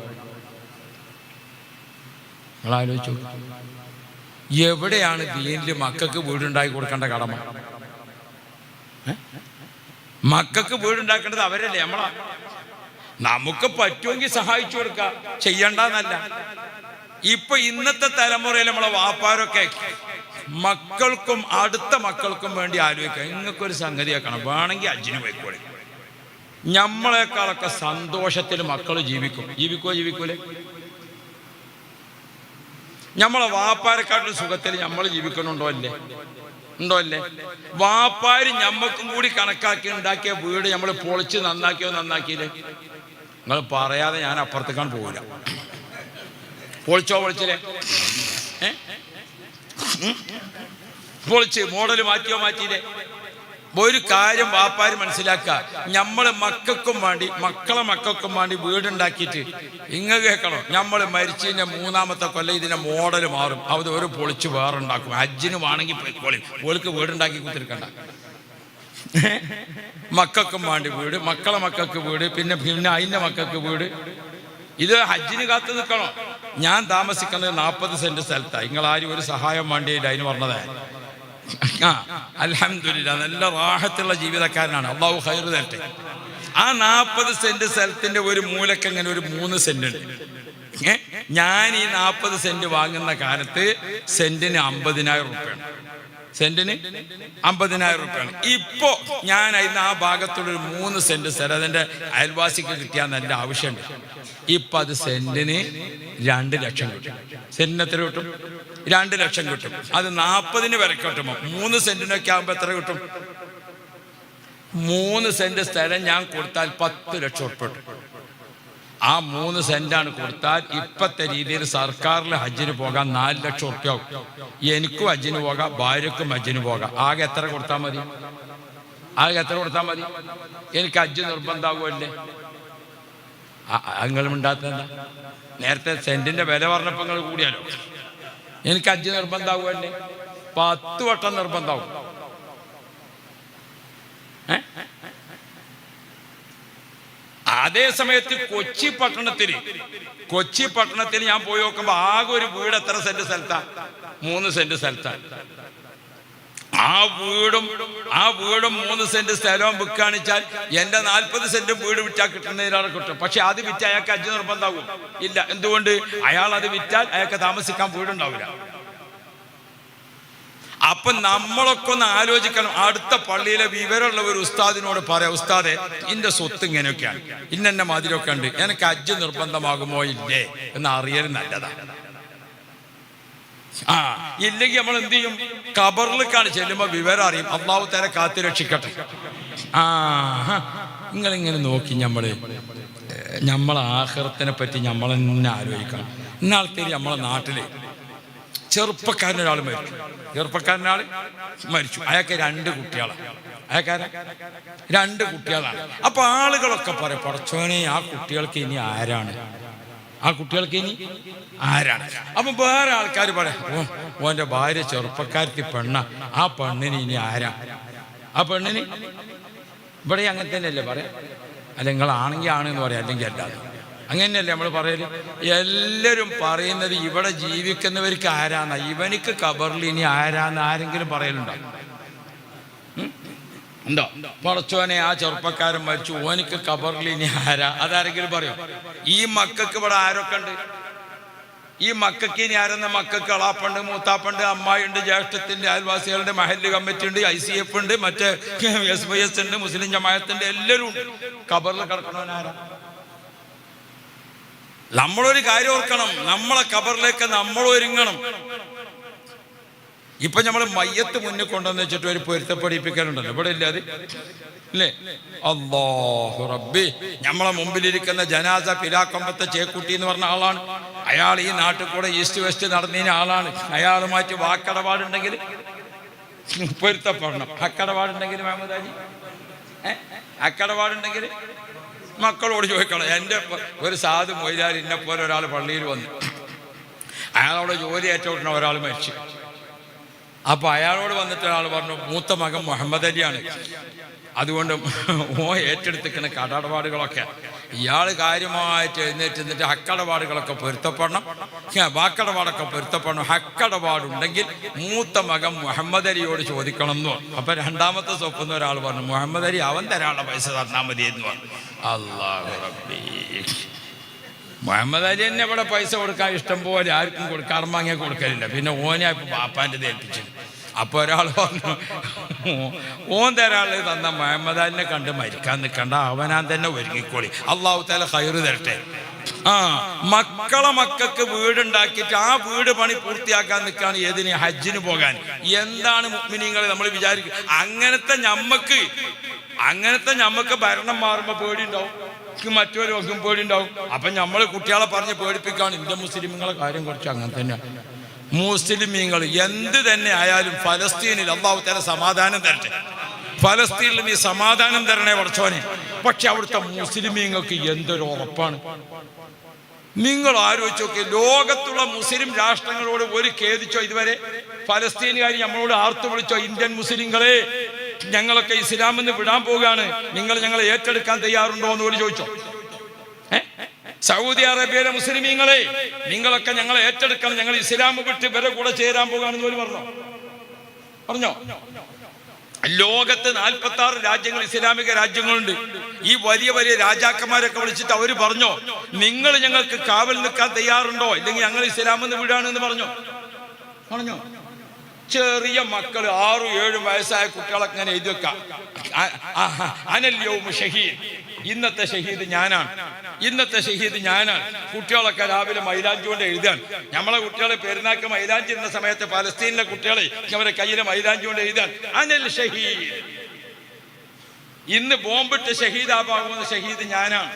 നിങ്ങൾ ആലോചിച്ചു, എവിടെയാണ് ദീനില് മക്കൾക്ക് വീടുണ്ടാക്കി കൊടുക്കേണ്ട കടമ? മക്കൾക്ക് വീടുണ്ടാക്കേണ്ടത് അവരല്ലേ, നമ്മളാ. നമുക്ക് പറ്റുമെങ്കിൽ സഹായിച്ചു കൊടുക്കുക, ചെയ്യണ്ടെന്നല്ല. ഇപ്പൊ ഇന്നത്തെ തലമുറയിൽ നമ്മളെ വാപ്പാരൊക്കെ മക്കൾക്കും അടുത്ത മക്കൾക്കും വേണ്ടി ആലോചിക്കുക. നിങ്ങൾക്കൊരു സംഗതി ആക്കണം, വേണമെങ്കിൽ ഹജ്ജിന് പോയിക്കോളെ. നമ്മളെക്കാളൊക്കെ സന്തോഷത്തിൽ മക്കൾ ജീവിക്കൂലേ? നമ്മളെ വാപ്പാരെക്കാട്ടിലും സുഖത്തിൽ നമ്മൾ ജീവിക്കണുണ്ടോ അല്ലേ? വാപ്പാര് ഞമ്മക്കും കൂടി കണക്കാക്കി ഉണ്ടാക്കിയ വീട് നമ്മൾ പൊളിച്ച് നന്നാക്കിയില്ലേ? നിങ്ങൾ പറയാതെ ഞാൻ അപ്പുറത്തേക്കാണ് പോകില്ല. പൊളിച്ചില്ലേ? പൊളിച്ച് മോഡൽ മാറ്റിയില്ലേ? ഒരു കാര്യം വാപ്പാര് മനസ്സിലാക്കുക, നമ്മള് മക്കളെ മക്കൾക്കും വേണ്ടി വീടുണ്ടാക്കിയിട്ട് ഇങ്ങ് കേൾക്കണം, നമ്മൾ മരിച്ചതിന്റെ 3-ാമത്തെ കൊല്ലം ഇതിന്റെ മോഡൽ മാറും. അത് ഒരു പൊളിച്ച് വേറെ ഉണ്ടാക്കും. ഹജ്ജിന് വേണമെങ്കിൽ പോളിക്ക് വീടുണ്ടാക്കി കുത്തിരിക്കണ്ട. മക്കൾക്കും വേണ്ടി വീട്, മക്കളെ മക്കൾക്ക് വീട്, പിന്നെ അതിന്റെ മക്കൾക്ക് വീട്. ഇത് ഹജ്ജിന് കാത്തു നിൽക്കണം. ഞാൻ താമസിക്കുന്നത് 40 സെന്റ് സ്ഥലത്താണ്. നിങ്ങളാരും ഒരു സഹായം വേണ്ടിയില്ല, അതിന് പറഞ്ഞതേ. അൽഹംദുലില്ലാ, നല്ല റാഹത്തുള്ള ജീവിതക്കാരനാണ്, അല്ലാഹു ഖൈറ് തരട്ടെ. ആ 40 സെന്റ് സ്ഥലത്തിന്റെ ഒരു മൂലക്ക് അങ്ങനെ ഒരു 3 സെന്റ് ഉണ്ട്. ഞാൻ ഈ 40 സെന്റ് വാങ്ങുന്ന കാലത്ത് സെന്റിന് 50,000 റുപ്യാണ്. സെന്റിന് 50,000 റുപ്യാണ്. ഇപ്പോ ഞാൻ അതിന് ആ ഭാഗത്തുള്ളൊരു 3 സെന്റ് സ്ഥലം അതെന്റെ അയൽവാസിക്ക് കിട്ടിയാൽ നല്ല ആവശ്യമുണ്ട്. ഇപ്പൊ അത് സെന്റിന് 2 ലക്ഷം കിട്ടും. സെന്റിന് എത്ര കിട്ടും? 2 ലക്ഷം കിട്ടും. അത് 40 വരെ കിട്ടുമോ? 3 സെന്റിനൊക്കെ ആകുമ്പോ എത്ര കിട്ടും? 3 സെന്റ് സ്ഥലം ഞാൻ കൊടുത്താൽ 10 ലക്ഷം ഉറുപ്പിക കിട്ടും. ആ 3 സെന്റാണ് കൊടുത്താൽ ഇപ്പത്തെ രീതിയിൽ സർക്കാരിൽ ഹജ്ജിന് പോകാൻ 4 ലക്ഷം ഉറുപ്പിക ആവും. എനിക്കും ഹജ്ജിന് പോകാം, ഭാര്യക്കും ഹജ്ജിന് പോകാം. ആകെ എത്ര കൊടുത്താൽ മതി? എനിക്ക് ഹജ്ജ് നിർബന്ധമാകുമല്ലേ? നിങ്ങൾ ഉണ്ടാകുന്ന നേരത്തെ സെന്റിന്റെ വില പറഞ്ഞപ്പോൾ നിങ്ങൾ കൂടിയാലോ. എനിക്ക് ഹജ്ജ് നിർബന്ധമാകുമല്ലേ? 10 വട്ടം നിർബന്ധമാവും. അതേ സമയത്ത് കൊച്ചി പട്ടണത്തിൽ ഞാൻ പോയി നോക്കുമ്പോ ആകെ ഒരു വീട് എത്ര സെന്റ് സ്ഥലത്താ? 3 സെന്റ് സ്ഥലത്താണ്. ആ വീടും 3 സെന്റ് സ്ഥലവും വിൽക്കാണിച്ചാൽ എന്റെ 40 സെന്റ് വീട് വിറ്റാൽ കിട്ടുന്നതിലാണ് കിട്ടും. പക്ഷെ അത് വിറ്റ് അയാൾക്ക് ഹജ്ജ് നിർബന്ധമാകും ഇല്ല. എന്തുകൊണ്ട്? അയാൾ അത് വിറ്റാൽ അയാൾക്ക് താമസിക്കാൻ വീടുണ്ടാവില്ല. അപ്പൊ നമ്മളൊക്കെ ഒന്ന് ആലോചിക്കണം. അടുത്ത പള്ളിയിലെ വിവരമുള്ള ഒരു ഉസ്താദിനോട് പറയാം, ഉസ്താദെ ഇന്റെ സ്വത്ത് ഇങ്ങനെയൊക്കെയാണ്, ഇന്നെ മാതിരിയൊക്കെ ഉണ്ട്, എനിക്ക് ഹജ്ജ് നിർബന്ധമാകുമോ ഇല്ലേ എന്ന് അറിയൽ നല്ലതാണ്. ഇല്ലെങ്കിൽ നമ്മൾ എന്ത് ചെയ്യും? ഖബറിലേക്കാണ് ചെല്ലുമ്പോ വിവരം അറിയും. അള്ളാഹു തആല കാത്തു രക്ഷിക്കട്ടെ. നിങ്ങളിങ്ങനെ നോക്കി നമ്മളെ ആഖിറത്തിനെ പറ്റി നമ്മൾ തന്നെ ആലോചിക്കണം. ഇന്നാൾത്തേരി നമ്മളെ നാട്ടില് ചെറുപ്പക്കാരനൊരാൾ മരിച്ചു. അയാൾക്ക് 2 കുട്ടികളാണ്. 2 കുട്ടികളാണ്. അപ്പൊ ആളുകളൊക്കെ പറയും, പടച്ചോനെ ആ കുട്ടികൾക്ക് ഇനി ആരാണ്? അപ്പൊ വേറെ ആൾക്കാർ പറയാം, ഓന്റെ ഭാര്യ ചെറുപ്പക്കാരത്തി പെണ്ണ, ആ പെണ്ണിന് ഇനി ആരാ? ആ പെണ്ണിന് ഇവിടെ അങ്ങനെ തന്നെയല്ലേ പറയാം? അല്ല നിങ്ങളാണെങ്കിൽ ആണെന്ന് പറയാം, അല്ലെങ്കിൽ അല്ലാതെ അങ്ങനെയല്ലേ നമ്മൾ പറയല്? എല്ലാവരും പറയുന്നത് ഇവിടെ ജീവിക്കുന്നവർക്ക് ആരാന്ന, ഇവനിക്ക് ഖബറിൽ ഇനി ആരാന്ന് ആരെങ്കിലും പറയലുണ്ടോ? ഉണ്ടോ? പടച്ചോനെ ആ ചെറുപ്പക്കാരൻ മരിച്ചു, ഓനിക്ക് ഖബറിൽ ഇനി ആരാ? അതാരെങ്കിലും പറയോ? ഈ മക്കൾക്ക് ഇവിടെ ആരൊക്കെ ഉണ്ട്? ഈ മക്കൾക്ക് ഇനി ആരെന്ന? മക്കൾക്ക് അളാപ്പുണ്ട്, മൂത്താപ്പുണ്ട്, അമ്മായിണ്ട്, ജ്യേഷ്ഠത്തിന്റെ, അയൽവാസികളുടെ മഹല്ല് കമ്മിറ്റി ഉണ്ട്, ICF ഉണ്ട്, മറ്റേ SYS ഉണ്ട്, മുസ്ലിം ജമാഅത്തിന്റെ, എല്ലാവരും ഉണ്ട്. ഖബറിൽ കിടക്കണവനാരാ? നമ്മളൊരു കാര്യം ഓർക്കണം, നമ്മളെ ഖബറിലേക്ക് നമ്മൾ ഒരുങ്ങണം. ഇപ്പൊ നമ്മൾ മയ്യത്ത് മുന്നിൽ കൊണ്ടുവന്ന് വെച്ചിട്ട് ഒരു പൊരുത്തപ്പെടിപ്പിക്കലുണ്ടല്ലോ, ഇവിടെ ഇല്ല അത് അല്ലേ? അല്ലാഹു റബ്ബി, നമ്മളെ മുമ്പിലിരിക്കുന്ന ജനാസ പിലാക്കൊമ്പത്തെ ചേക്കുട്ടി എന്ന് പറഞ്ഞ ആളാണ്. അയാൾ ഈ നാട്ടിൽ കൂടെ ഈസ്റ്റ് വെസ്റ്റ് നടന്നതിന് ആളാണ്. അയാളുമായിട്ട് വാക്കടപാടുണ്ടെങ്കിൽ പൊരുത്തപ്പെടണം. അക്കടപാടുണ്ടെങ്കിൽ മഹമ്മദാജി, അക്കടപാടുണ്ടെങ്കിൽ മക്കളോട് ചോദിക്കണം. എൻ്റെ ഒരു സാധു മൊയ്ലാർ ഇന്നെപ്പോലെ ഒരാൾ പള്ളിയിൽ വന്നു, അയാളോട് ജോലി ഏറ്റെടുക്കുന്ന ഒരാൾ മരിച്ചു. അപ്പൊ അയാളോട് വന്നിട്ട് ഒരാൾ പറഞ്ഞു, മൂത്ത മകൻ മുഹമ്മദ് അലിയാണ്, അതുകൊണ്ട് ഏറ്റെടുത്തിക്കുന്ന കടപാടുകളൊക്കെ ഇയാൾ കാര്യമായിട്ട് എഴുന്നേറ്റ് ഹക്കടപാടുകളൊക്കെ പൊരുത്തപ്പെടണം, വാക്കടപാടൊക്കെ പൊരുത്തപ്പെടണം. ഹക്കടപാടുണ്ടെങ്കിൽ മൂത്ത മകൻ മുഹമ്മദ് അലിയോട് ചോദിക്കണം എന്ന് പറഞ്ഞു. അപ്പൊ 2ാമത്തെ സ്വപ്നം ഒരാൾ പറഞ്ഞു, മുഹമ്മദ് അലി അവൻ തരാനുള്ള പൈസ തന്നാൽ മതി എന്ന് പറഞ്ഞു. അല്ലാഹു റബ്ബി, മുഹമ്മദ് അലി തന്നെ ഇവിടെ പൈസ കൊടുക്കാൻ ഇഷ്ടം പോലെ ആർക്കും കർമ്മങ്ങ കൊടുക്കലില്ല. പിന്നെ ഓനെ ഇപ്പൊ ബാപ്പാൻ്റെ ഏൽപ്പിച്ചു. അപ്പൊ ഒരാൾ പറഞ്ഞു, ഓൻ തരാള് തന്ന മുഹമ്മദ് അലിനെ കണ്ട് മരിക്കാൻ നിൽക്കണ്ട, അവനാൻ തന്നെ ഒരുങ്ങിക്കോളി, അള്ളാഹു തആല ഖൈറ് തരട്ടെ. മക്കൾക്ക് വീടുണ്ടാക്കിയിട്ട് ആ വീട് പണി പൂർത്തിയാക്കാൻ നിൽക്കാണ്. ഏതിന്? ഹജ്ജിന് പോകാൻ. എന്താണ് മുഅ്മിനീങ്ങളെ നമ്മൾ വിചാരിക്കും? അങ്ങനത്തെ ഞമ്മക്ക് ഭരണം മാറുമ്പോ പേടിയുണ്ടാവും, മറ്റൊരു പേടിയുണ്ടാവും. അപ്പൊ നമ്മൾ കുട്ടികളെ പറഞ്ഞ് പേടിപ്പിക്കാണ്. ഇന്ത്യ മുസ്ലിമുകളെ കാര്യം കുറച്ച് അങ്ങനെ തന്നെയാണ്. മുസ്ലിമീങ്ങൾ എന്ത് തന്നെ ആയാലും ഫലസ്തീനിൽ അല്ലാഹു തആല സമാധാനം തരട്ടെ. ഫലസ്തീനിൽ നീ സമാധാനം തരണേ പടച്ചോനെ. പക്ഷെ അവിടുത്തെ മുസ്ലിമീങ്ങൾക്ക് എന്തൊരു ഉറപ്പാണ്. നിങ്ങൾ ആലോചിച്ച് നോക്കി, ലോകത്തുള്ള മുസ്ലിം രാഷ്ട്രങ്ങളോട് ഒരു ഖേദിച്ചോ ഇതുവരെ? ഫലസ്തീനുകാർ നമ്മളോട് ആർത്തു വിളിച്ചോ, ഇന്ത്യൻ മുസ്ലിങ്ങളെ ഞങ്ങളൊക്കെ ഇസ്ലാമെന്ന് വിടാൻ പോവുകയാണ്, നിങ്ങൾ ഞങ്ങളെ ഏറ്റെടുക്കാൻ തയ്യാറുണ്ടോ എന്ന് പോലും ചോദിച്ചോ? സൗദി അറേബ്യയിലെ മുസ്ലിമീങ്ങളെ നിങ്ങളൊക്കെ ഞങ്ങളെ ഏറ്റെടുക്കണം, ഞങ്ങൾ ഇസ്ലാം വിട്ട് ഇവരെ കൂടെ ചേരാൻ പോവുകയാണെന്ന് പോലും പറഞ്ഞോ? ലോകത്ത് 46 രാജ്യങ്ങൾ, ഇസ്ലാമിക രാജ്യങ്ങളുണ്ട്. ഈ വലിയ വലിയ രാജാക്കന്മാരൊക്കെ വിളിച്ചിട്ട് അവര് പറഞ്ഞോ, നിങ്ങൾ ഞങ്ങൾക്ക് കാവൽ നിൽക്കാൻ തയ്യാറുണ്ടോ, ഇല്ലെങ്കിൽ ഞങ്ങൾ ഇസ്ലാമെന്ന് വിടാണെന്ന് പറഞ്ഞോ. ചെറിയ മക്കൾ 6-7 വയസ്സായ കുട്ടികളൊക്കെ ഇങ്ങനെ എഴുതി വെക്കാം, അനല്യവും ഷഹീദ്, ഇന്നത്തെ ഷഹീദ് ഞാനാണ്, ഇന്നത്തെ ഷഹീദ് ഞാനാണ്. കുട്ടികളൊക്കെ രാവിലെ മൈലാഞ്ചി കൊണ്ട് എഴുതാൻ. നമ്മളെ കുട്ടികളെ പെരുന്നാക്ക് മൈലാഞ്ചി ഇരുന്ന സമയത്ത് പലസ്തീനിലെ കുട്ടികളെ അവരെ കയ്യിലെ മൈലാഞ്ചി കൊണ്ട് എഴുതാൻ അനൽ ഷഹീദ്, ഇന്ന് ബോംബിട്ട് ഷഹീദാകുന്ന ഷഹീദ് ഞാനാണ്.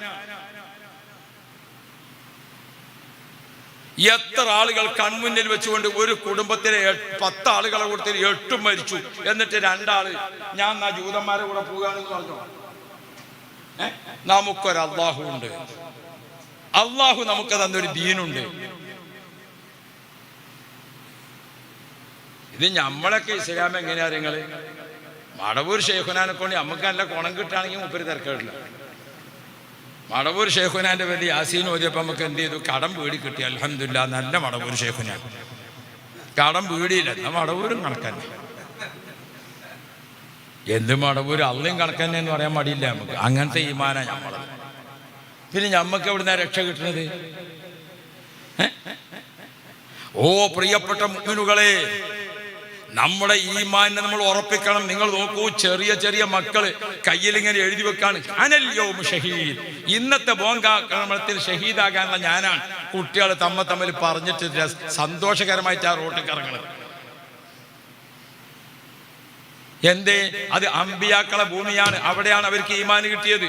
എത്ര ആളുകൾ കൺമുന്നിൽ വെച്ചുകൊണ്ട് ഒരു കുടുംബത്തിലെ 10 ആളുകളെ കൂട്ടത്തിൽ 8 മരിച്ചു. എന്നിട്ട് 2 ആള് ഞാൻ ജൂതന്മാരെ കൂടെ പോകാനെന്ന് പറഞ്ഞു. നമുക്കൊരു അള്ളാഹു ഉണ്ട്, അള്ളാഹു നമുക്ക് തന്നൊരു ദീനുണ്ട്. ഇത് നമ്മളൊക്കെ ഇസ്ലാം എങ്ങനെയാ നിങ്ങള്? മടവൂർ ഷെയ്ഖുനാനെ കൊണ്ട് നമുക്ക് നല്ല കുണം കിട്ടുകയാണെങ്കിൽ മുപ്പര് തിരക്കില്ല. മടവൂർ ഷെയ്ഖുനാന്റെ വലിയ യാസീൻ ഓതിയപ്പോൾ നമുക്ക് എന്ത് ചെയ്തു? കടം വീടി കിട്ടി. അൽഹംദുലില്ലാ, നല്ല മടവൂർ ഷെയ്ഖുനാൻ. കടം വീടിയില്ല, എന്നാൽ മടവൂരും കണക്കന്നെ. എന്ത് മടവൂര് അള്ളയും കണക്കന്നെ എന്ന് പറയാൻ മടിയില്ല നമുക്ക്. അങ്ങനത്തെ ഈമാനാ നമ്മൾ. പിന്നെ ഞമ്മക്ക് എവിടുന്ന രക്ഷ കിട്ടുന്നത്? ഓ പ്രിയപ്പെട്ട മുഅ്മിനുകളെ, നമ്മുടെ ഈമാനെ നമ്മൾ ഉറപ്പിക്കണം. നിങ്ങൾ നോക്കൂ, ചെറിയ ചെറിയ മക്കള് കയ്യിൽ ഇങ്ങനെ എഴുതി വെക്കാണ്, അനല്യവും ഷഹീദ്, ഇന്നത്തെ ബോംബാക്രമണത്തിൽ ഷഹീദാകാനുള്ള ഞാനാണ്. കുട്ടികൾ തമ്മിൽ പറഞ്ഞിട്ട് സന്തോഷകരമായിട്ട് ആ റോട്ടിൽ ഇറങ്ങണം. എന്തേ? അത് അമ്പിയാക്കളെ ഭൂമിയാണ്, അവിടെയാണ് അവർക്ക് ഈമാൻ കിട്ടിയത്.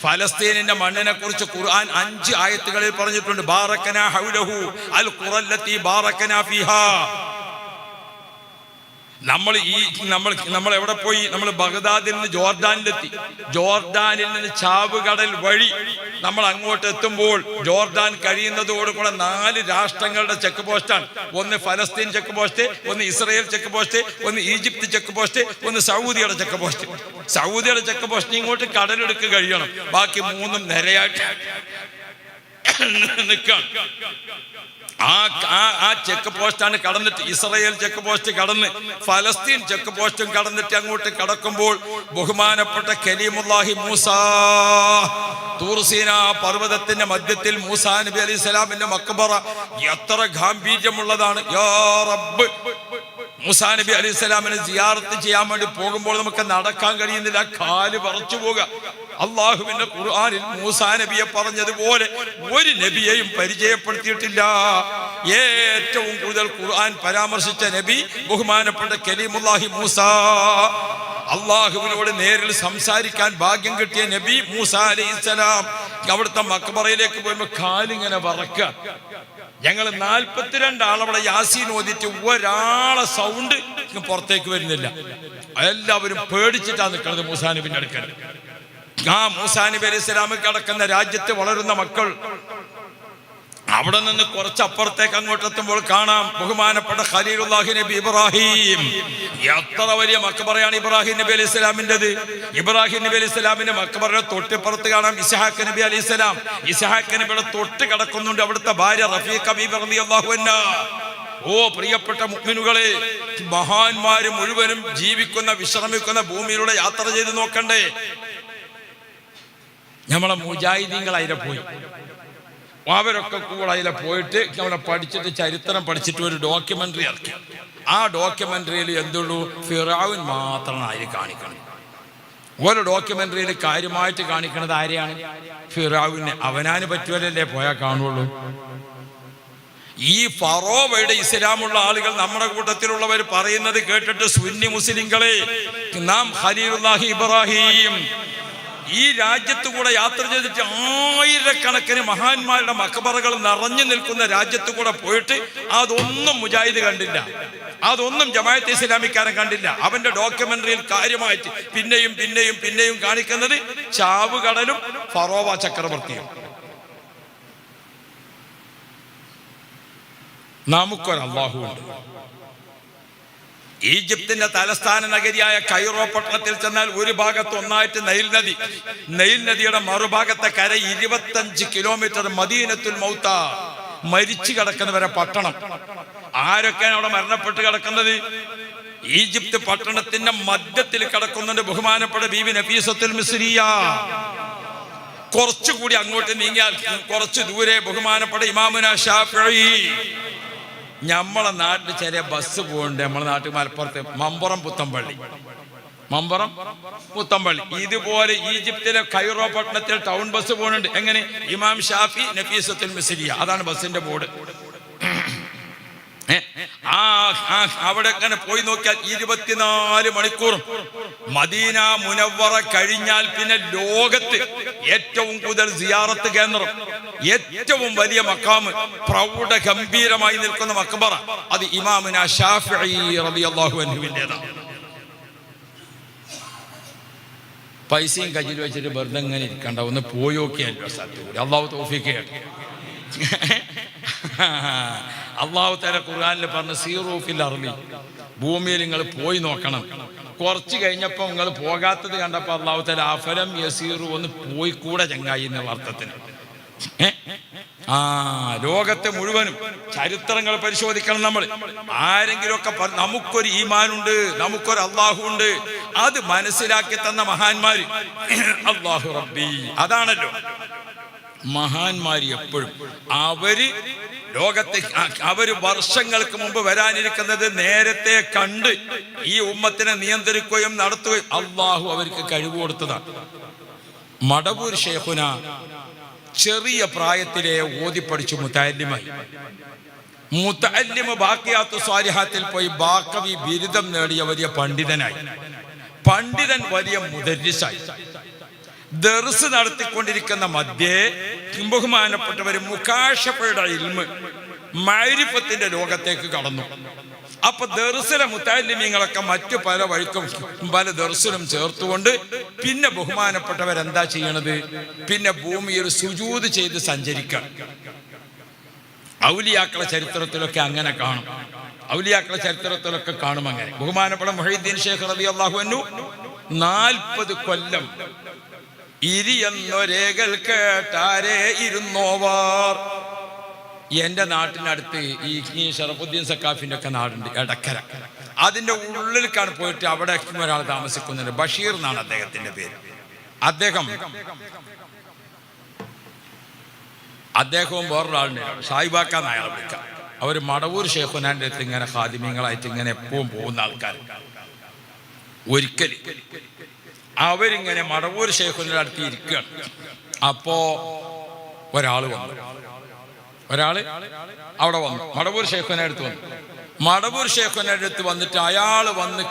ഫലസ്തീനിന്റെ മണ്ണിനെ കുറിച്ച് ഖുർആൻ 5 ആയത്തുകളിൽ പറഞ്ഞിട്ടുണ്ട്. ബാറക്കനാ ഹൗലഹു അൽ ഖുറല്ലത്തി ബാറക്കനാ ഫീഹാ. നമ്മൾ എവിടെ പോയി? നമ്മൾ ബഗ്ദാദിൽ നിന്ന് ജോർദാനിലെത്തി. ജോർദാനിൽ നിന്ന് ചാവുകടൽ വഴി നമ്മൾ അങ്ങോട്ട് എത്തുമ്പോൾ ജോർദാൻ കഴിയുന്നതോടുകൂടെ 4 രാഷ്ട്രങ്ങളുടെ ചെക്ക് പോസ്റ്റാണ്. ഒന്ന് ഫലസ്തീൻ ചെക്ക് പോസ്റ്റ്, ഒന്ന് ഇസ്രയേൽ ചെക്ക് പോസ്റ്റ്, ഒന്ന് ഈജിപ്ത് ചെക്ക് പോസ്റ്റ്, ഒന്ന് സൗദിയുടെ ചെക്ക് പോസ്റ്റ്. സൗദിയുടെ ചെക്ക് പോസ്റ്റിന് ഇങ്ങോട്ട് കടലെടുക്ക് കഴിയണം. ബാക്കി 3 നിരയായിട്ട് നിൽക്കണം. ആ ചെക്ക് പോസ്റ്റാണ് കടന്നിട്ട് ഇസ്രയേൽ ചെക്ക് പോസ്റ്റ് കടന്ന് ഫലസ്തീൻ ചെക്ക് പോസ്റ്റും കടന്നിട്ട് അങ്ങോട്ട് കടക്കുമ്പോൾ ബഹുമാനപ്പെട്ട കലീമുല്ലാഹി മൂസ, തൂർസീന പർവ്വതത്തിന്റെ മധ്യത്തിൽ മൂസാ നബി അലൈഹി സ്വലാമിന്റെ മക്ബറ എത്ര ഗാംഭീര്യമുള്ളതാണ്. യാ റബ്ബ്, മൂസാ നബി അലൈഹി സ്വലാമിനെ സിയാറത്ത് ചെയ്യാൻ വേണ്ടി പോകുമ്പോൾ നമുക്ക് നടക്കാൻ കഴിയുന്നില്ല, കാല് പറിച്ചു പോകുക. അള്ളാഹുവിന്റെ ഖുർആനിൽ മൂസാ നബിയെ പറഞ്ഞതുപോലെ ഒരു നബിയെയും പരിചയപ്പെടുത്തിയിട്ടില്ല. ഏറ്റവും കൂടുതൽ ഖുർആൻ പരാമർശിച്ച നബി ബഹുമാനപ്പെട്ട കലീമുല്ലാഹി മൂസ. അള്ളാഹുവിനോട് നേരിൽ സംസാരിക്കാൻ ഭാഗ്യം കിട്ടിയ നബി മൂസ അലൈഹിസ്സലാം അവിടുത്തെ മക്ബറയിലേക്ക് പോയപ്പോൾ കാലിങ്ങനെ വറക്കുക. ഞങ്ങൾ 42 ആളവിടെ യാസീൻ ഓതിയിട്ട് ഒരാളെ സൗണ്ട് പുറത്തേക്ക് വരുന്നില്ല. എല്ലാവരും പേടിച്ചിട്ടാണ് നിൽക്കുന്നത് മൂസാ നബിന്റെ അടുക്കൽ. ആ മൂസാ നബി അലൈഹി സ്വലാം കിടക്കുന്ന രാജ്യത്ത് വളരുന്ന മക്കൾ അവിടെ നിന്ന് കുറച്ചപ്പുറത്തേക്ക് അങ്ങോട്ട് എത്തുമ്പോൾ കാണാം ബഹുമാനപ്പെട്ട ഖലീലുല്ലാഹി നബി ഇബ്രാഹിം. എത്ര വലിയ മക്ബറയാണ് ഇബ്രാഹിം നബി അലൈഹി സ്വലാമിൻ്റെത്. ഇബ്രാഹിം നബി അലൈഹി സ്വലാമിന്റെ മക്ബറയുടെ തൊട്ടിപ്പുറത്ത് കാണാം ഇസ്ഹാഖ് നബി അലൈഹി സ്വലാം. ഇസ്ഹാഖ് നബിയുടെ തൊട്ട് കിടക്കുന്നുണ്ട് അവിടുത്തെ ഭാര്യ റഫീഖ ബീബി റളിയല്ലാഹു അൻഹാ. ഓ പ്രിയപ്പെട്ട മുഅ്മിനുകളെ, മഹാന്മാര് മുഴുവനും ജീവിക്കുന്ന വിശ്രമിക്കുന്ന ഭൂമിയിലൂടെ യാത്ര ചെയ്ത് നോക്കണ്ടേ? നമ്മളെ മുജാഹിദീങ്ങൾ അതിലെ പോയി, അവരൊക്കെ കൂടെ അതിലെ പോയിട്ട് നമ്മളെ പഠിച്ചിട്ട് ചരിത്രം പഠിച്ചിട്ട് ഒരു ഡോക്യുമെന്ററി ഇറക്കി. ആ ഡോക്യുമെന്ററിയിൽ എന്തുള്ളൂ? ഫിറഔൻ മാത്രമാണ് അതിൽ കാണിക്കണം. ഓരോ ഡോക്യുമെന്ററിയിൽ കാര്യമായിട്ട് കാണിക്കുന്നത് ആരെയാണ്? ഫിറഔനെ. അവനാന് പറ്റുമല്ലേ പോയാൽ കാണുള്ളൂ. ഈ ഫറോവയുടെ ഇസ്ലാമുള്ള ആളുകൾ നമ്മുടെ കൂട്ടത്തിലുള്ളവർ പറയുന്നത് കേട്ടിട്ട് സുന്നി മുസ്ലിങ്ങളെ, നാം ഖലീലുല്ലാഹി ഇബ്രാഹിം ഈ രാജ്യത്ത് കൂടെ യാത്ര ചെയ്തിട്ട് ആയിരക്കണക്കിന് മഹാന്മാരുടെ മക്ബറകൾ നിറഞ്ഞു നിൽക്കുന്ന രാജ്യത്ത് കൂടെ പോയിട്ട് അതൊന്നും മുജാഹിദ് കണ്ടില്ല, അതൊന്നും ജമാഅത്തെ ഇസ്ലാമിക്കാരൻ കണ്ടില്ല. അവന്റെ ഡോക്യുമെന്ററിയിൽ കാര്യമായിട്ട് പിന്നെയും പിന്നെയും പിന്നെയും കാണിക്കുന്നത് ചാവുകടലും ഫറോവ ചക്രവർത്തിയും. നമുക്കൊരു അല്ലാഹുവുണ്ട്. ഈജിപ്തിന്റെ തലസ്ഥാന നഗരിയായ കൈറോ പട്ടണത്തിൽ ചെന്നാൽ ഒരു ഭാഗത്ത് ഒന്നായിട്ട് നൈൽ നദിയുടെ മറുഭാഗത്തെ കര 25 കിലോമീറ്റർ മദീനത്തുൽ മൗത്ത, മരിച്ചു കിടക്കുന്നവരെ പട്ടണം. ആരൊക്കെയാണ് അവിടെ മരണപ്പെട്ട് കിടക്കുന്നത്? ഈജിപ്ത് പട്ടണത്തിന്റെ മധ്യത്തിൽ കിടക്കുന്നുണ്ട് ബഹുമാനപ്പെട്ട ബീബി നഫീസത്തുൽ മിസ്രിയ. കുറച്ചുകൂടി അങ്ങോട്ട് നീങ്ങിയാൽ കുറച്ച് ദൂരെ ബഹുമാനപ്പെട്ട ഇമാമുന ശാഫിഈ. നമ്മളെ നാട്ടിൽ ചെറിയ ബസ് പോകുന്നുണ്ട്. നമ്മളെ നാട്ടിൽ മലപ്പുറത്ത് മമ്പുറം പുത്തമ്പള്ളി ഇതുപോലെ ഈജിപ്തിലെ കൈറോ പട്ടണത്തിൽ ടൗൺ ബസ് പോകുന്നുണ്ട്. എങ്ങനെ? ഇമാം ഷാഫി നഫീസത്തുൽ മിസ്രിയ, അതാണ് ബസ്സിന്റെ ബോർഡ്. അവിടെ അങ്ങനെ പോയി നോക്കിയാൽ 24 മണിക്കൂറും മദീന മുനവ്വറ കഴിഞ്ഞാൽ പിന്നെ ലോകത്ത് ഏറ്റവും കൂടുതൽ സിയാറത്ത് കേന്ദ്രം, ഏറ്റവും വലിയ മഖാം, പ്രൗഢ ഗംഭീരമായി നിൽക്കുന്ന മഖ്ബറ അത് ഇമാമുന ശാഫിഈ റളിയല്ലാഹു അൻഹുവിൻ്റെതാണ്. പൈസയും കയ്യിൽ വെച്ചിട്ട് വെറുതെ ഇങ്ങനെ ഇരിക്കണ്ട, ഒന്ന് പോയി നോക്കിയല്ലോ സ്ഥലത്ത്. അള്ളാഹു തൗഫീഖ് ചെയ്യട്ടെ. അള്ളാഹു തആല ഖുർആനിൽ പറഞ്ഞു സീറൂ ഫിൽ അർളി, ഭൂമിയിൽ നിങ്ങൾ പോയി നോക്കണം. കുറച്ച് കഴിഞ്ഞപ്പോൾ നിങ്ങൾ പോകാത്തത് കണ്ടപ്പോൾ അള്ളാഹു തആല അഫലം യസീറു, ഒന്ന് പോയി കൂടെ ചങ്ങായി എന്നുള്ള അർത്ഥത്തിന്. ലോകത്തെ മുഴുവനും ചരിത്രങ്ങൾ പരിശോധിക്കണം നമ്മൾ. ആരെങ്കിലുമൊക്കെ നമുക്കൊരു ഈമാനുണ്ട്, നമുക്കൊരു അള്ളാഹു ഉണ്ട്, അത് മനസ്സിലാക്കി തന്ന മഹാന്മാര് അള്ളാഹു റബ്ബി, അതാണല്ലോ മഹാന്മാര്. എപ്പോഴും അവര് വർഷങ്ങൾക്ക് മുമ്പ് വരാനിരിക്കുന്നത് നേരത്തെ കണ്ട് ഈ ഉമ്മത്തിനെ നിയന്ത്രിക്കുകയും നടത്തുകയും അള്ളാഹു അവർക്ക് കഴിവ് കൊടുത്തതാണ്. മടവൂർ ശൈഖുന ചെറിയ പ്രായത്തിലെ ഓതിപ്പടിച്ചു മുതഅല്ലിമായി. മുതഅല്ലിമ് ബാഖിയാത്തു സ്വാലിഹാത്തിൽ പോയി ബാഖവി ബിരുദം നേടിയ വലിയ പണ്ഡിതനായി. പണ്ഡിതൻ വലിയ മുദർരിസായി. ദർസ് നടത്തിക്കൊണ്ടിരിക്കുന്ന മധ്യേ ബഹുമാനപ്പെട്ടവർ മുകാശഫയുടെ ഇൽമ് മഅരിഫത്തിന്റെ ലോകത്തേക്ക് കടന്നു. അപ്പൊ ദർസിലെ മുതഅല്ലിമീങ്ങളൊക്കെ മറ്റു പല വഴിക്കും പല ദർസിലും ചേർത്തുകൊണ്ട് പിന്നെ ബഹുമാനപ്പെട്ടവരെന്താ ചെയ്യണത്? പിന്നെ ഭൂമിയിൽ സുജൂദ് ചെയ്ത് സഞ്ചരിക്കണം. ഔലിയാക്കളെ ചരിത്രത്തിലൊക്കെ അങ്ങനെ കാണും. ഔലിയാക്കളെ കാണും അങ്ങനെ. ബഹുമാനപ്പെട്ട മുഹയ്യിദ്ദീൻ ശൈഖ് റളിയല്ലാഹു അൻഹു 40 കൊല്ലം ഇരിയെന്നൊരേകൽ കേട്ടാരേ ഇരുന്നോവാർ. എന്റെ നാട്ടിനടുത്ത് ഈ ഷറഫുദ്ദീൻ സക്കാഫിന്റെ ഒക്കെ നാടുണ്ട്, എടക്കര. അതിന്റെ ഉള്ളിലേക്കാണ് പോയിട്ട് അവിടെ ഒരാൾ താമസിക്കുന്നുണ്ട്. ബഷീർ എന്നാണ് അദ്ദേഹത്തിന്റെ പേര്. അദ്ദേഹവും വേറൊരാളുണ്ട്, ഷായിബാക്ക അയാളെ വിളിക്കാം. അവർ മടവൂർ ശൈഖുനാന്റെ അടുത്ത് ഇങ്ങനെ ഖാദിമീങ്ങളായിട്ട് ഇങ്ങനെ എപ്പോഴും പോകുന്ന ആൾക്കാർ. ഒരിക്കൽ അവരിങ്ങനെ മടവൂർ ശൈഖുനാന്റെ അടുത്ത് ഇരിക്കുകയാണ്. അപ്പോ ഒരാള് അവിടെ വന്നു. മടവൂർ ശൈഖുനാന്റെ അടുത്ത് വന്നു. മടവൂർ ശൈഖുനാന്റെ അടുത്ത് വന്നിട്ട് അയാൾ വന്ന്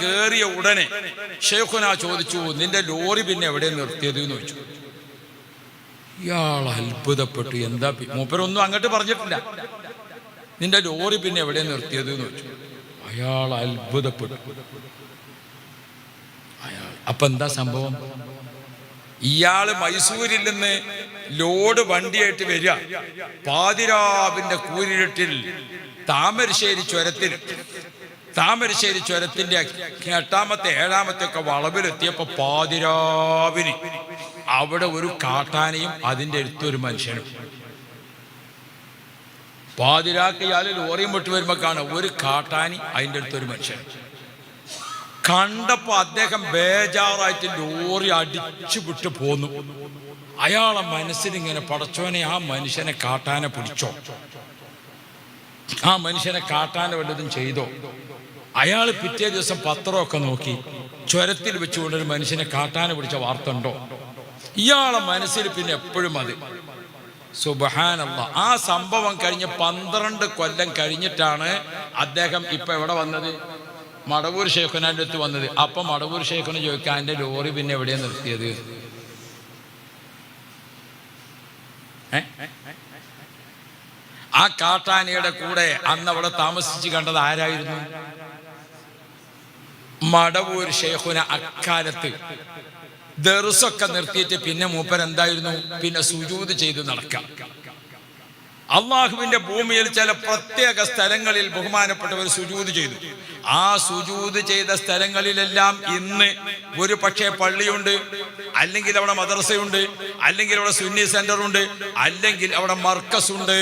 കേറിയ ഉടനെ ശൈഖുന ചോദിച്ചു, നിന്റെ ലോറി പിന്നെ എവിടെ നിർത്തിയത് എന്ന് ചോദിച്ചു. ഇയാൾ അത്ഭുതപ്പെട്ടു. എന്താ? മൂപ്പരൊന്നും അങ്ങോട്ട് പറഞ്ഞിട്ടില്ല. നിന്റെ ലോറി പിന്നെ എവിടെ നിർത്തിയത് എന്ന് ചോദിച്ചു. അയാൾ അത്ഭുതപ്പെട്ടു. അപ്പൊ എന്താ സംഭവം? ഇയാള് മൈസൂരിൽ നിന്ന് ലോഡ് വണ്ടിയായിട്ട് വരിക. പാതിരാവിന്റെ കൂരിരുട്ടിൽ താമരശ്ശേരി ചുരത്തിന്റെ 8ാമത്തെ 7ാമത്തെ ഒക്കെ വളവിലെത്തിയപ്പോ പാതിരാവിന് അവിടെ ഒരു കാട്ടാനയും അതിൻ്റെ അടുത്തൊരു മനുഷ്യനും. പാതിരാക്ക് ഇയാൾ ലോറിയും വിട്ട് വരുമ്പോ കാണാം ഒരു കാട്ടാനി, അതിൻ്റെ അടുത്തൊരു മനുഷ്യൻ. കണ്ടപ്പോ അദ്ദേഹം ബേജാറായിട്ട് ലോറി അടിച്ചു വിട്ട് പോന്നു. അയാളെ മനസ്സിലിങ്ങനെ, പടച്ചോനെ ആ മനുഷ്യനെ കാട്ടാന പിടിച്ചോ, ആ മനുഷ്യനെ കാട്ടാന വല്ലതും ചെയ്തോ. അയാൾ പിറ്റേ ദിവസം പത്രമൊക്കെ നോക്കി, ചുരത്തിൽ വെച്ചുകൊണ്ടൊരു മനുഷ്യനെ കാട്ടാന പിടിച്ച വാർത്ത ഉണ്ടോ. ഇയാളെ മനസ്സിൽ പിന്നെ എപ്പോഴും അത്. സുബ്ഹാനല്ലാഹ്. ആ സംഭവം കഴിഞ്ഞ് 12 കൊല്ലം കഴിഞ്ഞിട്ടാണ് അദ്ദേഹം ഇപ്പൊ എവിടെ വന്നത്? മടവൂർ ശൈഖുനാന്റെ അടുത്ത് വന്നത്. അപ്പൊ മടവൂർ ശൈഖുന ചോദിക്കാൻ, എന്റെ ലോറി പിന്നെ എവിടെയാ നിർത്തിയത്? ആ കാട്ടാനയുടെ കൂടെ അന്ന് അവിടെ താമസിച്ച് കണ്ടത് ആരായിരുന്നു? മടവൂർ ശൈഖുന. അക്കാലത്ത് ദർസൊക്കെ നിർത്തിയിട്ട് പിന്നെ മൂപ്പരെന്തായിരുന്നു? പിന്നെ സുജൂദ് ചെയ്ത് നടക്കാം. അള്ളാഹുവിന്റെ ഭൂമിയിൽ ചില പ്രത്യേക സ്ഥലങ്ങളിൽ ബഹുമാനപ്പെട്ടവർ സുജൂദ് ചെയ്തു. ആ സുജൂദ് ചെയ്ത സ്ഥലങ്ങളിലെല്ലാം ഇന്ന് ഒരു പക്ഷേ പള്ളിയുണ്ട്, അല്ലെങ്കിൽ അവിടെ മദ്രസയുണ്ട്, അല്ലെങ്കിൽ അവിടെ സുന്നി സെന്റർ ഉണ്ട്, അല്ലെങ്കിൽ അവിടെ മർക്കസ് ഉണ്ട്.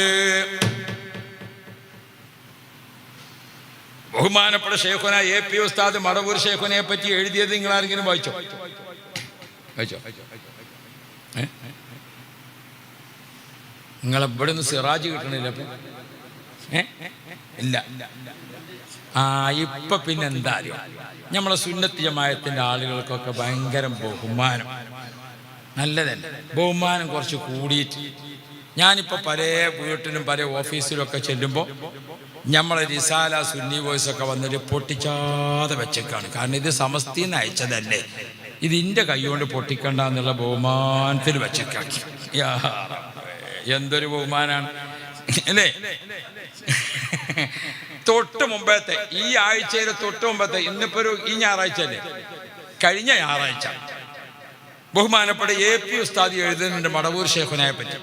ബഹുമാനപ്പെട്ട ശൈഖുന AP ഉസ്താദ് മടവൂർ ശൈഖുനയെ പറ്റി എഴുതിയത് നിങ്ങൾ ആരെങ്കിലും വായിച്ചോ? നിങ്ങളെവിടെ നിന്ന് സിറാജ് കിട്ടണില്ല അപ്പം? ഇല്ല. ഇപ്പൊ പിന്നെ എന്താ അറിയോ, നമ്മളെ സുന്നത്ത് ജമാഅത്തിന്റെ ആളുകൾക്കൊക്കെ ഭയങ്കര ബഹുമാനം. നല്ലതല്ല, ബഹുമാനം കുറച്ച് കൂടിയിട്ട്. ഞാനിപ്പോൾ പല വീട്ടിലും പല ഓഫീസിലും ഒക്കെ ചെല്ലുമ്പോൾ നമ്മളെ റിസാല സുന്നി വോയിസ് ഒക്കെ വന്നിട്ട് പൊട്ടിച്ചാതെ വെച്ചേക്കാണ്. കാരണം ഇത് സമസ്തീന്ന് അയച്ചതല്ലേ, ഇതിൻ്റെ കൈ കൊണ്ട് പൊട്ടിക്കണ്ട എന്നുള്ള ബഹുമാനത്തിൽ വെച്ചേക്കാക്കി. എന്തൊരു ബഹുമാനാണ് അല്ലേ? തൊട്ട് മുമ്പത്തെ ഈ ആഴ്ചയിലെ തൊട്ട് മുമ്പത്തെ, ഇന്നിപ്പോ ഈ ഞായറാഴ്ച അല്ലേ, കഴിഞ്ഞ ഞായറാഴ്ച ബഹുമാനപ്പെട്ട AP ഉസ്താദി എഴുതുന്നുണ്ട് മടവൂർ ശൈഖുനയെ പറ്റി.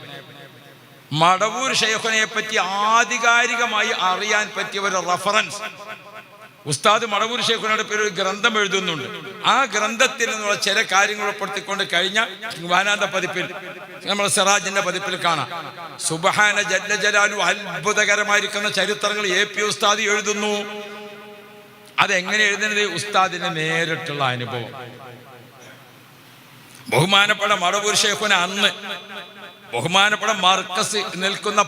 മടവൂർ ശൈഖുനയെ പറ്റി ആധികാരികമായി അറിയാൻ പറ്റിയ ഒരു റഫറൻസ് ഉസ്താദ് മടവൂർ ശൈഖുനയുടെ പേര് ഒരു ഗ്രന്ഥം എഴുതുന്നുണ്ട്. ആ ഗ്രന്ഥത്തിൽ നിന്നുള്ള ചില കാര്യങ്ങൾ ഉൾപ്പെടുത്തിക്കൊണ്ട് കഴിഞ്ഞ വാനാന്ത പതിപ്പിൽ, നമ്മുടെ സിറാജിന്റെ പതിപ്പിൽ കാണാം. സുബ്ഹാന ജല്ല ജലാലു, അത്ഭുതകരമായിരിക്കുന്ന ചരിത്രങ്ങൾ AP ഉസ്താദി എഴുതുന്നു. അതെങ്ങനെ എഴുതുന്നത്? ഉസ്താദിന്റെ നേരിട്ടുള്ള അനുഭവം. ബഹുമാനപ്പെട്ട മടവൂർ ശൈഖുന അന്ന് ബഹുമാനപ്പെട്ട മർക്കസ് നിൽക്കുന്ന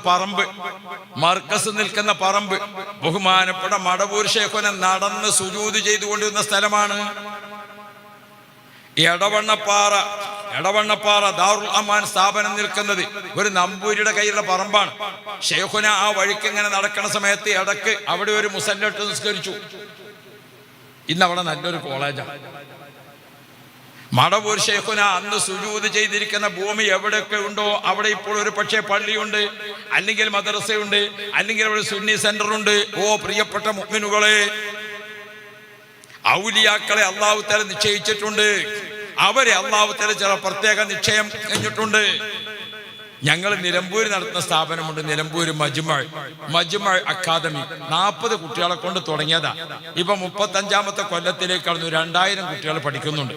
പറമ്പ് ബഹുമാനപ്പെട്ട മടവൂർ ശൈഖുന നടന്ന് സുജൂദ് ചെയ്തുകൊണ്ടിരുന്ന സ്ഥലമാണ്. എടവണ്ണപ്പാറ ദാറുൽ അമാൻ സ്ഥാപനം നിൽക്കുന്നത് ഒരു നമ്പൂരിയുടെ കയ്യിലുള്ള പറമ്പാണ്. ശൈഖുന ആ വഴിക്ക് ഇങ്ങനെ നടക്കുന്ന സമയത്ത് ഇടക്ക് അവിടെ ഒരു മുസല്ലട്ട് നിസ്കരിച്ചു. ഇന്ന് അവിടെ നല്ലൊരു കോളേജാണ്. മടവൂർ ശൈഖുന അന്ന് സുജൂദ് ചെയ്തിരിക്കുന്ന ഭൂമി എവിടെയൊക്കെ ഉണ്ടോ അവിടെ ഇപ്പോൾ ഒരു പക്ഷേ പള്ളിയുണ്ട്, അല്ലെങ്കിൽ മദ്രസയുണ്ട്, അല്ലെങ്കിൽ അവിടെ സുന്നി സെന്റർ ഉണ്ട്. ഓ പ്രിയപ്പെട്ട മുഅ്മിനുകളെ, ഔലിയാക്കളെ അല്ലാഹു തആല നിശ്ചയിച്ചിട്ടുണ്ട്. അവരെ അല്ലാഹു തആല ചില പ്രത്യേക നിശ്ചയം കഴിഞ്ഞിട്ടുണ്ട്. ഞങ്ങൾ നിലമ്പൂർ നടത്തുന്ന സ്ഥാപനമുണ്ട്, നിലമ്പൂർ മജ്മഅ് അക്കാദമി. 40 കുട്ടികളെ കൊണ്ട് തുടങ്ങിയതാ. ഇപ്പൊ 35ാമത്തെ കൊല്ലത്തിലേക്ക് കടന്നു. 2000 കുട്ടികൾ പഠിക്കുന്നുണ്ട്.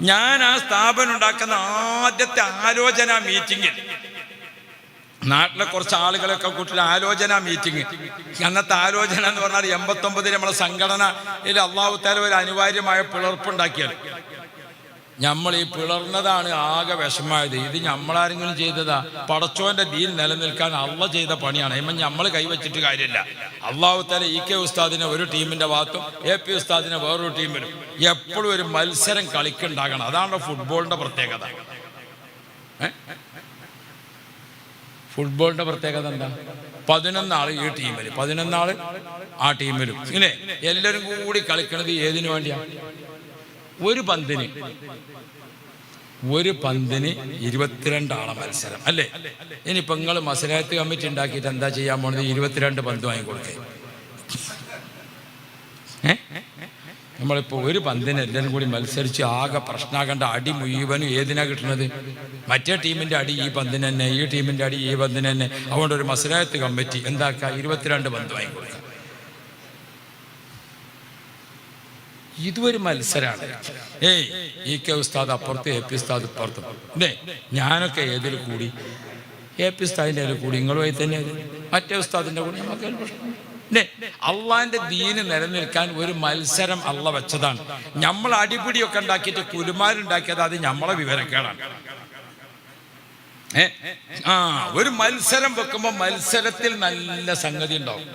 ഞാൻ ആ സ്ഥാപനം ഉണ്ടാക്കുന്ന ആദ്യത്തെ ആലോചന മീറ്റിംഗിൽ നാട്ടിലെ കുറച്ച് ആളുകളൊക്കെ കൂട്ടിൽ ആലോചന മീറ്റിംഗ്. അന്നത്തെ ആലോചന എന്ന് പറഞ്ഞാൽ 89 നമ്മളെ സംഘടനയിൽ അല്ലാഹു തആല ഒരു അനിവാര്യമായ പിളർപ്പുണ്ടാക്കിയത്. നമ്മൾ ഈ പിളർന്നതാണ് ആകെ വിഷമായത്. ഇത് നമ്മളാരെങ്കിലും ചെയ്തതാ? പടച്ചോന്റെ ദീൻ നിലനിൽക്കാൻ അള്ളാഹ് ചെയ്ത പണിയാണ്. ഇപ്പം നമ്മൾ കൈവച്ചിട്ട് കാര്യമില്ല. അല്ലാഹു തആല EK ഉസ്താദിനെ ഒരു ടീമിന്റെ ഭാഗത്തും AP ഉസ്താദിനെ വേറൊരു ടീമിലും എപ്പോഴും ഒരു മത്സരം കളിക്കുണ്ടാകണം. അതാണ് ഫുട്ബോളിന്റെ പ്രത്യേകത. ഫുട്ബോളിന്റെ പ്രത്യേകത എന്താ? 11 ആള് ഈ ടീമിൽ, 11 ആള് ആ ടീമിലും. ഇങ്ങനെ എല്ലാവരും കൂടി കളിക്കണത് ഏതിനു വേണ്ടിയാ? ഒരു പന്തിന് 22 ആളെ മത്സരം അല്ലേ? ഇനിയിപ്പോ നിങ്ങൾ മസ്ലഹത്ത് കമ്മിറ്റി ഉണ്ടാക്കിയിട്ട് എന്താ ചെയ്യാൻ പോണത്? 22 പന്ത് വാങ്ങിക്കൊടുക്കേ. നമ്മളിപ്പോൾ ഒരു പന്തിന് എല്ലാവരും കൂടി മത്സരിച്ച് ആകെ പ്രശ്നമാകേണ്ട അടി മുഴുവനും ഏതിനാ കിട്ടുന്നത്? മറ്റേ ടീമിന്റെ അടി ഈ പന്തിന് തന്നെ, ഈ ടീമിന്റെ അടി ഈ പന്തിന് തന്നെ. അതുകൊണ്ട് ഒരു മസ്ലഹത്ത് കമ്മിറ്റി എന്താക്കുക? 22 പന്ത് വാങ്ങിക്കൊടുക്കുക. ഇതൊരു മത്സരമാണ്. EK ഉസ്താദ് അപ്പുറത്ത്, AP ഉസ്താദ് ഇപ്പുറത്തും. ഞാനൊക്കെ ഏതിൽ കൂടി? AP ഉസ്താദിന്റെ കൂടി, നിങ്ങളുമായി തന്നെ മറ്റേ ഉസ്താദിന്റെ കൂടി. നമുക്ക് പ്രശ്നം. അള്ളാന്റെ ദീന് നിലനിൽക്കാൻ ഒരു മത്സരം അള്ള വെച്ചതാണ്. നമ്മൾ അടിപിടിയൊക്കെ ഉണ്ടാക്കിയിട്ട് കുലുമാരുണ്ടാക്കിയത് അത് നമ്മളെ വിവരക്കേടാണ്. ഒരു മത്സരം വെക്കുമ്പോ മത്സരത്തിൽ നല്ല സംഗതി ഉണ്ടാവും.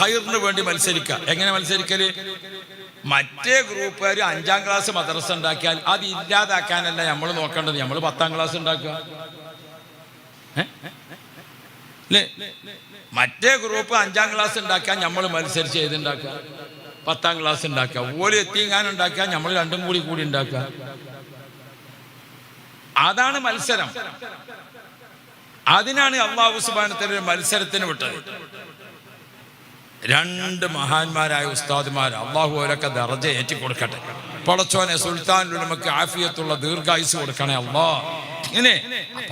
ഖൈറിന് വേണ്ടി മത്സരിക്കുക. എങ്ങനെ മത്സരിക്കല്? മറ്റേ ഗ്രൂപ്പുകാർ 5ാം ക്ലാസ് മദ്രസ ഉണ്ടാക്കിയാൽ അത് ഇല്ലാതാക്കാനല്ല നമ്മൾ നോക്കേണ്ടത്. നമ്മൾ 10ാം ക്ലാസ് ഉണ്ടാക്കുക. മറ്റേ ഗ്രൂപ്പ് 5ാം ക്ലാസ് ഉണ്ടാക്കാൻ നമ്മൾ മത്സരിച്ച് ഏതുണ്ടാക്കുക? 10ാം ക്ലാസ് ഉണ്ടാക്കുക. ഓല് എത്തിങ്ങാൻ ഉണ്ടാക്കുക, നമ്മൾ രണ്ടും കൂടി ഉണ്ടാക്കുക. അതാണ് മത്സരം. അതിനാണ് അല്ലാഹു സുബ്ഹാനഹു വ തആല മത്സരത്തിന് വിട്ടത്. 2 മഹാന്മാരായ ഉസ്താദുമാർ, അള്ളാഹു അവരൊക്കെ ദർജ ഏറ്റി കൊടുക്കട്ടെ. പടച്ചോനെ സുൽത്താനുൽ ഉലമക്ക് ആഫിയത്തുള്ള ദീർഘായുസ് കൊടുക്കണേ അല്ലാഹ്.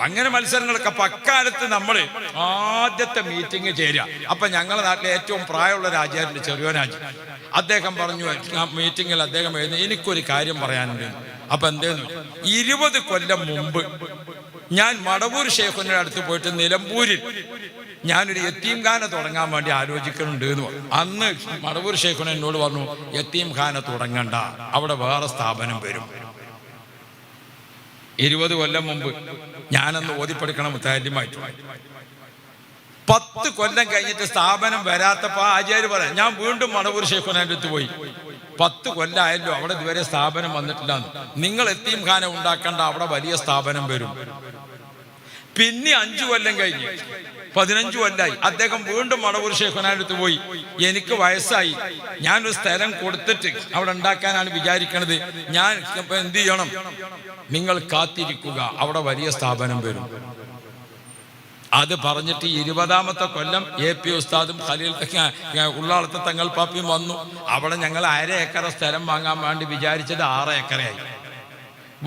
അങ്ങനെ മത്സരങ്ങളൊക്കെ അക്കാലത്ത് നമ്മൾ ആദ്യത്തെ മീറ്റിംഗ് ചേരുക. അപ്പൊ ഞങ്ങളുടെ നാട്ടിലെ ഏറ്റവും പ്രായമുള്ള രാജാവിന്റെ ചെറിയോനാജി അദ്ദേഹം പറഞ്ഞു, മീറ്റിങ്ങിൽ അദ്ദേഹം എഴുതി, എനിക്കൊരു കാര്യം പറയാനുണ്ട്. അപ്പൊ എന്തേന്നു, 20 കൊല്ലം മുമ്പ് ഞാൻ മടവൂർ ശൈഖുനയുടെ അടുത്ത് പോയിട്ട് നിലമ്പൂരിൽ ഞാനൊരു യത്തീംഖാന തുടങ്ങാൻ വേണ്ടി ആലോചിക്കുന്നുണ്ട് എന്ന് പറഞ്ഞു. അന്ന് മടവൂർ ശൈഖുന എന്നോട് പറഞ്ഞു, യത്തീംഖാന തുടങ്ങണ്ട, അവിടെ വേറെ സ്ഥാപനം വരും. 20 കൊല്ലം മുമ്പ് ഞാനന്ന് ഓതിപ്പെടുക്കണം മുത്താലിമായിട്ട്. 10 കൊല്ലം കഴിഞ്ഞിട്ട് സ്ഥാപനം വരാത്തപ്പോൾ ആചാര്യ പറയാം, ഞാൻ വീണ്ടും മടവൂർ ശൈഖുനയുടെ അടുത്ത് പോയി. 10 കൊല്ലമായല്ലോ, അവിടെ ഇതുവരെ സ്ഥാപനം വന്നിട്ടില്ല. നിങ്ങൾ യത്തീംഖാന ഉണ്ടാക്കണ്ട, അവിടെ വലിയ സ്ഥാപനം വരും. പിന്നെ 5 കൊല്ലം കഴിഞ്ഞ് 15 കൊല്ലായി. അദ്ദേഹം വീണ്ടും മടവൂർ ശൈഖുനയുടെ അടുത്ത് പോയി. എനിക്ക് വയസ്സായി, ഞാനൊരു സ്ഥലം കൊടുത്തിട്ട് അവിടെ ഉണ്ടാക്കാനാണ് വിചാരിക്കണത്. ഞാൻ എന്ത് ചെയ്യണം? നിങ്ങൾ കാത്തിരിക്കുക, അവിടെ വലിയ സ്ഥാപനം വരും. അത് പറഞ്ഞിട്ട് 20ാമത്തെ കൊല്ലം AP ഉസ്താദും ഖലീൽ ഉള്ളാളത്തെ തങ്ങൾ പാപ്പിയും വന്നു. അവിടെ ഞങ്ങൾ 1/2 ഏക്കർ സ്ഥലം വാങ്ങാൻ വേണ്ടി വിചാരിച്ചത് 6 ഏക്കറായി.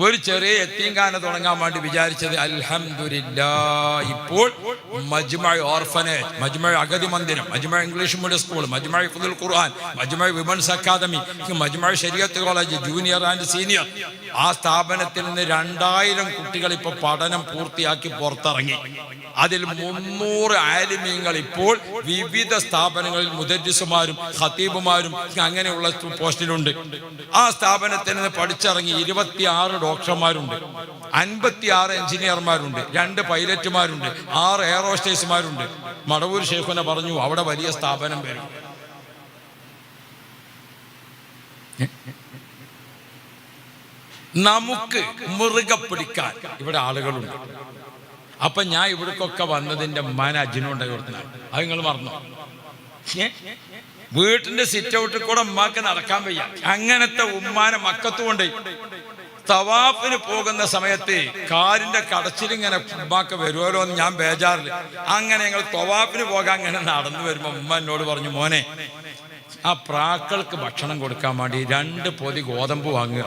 ഒരു ചെറിയ യത്തീംഖാന തുടങ്ങാൻ വേണ്ടി വിചാരിച്ചത് അൽഹംദുലില്ലാഹ് ഇപ്പോൾ മജ്മഅ് ഓർഫനേജ്, മജ്മഅ് അഗതി മന്ദിരം, Majma English medium school, Majma ഹിഫ്ദുൽ ഖുർആൻ, മജ്മഅ് വിമൻസ് അക്കാദമി, മജ്മഅ് ശരീഅത്ത് കോളേജ് ജൂനിയർ ആൻഡ് സീനിയർ, ആ സ്ഥാപനത്തിൽ നിന്ന് 2000 കുട്ടികൾ ഇപ്പോൾ പഠനം പൂർത്തിയാക്കി പുറത്തിറങ്ങി. അതിൽ 300 ആലിമീങ്ങൾ ഇപ്പോൾ വിവിധ സ്ഥാപനങ്ങളിൽ മുദരിസുമാരും ഖതീബുമാരും അങ്ങനെയുള്ള പോസ്റ്റിലുണ്ട്. ആ സ്ഥാപനത്തിൽ നിന്ന് പഠിച്ചിറങ്ങി 26 ഡോക്ടർമാരുണ്ട്, 56 എഞ്ചിനീയർമാരുണ്ട്, 2 പൈലറ്റുമാരുണ്ട്, 6 എയർ ഹോസ്റ്റേഴ്സുമാരുണ്ട്. മടവൂർ ശൈഖുന പറഞ്ഞു, അവിടെ വലിയ സ്ഥാപനം വരും. നമുക്ക് മുറുകെ പിടിക്കാൻ ഇവിടെ ആളുകളുണ്ട്. അപ്പൊ ഞാൻ ഇവിടേക്കൊക്കെ വന്നതിന്റെ അജിനുണ്ടായി കൊടുത്തതാണ്. അത് നിങ്ങൾ മറന്നു? വീട്ടിന്റെ സിറ്റ് ഔട്ടിൽ കൂടെ ഉമ്മാക്ക് നടക്കാൻ വയ്യ. അങ്ങനത്തെ ഉമ്മാനെ മക്കത്തുകൊണ്ട് തവാഫിന് പോകുന്ന സമയത്ത് കാലിന്റെ കടച്ചിലിങ്ങനെ ഉമ്മാക്ക് വരുമല്ലോ എന്ന് ഞാൻ ബേജാറില്ല. അങ്ങനെ ഞങ്ങൾ തവാഫിന് പോകാൻ അങ്ങനെ നടന്നു വരുമ്പോ ഉമ്മ എന്നോട് പറഞ്ഞു, മോനെ ആ പ്രാക്കൾക്ക് ഭക്ഷണം കൊടുക്കാൻ വേണ്ടി 2 പൊതി ഗോതമ്പ് വാങ്ങുക.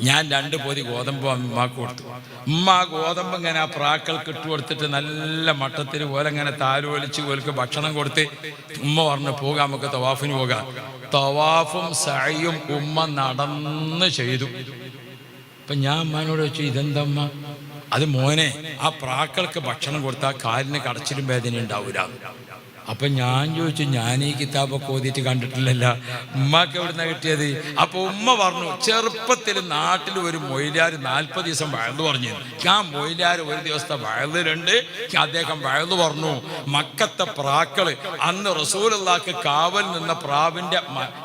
ഞാൻ 2 പൊതി ഗോതമ്പ് ഉമ്മാക്ക് കൊടുത്തു. ഉമ്മ ആ ഗോതമ്പ് ഇങ്ങനെ ആ പ്രാക്കൾക്ക് ഇട്ട് കൊടുത്തിട്ട് നല്ല മട്ടത്തിൽ പോലെ ഇങ്ങനെ താലോലിച്ച് ഓൽക്ക് ഭക്ഷണം കൊടുത്ത് ഉമ്മ പറഞ്ഞു, പോകാം, നമുക്ക് തവാഫിന് പോകാം. തവാഫും സഅയും ഉമ്മ നടന്ന് ചെയ്തു. അപ്പൊ ഞാൻ ഉമ്മാനോട് ചോദിച്ചു, ഇതെന്താ ഉമ്മ? അത് മോനെ, ആ പ്രാക്കൾക്ക് ഭക്ഷണം കൊടുത്താൽ കാലിന് കടച്ചിലും വേദന ഉണ്ടാവൂല. അപ്പൊ ഞാൻ ചോദിച്ചു, ഞാൻ ഈ കിതാബൊക്കെ ഓതിയിട്ട് കണ്ടിട്ടില്ലല്ലോ, ഉമ്മാക്ക് എവിടുന്ന കിട്ടിയത്? അപ്പൊ ഉമ്മ പറഞ്ഞു, ചെറുപ്പത്തിൽ നാട്ടിൽ ഒരു മൊയ്ലാർ 40 ദിവസം വയല് പറഞ്ഞു. ആ മൊയ്ലാർ ഒരു ദിവസത്തെ വയലിലുണ്ട്. അദ്ദേഹം വയല് പറഞ്ഞു, മക്കത്തെ പ്രാക്കള് അന്ന് റസൂലുള്ളാഹിക്ക് കാവൽ നിന്ന പ്രാവിന്റെ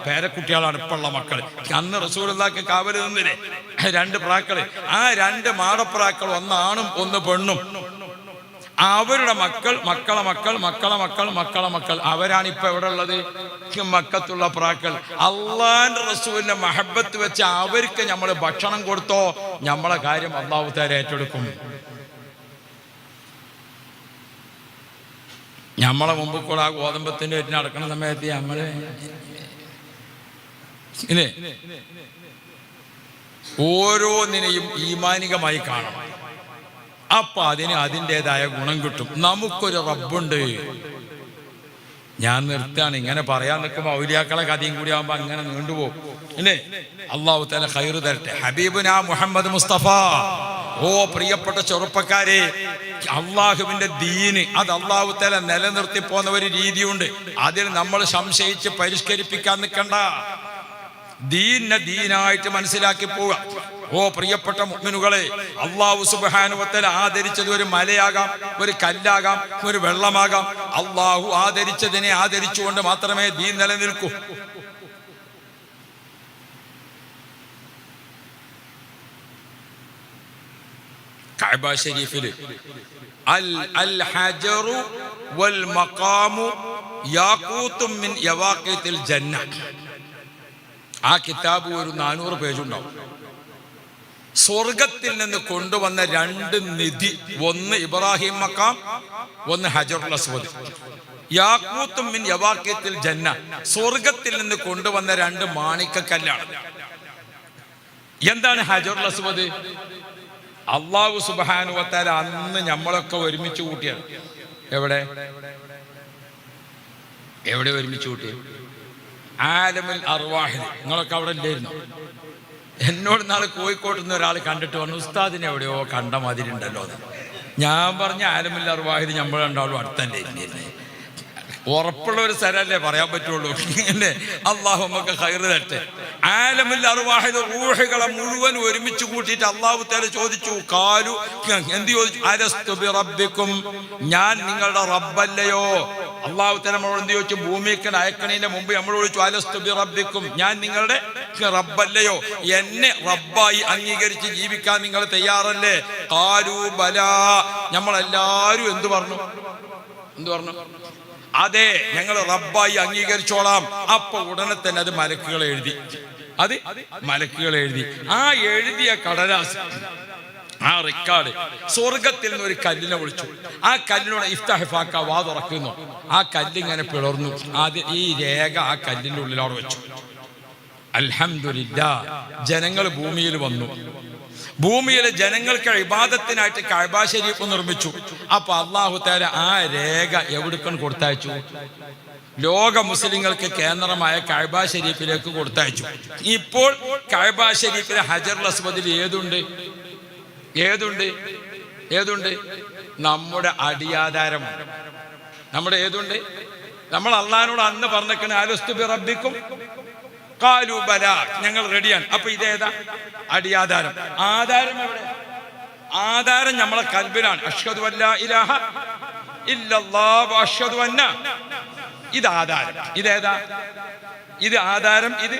പേരക്കുട്ടികളാണ് ഇപ്പുള്ള മക്കള്. അന്ന് റസൂലുള്ളാഹിക്ക് കാവൽ നിന്നില്ലേ 2 പ്രാക്കള്. ആ 2 മാടപ്രാക്കൾ, 1 ആണും 1 പെണ്ണും. അവരുടെ മക്കൾ, മക്കളെ മക്കൾ, മക്കളെ മക്കൾ, മക്കളെ മക്കൾ, അവരാണ് ഇപ്പൊ എവിടെ ഉള്ളത്? മക്കത്തുള്ള പ്രാക്കൾ. അള്ളാന്റെ റസൂലിന്റെ മഹബത്ത് വെച്ച് അവർക്ക് നമ്മൾ ഭക്ഷണം കൊടുത്തോ, നമ്മളെ കാര്യം അള്ളാഹു തആല ഏറ്റെടുക്കും. നമ്മളെ മുമ്പ് കൂടെ ആ ഗോതമ്പത്തിന്റെ വെച്ച് നടക്കുന്ന സമയത്ത് നമ്മള് ഇല്ലേ ഓരോന്നിനെയും ഈമാനികമായി കാണണം. അപ്പൊ അതിന് അതിൻ്റെതായ ഗുണം കിട്ടും. നമുക്കൊരു റബ്ബുണ്ട്. ഞാൻ നിർത്താണ്, ഇങ്ങനെ പറയാൻ നിൽക്കുമ്പോൾ ഔലിയാക്കളെ കഥയും കൂടി ആകുമ്പോ അങ്ങനെ നീണ്ടുപോകും അല്ലേ. അല്ലാഹു തആല ഖൈർ തരട്ടെ. ഹബീബുനാ മുഹമ്മദ് മുസ്തഫ, ഓ പ്രിയപ്പെട്ട ചെറുപ്പക്കാരെ, അള്ളാഹുവിന്റെ ദീന് അത് അല്ലാഹു തആല നിലനിർത്തി പോന്ന ഒരു രീതിയുണ്ട്. അതിൽ നമ്മൾ സംശയിച്ച് പരിഷ്കരിപ്പിക്കാൻ നിൽക്കണ്ട. ദീനിനെ ദീനായിട്ട് മനസ്സിലാക്കി പോവുക. ഓ പ്രിയപ്പെട്ട മുഅ്മിനുകളെ, അല്ലാഹു സുബ്ഹാനഹു വ തആല ആദരിച്ചത് ഒരു മലയാകാം, ഒരു കല്ലാകാം, ഒരു വെള്ളമാകാം. അല്ലാഹു ആദരിച്ചതിനെ ആദരിച്ചുകൊണ്ട് മാത്രമേ ദീൻ നിലനിൽക്കൂ. കഅബ ശരീഫിൽ അൽ ഹജറു വൽ മഖാമു യാഖൂത്തും മിൻ യവാഖീത്തിൽ ജന്ന, ആ കിതാബ് ഒരു 400 പേജുണ്ടാവും. സ്വർഗത്തിൽ നിന്ന് കൊണ്ടുവന്ന 2 നിധി, ഒന്ന് ഇബ്രാഹിം മക്കാം, ഒന്ന് ഹജറുൽ അസ്വദ്. യാഖൂത്തും മിൻ യവാഖീത്തിൽ ജന്ന, സ്വർഗത്തിൽ നിന്ന് കൊണ്ടുവന്ന 2 മാണിക്കക്കല്ലാണ്. എന്താണ് ഹജറുൽ അസ്വദ്? അല്ലാഹു സുബ്ഹാനഹു വ തആല അന്ന് നമ്മളൊക്കെ ഒരുമിച്ച് കൂട്ടിയത്. എവിടെ ഒരുമിച്ച് കൂട്ടിയത്? ആലമുൽ അർവാഹിൽ. നിങ്ങളൊക്കെ അവിടെ ഇല്ലായിരുന്നു? എന്നോട് നാളെ കോഴിക്കോട്ട് നിന്ന് ഒരാൾ കണ്ടിട്ട് പറഞ്ഞു, ഉസ്താദിനെ എവിടെയോ കണ്ട മാതിരി ഉണ്ടല്ലോ എന്ന്. ഞാൻ പറഞ്ഞ ആലമില്ല അറുവാഹിദ് നമ്മൾ രണ്ടാളും അടുത്തല്ലേ ഇരിക്കുന്നത്. ഉറപ്പുള്ള ഒരു സ്ഥലമല്ലേ പറയാൻ പറ്റുള്ളൂ. അല്ലേ? അള്ളാഹു നമുക്ക് ഖൈറ് തരട്ടെ. ആലമില്ല അറുവാഹിദ് റൂഹുകളെ മുഴുവൻ ഒരുമിച്ച് കൂട്ടിയിട്ട് അള്ളാഹു തആല ചോദിച്ചു, കാലു എന്ത് ചോദിച്ചു? അലസ്തു ബിറബ്ബിക്കും, ഞാൻ നിങ്ങളുടെ റബ്ബല്ലയോ? അള്ളാഹു തആല നമ്മളോട് എന്ത് ചോദിച്ചു? ഭൂമിക്ക് അയക്കണതിന്റെ മുമ്പ് നമ്മളോട് ചോദിച്ചു, അലസ്തു ബിറബ്ബിക്കും, ഞാൻ നിങ്ങളുടെ റബ്ബല്ലയോ? എന്നെ റബ്ബായി അംഗീകരിച്ച് ജീവിക്കാൻ നിങ്ങൾ തയ്യാറല്ലേ? കാലു ബലാ, നമ്മളെല്ലാവരും എന്തു പറഞ്ഞു? അതെ, ഞങ്ങൾ റബ്ബായി അംഗീകരിച്ചോളാം. അപ്പൊ ഉടനെ തന്നെ അത് മലക്കുകൾ എഴുതി. ആ എഴുതിയ കടലാസ്, ആ റെക്കോർഡ് സ്വർഗത്തിൽ നിന്ന് ഒരു കല്ലിനെ വിളിച്ചു. ആ കല്ലിനോട് ഇഫ്താഹ് ഫാക്ക, വാ തുറക്കുന്നു. ആ കല്ലിങ്ങനെ പിളർന്നു. ആദ്യം ഈ രേഖ ആ കല്ലിന്റെ ഉള്ളിലവിടെ വെച്ചു. അൽഹംദുലില്ലാ, ജനങ്ങൾ ഭൂമിയിൽ വന്നു. ഭൂമിയിലെ ജനങ്ങൾക്ക് ഇബാദത്തിനായിട്ട് കഅബ ശരീഫ് നിർമ്മിച്ചു. അപ്പൊ അല്ലാഹു തആല ആ രേഖ എവിടേക്കാണ് കൊടുത്തയച്ചു? ലോക മുസ്ലിങ്ങൾക്ക് കേന്ദ്രമായ കഅബ ശരീഫിലേക്ക് കൊടുത്തയച്ചു. ഇപ്പോൾ കഅബ ശരീഫിലെ ഹജറുൽ അസ്വദിൽ ഏതുണ്ട്? നമ്മുടെ അടിയാധാരം. നമ്മുടെ ഏതുണ്ട്? നമ്മൾ അള്ളാഹിനോട് അന്ന് പറഞ്ഞേക്കണ അലസ്തു ബിറബ്ബിക്കും ഖാലു ബലാ, ഞങ്ങൾ റെഡിയാണ്. അപ്പൊ ഇതേതാ? അടിയാധാരം. ആധാരം എവിടെ? ആധാരം നമ്മളെ കൽബിലാണ്. അഷ്ഹദു അല്ലാ ഇലാഹ ഇല്ലല്ലാഹ് വ അഷ്ഹദു അന്ന, ഇത് ആധാരം. ഇതേതാ? ഇത് ആധാരം. ഇത്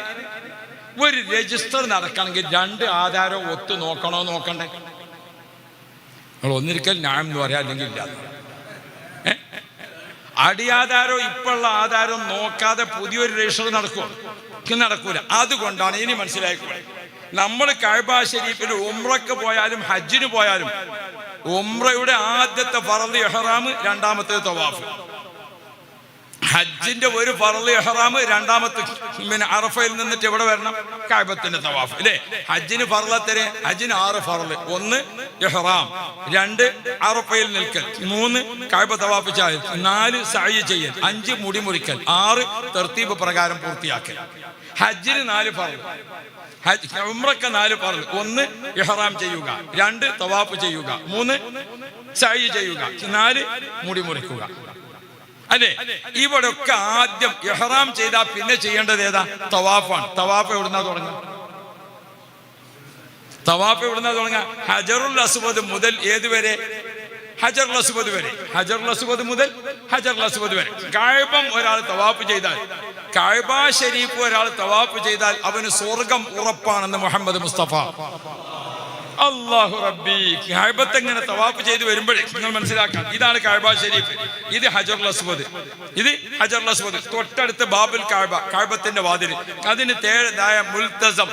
ഒരു രജിസ്റ്റർ നടക്കണമെങ്കിൽ രണ്ട് ആധാരം ഒത്തു നോക്കണ്ടേ? നിങ്ങൾ ഒന്നിരിക്കൽ ഞാൻ എന്ന് പറയാം, അല്ലെങ്കിൽ ഇല്ല. അടിയാധാരം ഇപ്പോഴുള്ള ആധാരം നോക്കാതെ പുതിയൊരു രജിസ്റ്റർ നടക്കൂല. അതുകൊണ്ടാണ് ഇനി മനസ്സിലാക്കുക, നമ്മൾ കഅബ ശരീഫിൽ ഉംറക്ക് പോയാലും ഹജ്ജിന് പോയാലും ഉംറയുടെ ആദ്യത്തെ ഫർള് ഇഹ്റാം, രണ്ടാമത്തെ തവാഫ്. ഹജ്ജിന്റെ ഒരു ഫർള് ഇഹ്റാം, രണ്ടാമത്തെ അറഫയിൽ നിന്നിട്ട് എവിടെ വരണം? കഅബത്തിന്റെ തവാഫ്. അല്ലേ? ഹജ്ജിന് ഫർളത്തിന്, ഹജ്ജിന് 6 ഫർള്. 1 ഇഹ്റാം, 2 അറഫയിൽ നിൽക്കൽ, 3 കഅബ തവാഫ് ചെയ്യൽ, 4 സഅയ് ചെയ്യൽ, 5 മുടി മുറിക്കൽ, 6 തർത്തീബ് പ്രകാരം പൂർത്തിയാക്കൽ. ഹജ്ജിന് 4 ഫർള്, ഉംറക്ക് 4 ഫർള്. 1 ഇഹ്റാം ചെയ്യുക, 2 തവാഫ് ചെയ്യുക, 3 സഅയ് ചെയ്യുക, 4 മുടി മുറിക്കുക. അല്ലെ? ഇവിടെ ഒക്കെ ആദ്യം ഇഹ്റാം ചെയ്താൽ പിന്നെ ചെയ്യേണ്ടത് ഏതാ? തവാഫാണ്. തവാഫ് എവിടുന്നാ തുടങ്ങുക? ഹജറുൽ അസ്വദ് മുതൽ ഏതുവരെ? ഹജറുൽ അസ്വദ് വരെ. ഹജറുൽ അസ്വദ് മുതൽ ഹജറുൽ അസ്വദ് വരെ. കഅബം ഒരാൾ തവാഫ് ചെയ്താൽ, കഅബ ശരീഫ് ഒരാൾ തവാഫ് ചെയ്താൽ അവന് സ്വർഗം ഉറപ്പാണെന്ന് മുഹമ്മദ് മുസ്തഫ. അല്ലാഹു റബ്ബി. കഅബത്ത് എങ്ങനെ തവാഫ് ചെയ്ത് വരുമ്പോഴേ നിങ്ങൾ മനസ്സിലാക്കാം, ഇതാണ് കഅബ ശരീഫ്, ഇത് ഹജറുൽ അസ്വദ്, ഇത് ഹജറുൽ അസ്വദ്. തൊട്ടടുത്ത് ബാബുൽ കഅബ, കഅബത്തിന്റെ വാതിൽ, അതിന് തേഴതായ മുൽതസം,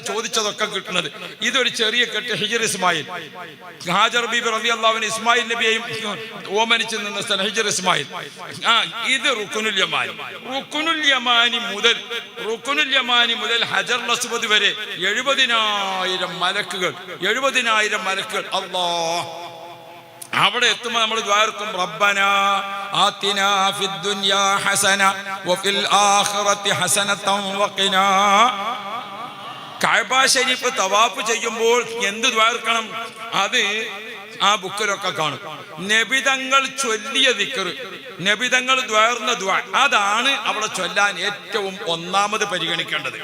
ചോദിച്ചതൊക്കെ കിട്ടുന്നത്. ഇതൊരു ചെറിയ കെട്ട് ഹിജ്ർ ഇസ്മായിൽ, ഹാജർ ബീബി റളിയല്ലാഹു അൻഹ ഇസ്മായിൽ നബിയെയും ഓമനിച്ച് നിന്ന സ്ഥലം ഹിജ്ർ ഇസ്മായിൽ. ഇത് റുക്നുൽ യമാനി മുതൽ ഹജറുൽ അസ്വദ് വരെ 70,000 മലക്കുകൾ. 70,000 മലക്കുകൾ. അല്ലാഹ്. അവിടെ എത്തുമ്പോൾ നമ്മൾ ദ്വാർക്കും, റബ്ബനാ ആതിനാ ഫിദ് ദുനിയാ ഹസന വഫിൽ ആഖിറതി ഹസനതൻ വഖിനാ. കഅബ ശരീഫ് തവാഫ് ചെയ്യുമ്പോൾ എന്ത് ദ്വാർക്കണം? അത് ആ ബുക്കിലൊക്കെ കാണും. നബിതങ്ങൾ ചൊല്ലിയ ദിക്ർ, നബിതങ്ങൾ ദ്വാർന്ന ദുആ, അതാണ് അവിടെ ചൊല്ലാൻ ഏറ്റവും ഒന്നാമത് പരിഗണിക്കേണ്ടത്.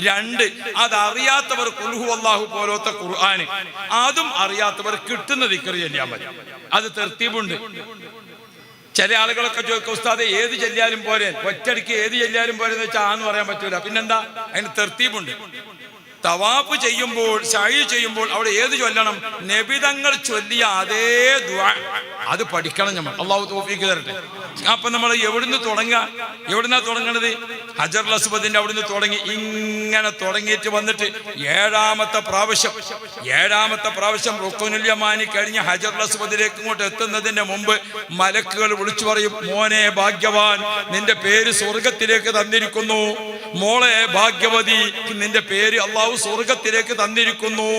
2, അതറിയാത്തവർ ഖുൽ ഹുവല്ലാഹു പോലത്തെ ഖുർആൻ, അതും അറിയാത്തവർ കിട്ടുന്ന ദിക്ർ ചൊല്ലിയാൽ മതി. അത് തർത്തീബുണ്ട്. ചില ആളുകളൊക്കെ ചോദിക്കും, ഉസ്താദേ ഏത് ചൊല്ലിയാലും പോരെ, ഒറ്റടിക്ക് ഏത് ചൊല്ലിയാലും പോരെ എന്ന് വെച്ചാൽ ആന്ന് പറയാൻ പറ്റൂല. പിന്നെന്താ? അതിന് തർത്തീബുണ്ട്. തവാഫ് ചെയ്യുമ്പോൾ, സഅയ് ചെയ്യുമ്പോൾ അവിടെ ഏത് ചൊല്ലണം? നബിതങ്ങൾ ചൊല്ലിയ അതേ ദുആ, അത് പഠിക്കണം നമ്മൾ. അല്ലാഹു തൗഫീഖ് തരട്ടെ. അപ്പൊ നമ്മൾ എവിടുന്ന് എവിടുന്നാ തുടങ്ങണത്? ഹജറുൽ അസ്വദിന്റെ അവിടുന്ന് തുടങ്ങി, ഇങ്ങനെ തുടങ്ങിയിട്ട് വന്നിട്ട് 7ാമത്തെ പ്രാവശ്യം റുക്നുൽ യമാനി കഴിഞ്ഞ് ഹജറുൽ അസ്വദിലേക്ക് ഇങ്ങോട്ട് എത്തുന്നതിന്റെ മുമ്പ് മലക്കുകൾ വിളിച്ചു പറയും, മോനെ ഭാഗ്യവാൻ, നിന്റെ പേര് സ്വർഗത്തിലേക്ക് തന്നിരിക്കുന്നു. മോളെ ഭാഗ്യവതി, നിന്റെ പേര് അല്ലാഹു സ്വർഗത്തിലേക്ക് തന്നിരിക്കുന്നു.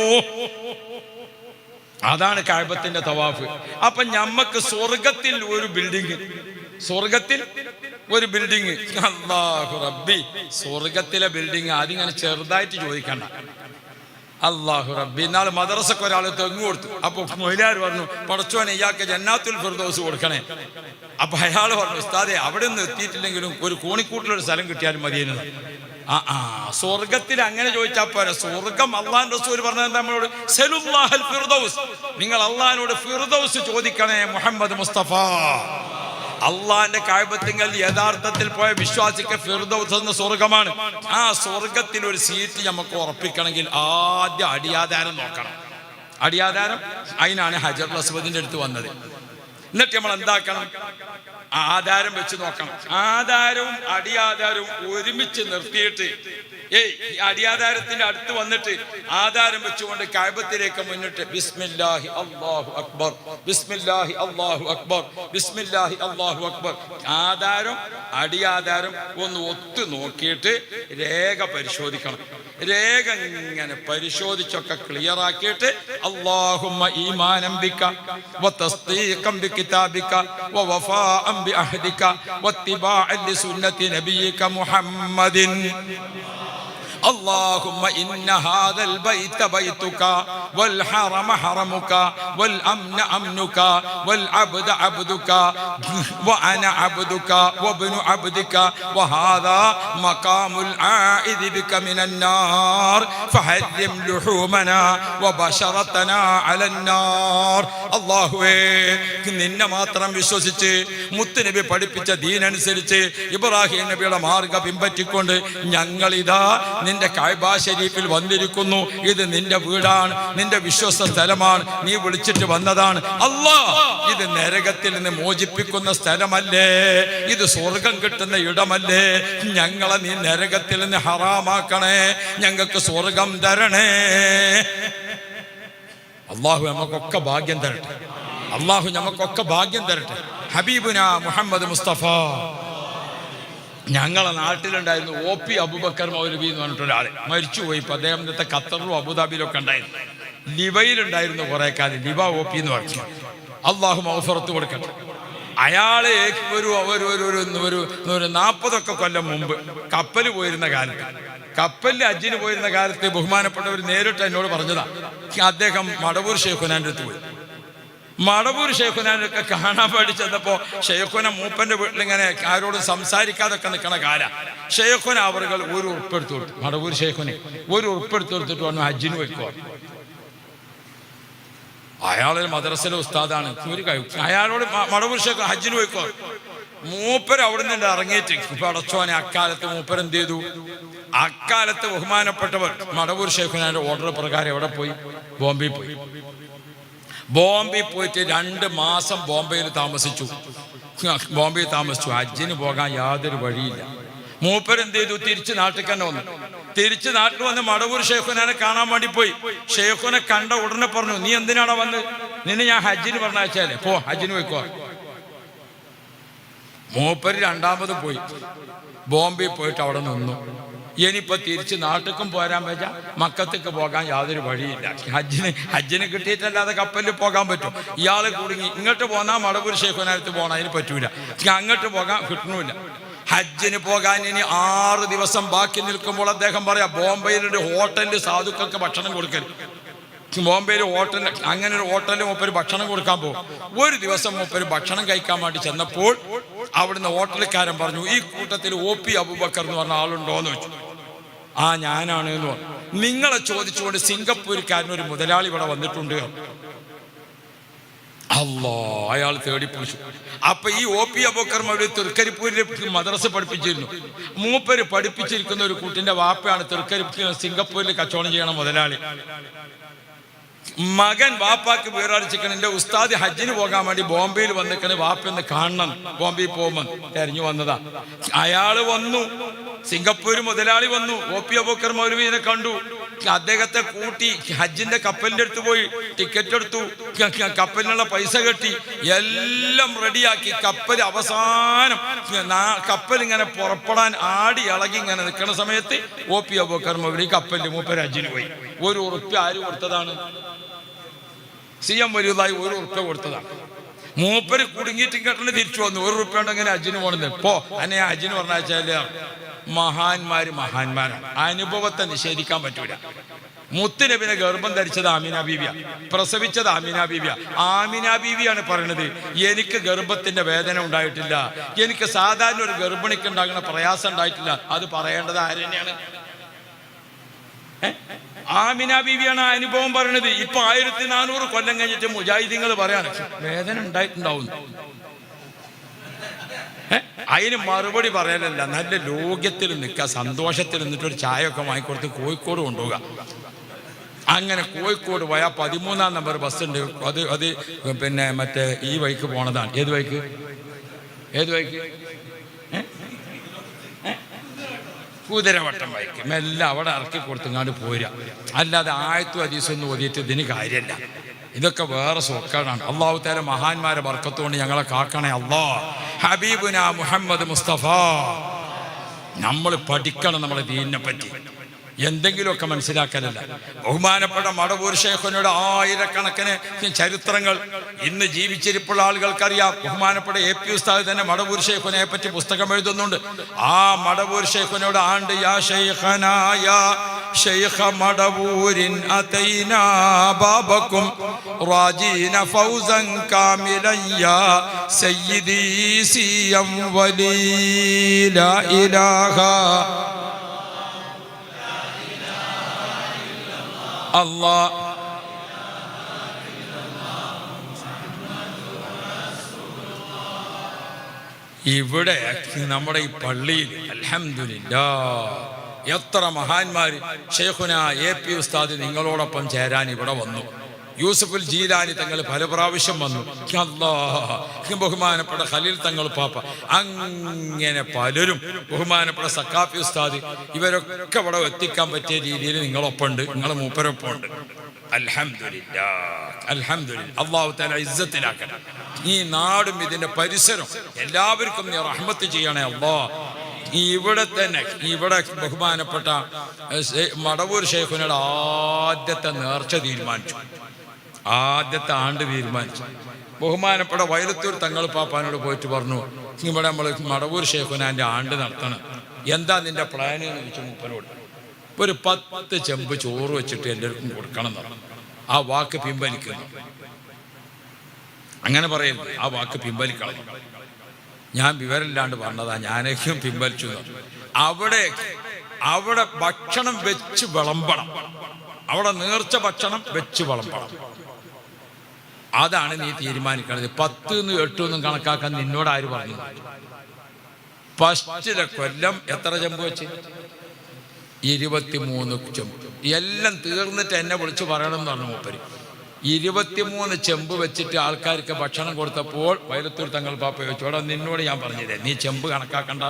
അതാണ് കഅബത്തിന്റെ തവാഫ്. അപ്പൊ ഞമ്മക്ക് സ്വർഗത്തിൽ ഒരു ബിൽഡിംഗ്, അല്ലാഹു റബ്ബി, സ്വർഗത്തിലെ ബിൽഡിംഗ് അതിങ്ങനെ ചെറുതായിട്ട് ചോദിക്കണ്ട. അള്ളാഹു റബ്ബി. ഇന്നാൾ മദ്രസക്ക് ഒരാൾ തെങ്ങ് കൊടുത്തു. അപ്പൊ മൊയ്ലാർ പറഞ്ഞു, പടച്ചോനെ ഇയാൾക്ക് ജന്നാത്തുൽ ഫിർദൗസ് കൊടുക്കണേ. അപ്പൊ അയാൾ പറഞ്ഞു, ഉസ്താദെ അവിടെ ഒന്നും എത്തിയിട്ടില്ലെങ്കിലും ഒരു കോണിക്കൂട്ടിലൊരു സ്ഥലം കിട്ടിയാലും മതിയെന്ന്. സ്വർഗത്തിൽ അങ്ങനെ ചോദിച്ചാൽ പോരാ. സ്വർഗം അള്ളാഹു റസൂൽ പറഞ്ഞത് നമ്മളോട്, സലുല്ലാഹൽ ഫിർദൗസ്, നിങ്ങൾ അള്ളാഹിനോട് ഫിർദൗസ് ചോദിക്കണേ മുഹമ്മദ് മുസ്തഫ. അള്ളാന്റെ കഅബത്തിങ്കൽ യഥാർത്ഥത്തിൽ പോയ വിശ്വാസിക്ക് ഫിർദൗസ് എന്ന സ്വർഗമാണ്. ആ സ്വർഗത്തിൽ ഒരു സീറ്റ് നമുക്ക് ഉറപ്പിക്കണമെങ്കിൽ ആദ്യം അടിയാധാരം നോക്കണം. അടിയാധാരം അതിനാണ് ഹജറുൽ അസ്വദിന്റെ അടുത്ത് വന്നത്. എന്നിട്ട് നമ്മൾ എന്താക്കണം? ആധാരം വെച്ച് നോക്കണം. ആധാരവും അടിയാധാരവും ഒരുമിച്ച് നിർത്തിയിട്ട് ഈ അടിയാധാരത്തിന്റെ അടുത്ത് വന്നിട്ട് ആധാരം വെച്ചുകൊണ്ട് കഅബത്തിലേക്ക് മുന്നിട്ട് ബിസ്മില്ലാഹി അല്ലാഹു അക്ബർ, ബിസ്മില്ലാഹി അല്ലാഹു അക്ബർ, ബിസ്മില്ലാഹി അല്ലാഹു അക്ബർ. ആധാരം അടിയാധാരം ഒന്ന് ഒത്തു നോക്കിയിട്ട് രേഖ പരിശോധിക്കണം. രേഖ ഇങ്ങനെ പരിശോധിച്ചൊക്കെ ക്ലിയർ ആക്കിയിട്ട് അല്ലാഹുമ്മ ഈമാനം ബിക വതസ്ദീഖൻ ബികിതാബിക വവഫാഅൻ ബിഅഹദിക വത്തിബാഅൻ ലിസുന്നതി നബിയിക മുഹമ്മദിൻ. اللهم إن هذا البيت بيتك والحرم حرمك والأمن أمنك والعبد عبدك وأنا عبدك وابن عبدك وهذا مقام العائذ بك من النار فحرم لحومنا وبشرتنا على النار. അല്ലാഹുവേ, നിന്നെ മാത്രം വിശ്വസിച്ച് മുത്തുനബി പഠിപ്പിച്ച ദീനനുസരിച്ച് ഇബ്രാഹിം നബിയുടെ മാർഗ്ഗം പിൻപറ്റിക്കൊണ്ട് ഞങ്ങളിതാ നിന്റെ കഅബ ശരീഫിൽ വന്നിരിക്കുന്നു. ഇത് നിന്റെ വീടാണ്, നിന്റെ വിശ്വസ്ത സ്ഥലമാണ്, നീ വിളിച്ചിട്ട് വന്നതാണ്. അല്ലാഹ്, ഇത് നരകത്തിൽ നിന്ന് മോചിപ്പിക്കുന്ന സ്ഥലമല്ലേ, ഇത് സ്വർഗം കിട്ടുന്ന ഇടമല്ലേ. ഞങ്ങളെ നീ നരകത്തിൽ നിന്ന് ഹറാമാക്കണേ, ഞങ്ങൾക്ക് സ്വർഗം തരണേ. അല്ലാഹു നമുക്കൊക്കെ ഭാഗ്യം തരട്ടെ. അല്ലാഹു നമുക്കൊക്കെ ഭാഗ്യം തരട്ടെ. ഹബീബുന മുഹമ്മദ് മുസ്തഫ. ഞങ്ങളെ നാട്ടിലുണ്ടായിരുന്നു OP അബൂബക്കർ മൗലവി എന്ന് പറഞ്ഞിട്ട് ഒരാൾ മരിച്ചുപോയി. ഇപ്പം അദ്ദേഹം ഇന്നത്തെ ഖത്തറിലും അബുദാബിയിലും ഒക്കെ ഉണ്ടായിരുന്നു. ലിവയിലുണ്ടായിരുന്നു കുറെ കാലം. ലിവ OP എന്ന് പറഞ്ഞു. അള്ളാഹു മഗ്ഫിറത്ത് കൊടുക്കട്ടെ. അയാള് ഒരു 40 കൊല്ലം മുമ്പ് കപ്പൽ പോയിരുന്ന കാലത്ത്, കപ്പലിൽ ഹജ്ജിന് പോയിരുന്ന കാലത്ത് ബഹുമാനപ്പെട്ടവർ നേരിട്ട് എന്നോട് പറഞ്ഞതാ. അദ്ദേഹം മടവൂർ ശൈഖുനാന്റെ അടുത്ത് പോയി. മടവൂർ ശൈഖുനാനൊക്കെ കാണാൻ വേണ്ടി ചെന്നപ്പോ ശൈഖുന മൂപ്പന്റെ വീട്ടിലിങ്ങനെ ആരോടും സംസാരിക്കാതൊക്കെ നിൽക്കണ കാല. ശൈഖുന അവர்கள் ഒരു ഉറുപ്പെടുത്തു കൊടുത്തു. മടവൂർ ശൈഖുന് ഒരു ഉറുപ്പെടുത്തു കൊടുത്തിട്ട് വന്നു ഹജ്ജിന് പോയിക്കോ. അയാളൊരു മദ്രസയിലെ ഉസ്താദാണ്. അയാളോട് മടവൂർ ശൈഖ് ഹജ്ജിന് പോയിക്കോ. മൂപ്പര് അവിടെ നിന്ന് ഇറങ്ങിയിട്ട് ഇപ്പൊ അടച്ചോനെ അക്കാലത്ത് മൂപ്പർ എന്ത് ചെയ്തു? അക്കാലത്ത് ബഹുമാനപ്പെട്ടവർ മടവൂർ ശൈഖുനാന്റെ ഓർഡർ പ്രകാരം എവിടെ പോയി? ബോംബെ പോയി. ബോംബെ പോയിട്ട് 2 മാസം ബോംബെയിൽ താമസിച്ചു. ഹജ്ജിന് പോകാൻ യാതൊരു വഴിയില്ല. മൂപ്പരെന്ത് ചെയ്തു? തിരിച്ച് നാട്ടിൽ തന്നെ വന്നു. തിരിച്ച് നാട്ടിൽ വന്ന് മടവൂർ ശൈഖുനാനെ കാണാൻ വേണ്ടി പോയി. ശൈഖുനെ കണ്ട ഉടനെ പറഞ്ഞു, നീ എന്തിനാണ് വന്ന്? നിന്നെ ഞാൻ ഹജ്ജിന് പറഞ്ഞാലേ പോ, ഹജ്ജിന് പോയിക്കോ. മൂപ്പര് 2ാമത് പോയി. ബോംബെ പോയിട്ട് അവിടെ നിന്നു. ഇനിയിപ്പോൾ തിരിച്ച് നാട്ടിലേക്കും പോരാൻ വെച്ചാൽ മക്കത്തേക്ക് പോകാൻ യാതൊരു വഴിയില്ല. ഹജ്ജിന് കിട്ടിയിട്ടല്ലാതെ കപ്പലിൽ പോകാൻ പറ്റും. ഇയാൾ കുടുങ്ങി. ഇങ്ങോട്ട് പോന്നാൽ മടവൂർ ശൈഖുനാനടുത്ത് പോകണം, അതിന് പറ്റൂല. അങ്ങോട്ട് പോകാൻ കിട്ടണില്ല. ഹജ്ജിന് പോകാൻ ഇനി 6 ദിവസം ബാക്കി നിൽക്കുമ്പോൾ അദ്ദേഹം പറയാം, ബോംബെയിലൊരു ഹോട്ടലിൽ സാധുക്കൾക്ക് ഭക്ഷണം കൊടുക്കരുത്. ബോംബെയിൽ ഹോട്ടലിൽ, അങ്ങനെ ഒരു ഹോട്ടലിൽ മൂപ്പര് ഭക്ഷണം കൊടുക്കാൻ പോകും. ഒരു ദിവസം മൂപ്പര് ഭക്ഷണം കഴിക്കാൻ വേണ്ടി ചെന്നപ്പോൾ അവിടുന്ന് ഹോട്ടലുകാരൻ പറഞ്ഞു, ഈ കൂട്ടത്തിൽ OP അബൂബക്കർ എന്ന് പറഞ്ഞ ആളുണ്ടോന്ന് വെച്ചു. ആ ഞാനാണ് എന്ന് പറഞ്ഞു. നിങ്ങളെ ചോദിച്ചുകൊണ്ട് സിംഗപ്പൂർക്കാരൻ ഒരു മുതലാളി ഇവിടെ വന്നിട്ടുണ്ട്. അല്ലാ, അയാൾ തേടി പിടിച്ചു. അപ്പൊ ഈ OP അബൂബക്കർ മൗലവി തൃക്കരിപ്പൂരിൽ മദ്രസ പഠിപ്പിച്ചിരുന്നു. മൂപ്പര് പഠിപ്പിച്ചിരിക്കുന്ന ഒരു കുട്ടിന്റെ വാപ്പയാണ് സിംഗപ്പൂരിൽ കച്ചവടം ചെയ്യണ മുതലാളി. മകൻ വാപ്പാക്ക് വീറടിച്ചിരിക്കണം, എൻ്റെ ഉസ്താദ് ഹജ്ജിന് പോകാൻ വേണ്ടി ബോംബെയിൽ വന്നിരിക്കണേ, വാപ്പൊന്ന് കാണണം, ബോംബെയിൽ പോകുമ്പോൾ തെരഞ്ഞു വന്നതാ. അയാള് വന്നു, സിംഗപ്പൂർ മുതലാളി വന്നു. OP അബൂബക്കർ മൗലവിനെ കണ്ടു. അദ്ദേഹത്തെ കൂട്ടി ഹജ്ജിന്റെ കപ്പലിന്റെ അടുത്ത് പോയി ടിക്കറ്റ് എടുത്തു. കപ്പലിനുള്ള പൈസ കെട്ടി എല്ലാം റെഡിയാക്കി. കപ്പൽ അവസാനം കപ്പൽ ഇങ്ങനെ പുറപ്പെടാൻ ആടി ഇളകി ഇങ്ങനെ നിൽക്കുന്ന സമയത്ത് OP അബൂബക്കർ മൗലവി കപ്പലിൽ മൂപ്പര് ഹജ്ജിന് പോയി. 1 ഉറുപ്പ്യ ആര് കൊടുത്തതാണ്? CM വലുതായി 1 ഉറുപ്പ്യ കൊടുത്തതാണ്. മൂപ്പര് കുടുങ്ങിയിട്ട് ഇങ്ങോട്ട് തിരിച്ചു വന്നു. 1 ഉറുപ്പ്യ ഉണ്ടെങ്കിൽ ഹജ്ജിന് പോകണമെന്ന്. ഇപ്പോ അന്നെ ഹജ്ജിന് പറഞ്ഞാൽ മഹാന്മാരാണ്. അനുഭവത്തെ നിഷേധിക്കാൻ പറ്റൂല. മുത്തുനബിനെ ഗർഭം ധരിച്ചത് ആമിന ബീവിയ, പ്രസവിച്ചത് ആമിന ബീവിയ. ആമിന ബീവിയാണ് പറയുന്നത്, എനിക്ക് ഗർഭത്തിന്റെ വേദന ഉണ്ടായിട്ടില്ല, എനിക്ക് സാധാരണ ഒരു ഗർഭിണിക്ക് ഉണ്ടാകുന്ന പ്രയാസം ഉണ്ടായിട്ടില്ല. അത് പറയേണ്ടത് ആരെന്നെയാണ്? ആമിന ബീവിയാണ് ആ അനുഭവം പറയുന്നത്. ഇപ്പൊ 1400 കൊല്ലം കഴിഞ്ഞിട്ട് മുജാഹിദീങ്ങൾ പറയാണ് വേദന ഉണ്ടായിട്ടുണ്ടാവും. അതിന് മറുപടി പറയാനല്ല, നല്ല ലോകത്തിൽ നിൽക്കുക, സന്തോഷത്തിൽ നിന്നിട്ട് ഒരു ചായ ഒക്കെ വാങ്ങിക്കൊടുത്ത് കോഴിക്കോട് കൊണ്ടുപോകുക. അങ്ങനെ കോഴിക്കോട് പോയാൽ 13-ാം നമ്പർ ബസ് ഉണ്ട്. അത് പിന്നെ മറ്റേ ഈ വഴിക്ക് പോണതാണ്. ഏത് വഴിക്ക്? കുതിരവട്ടം വഴിക്ക്. മെല്ലെ അവിടെ ഇറക്കി കൊടുത്തങ്ങാണ്ട് പോരുക. അല്ലാതെ ആയത്തും ഹദീസൊന്നും ഓതിയിട്ട് ഇതിന് കാര്യമല്ല. ഇതൊക്കെ വേറെ സോക്കാടാണ്. അള്ളാഹു തആല മഹാന്മാരെ ബർക്കത്തുകൊണ്ട് ഞങ്ങളെ കാക്കണേ അല്ലാഹ്. ഹബീബുന മുഹമ്മദ് മുസ്തഫ. നമ്മൾ പഠിക്കണം നമ്മളെ ദീനിനെ പറ്റി, എന്തെങ്കിലുമൊക്കെ മനസ്സിലാക്കാനല്ല. ബഹുമാനപ്പെട്ട മടവൂർ ശൈഖിനോട് ആയിരക്കണക്കിന് ചരിത്രങ്ങൾ ഇന്ന് ജീവിച്ചിരിപ്പുള്ള ആളുകൾക്കറിയാം. ബഹുമാനപ്പെട്ട AP ഉസ്താദ് തന്നെ മടവൂർ ശൈഖിനെ പറ്റി പുസ്തകം എഴുതുന്നുണ്ട്. ആ മടവൂർ ശൈഖിനോട് ആണ്ട് യാ ശൈഖനാ യാ ശൈഖ മടവൂരിൻ അതൈനാ ബാബക്കും റാജീന ഫൗസൻ കാമിലൻ യാ സയ്യിദി സിയം വലി ലാ ഇലാഹ അല്ലാഹ്. ഇവിടെ നമ്മുടെ ഈ പള്ളിയിൽ അൽഹംദുലില്ലാഹ് എത്ര മഹാന്മാര്. ശൈഖുന AP ഉസ്താദ് നിങ്ങളോടൊപ്പം ചേരാൻ ഇവിടെ വന്നു. യൂസുഫുൽ ജീലാനി തങ്ങൾ പല പ്രാവശ്യം വന്നു. അല്ലാഹ് ബഹുമാനപ്പെട്ട ഖലീൽ തങ്ങൾ പാപ്പ, അങ്ങനെ പലരും, ബഹുമാനപ്പെട്ട സക്കാഫി ഉസ്താദ്, ഇവരൊക്കെ ഇവിടെ എത്തിക്കാൻ പറ്റിയ രീതിയിൽ നിങ്ങളൊപ്പമുണ്ട്, നിങ്ങൾ മൂപ്പരൊപ്പമുണ്ട്. അൽഹംദുലില്ലാഹ് അൽഹംദുലില്ലാഹ്. അല്ലാഹു തആല ഇസ്സത്തിലാക്കട്ടെ. ഈ നാടും ഇതിന്റെ പരിസരം എല്ലാവർക്കും നീ റഹ്മത്ത് ചെയ്യണേ അല്ലാഹ്. ഇവിടെ തന്നെ ഇവിടെ ബഹുമാനപ്പെട്ട മടവൂർ ശൈഖിനോട് ആദ്യത്തെ നേർച്ച തീരുമാനിച്ചു, ആദ്യത്തെ ആണ്ട് തീരുമാനിച്ചു. ബഹുമാനപ്പെട്ട വയലത്തൂർ തങ്ങൾ പാപ്പാനോട് പോയിട്ട് പറഞ്ഞു, ഇവിടെ നമ്മൾ മടവൂർ ശൈഖിനാൻ്റെ ആണ്ട് നടത്തണം, എന്താ നിന്റെ പ്ലാൻ എന്ന് ചോദിച്ചു. മൂപ്പനോട് ഒരു 10 ചെമ്പ് ചോറ് വെച്ചിട്ട് എല്ലാവർക്കും കൊടുക്കണം എന്നാണ്. ആ വാക്ക് പിൻവലിക്കുന്നു. അങ്ങനെ പറയുന്നത് ആ വാക്ക് പിൻവലിക്കണം. ഞാൻ വിവരമില്ലാണ്ട് പറഞ്ഞതാ, ഞാനേക്കും പിൻവലിച്ചു. അവിടെ ഭക്ഷണം വെച്ച് വിളമ്പണം, അവിടെ നേർച്ച ഭക്ഷണം വെച്ച് വിളമ്പണം. അതാണ് നീ തീരുമാനിക്കുന്നത്. 10 ന്നും 8 ന്നും കണക്കാക്കാൻ നിന്നോട് ആര് പറഞ്ഞു? ഫസ്റ്റിലെ കൊല്ലം എത്ര ചെമ്പ് വെച്ച്? 23 ചെമ്പ്. എല്ലാം തീർന്നിട്ട് എന്നെ വിളിച്ച് പറയണം എന്ന് പറഞ്ഞു മൂപ്പര്. 23 ചെമ്പ് വെച്ചിട്ട് ആൾക്കാർക്ക് ഭക്ഷണം കൊടുത്തപ്പോൾ വയലത്തൂർ തങ്ങൾ പാപ്പ ചോദിച്ചു, അവിടെ നിന്നോട് ഞാൻ പറഞ്ഞില്ലേ നീ ചെമ്പ് കണക്കാക്കണ്ട.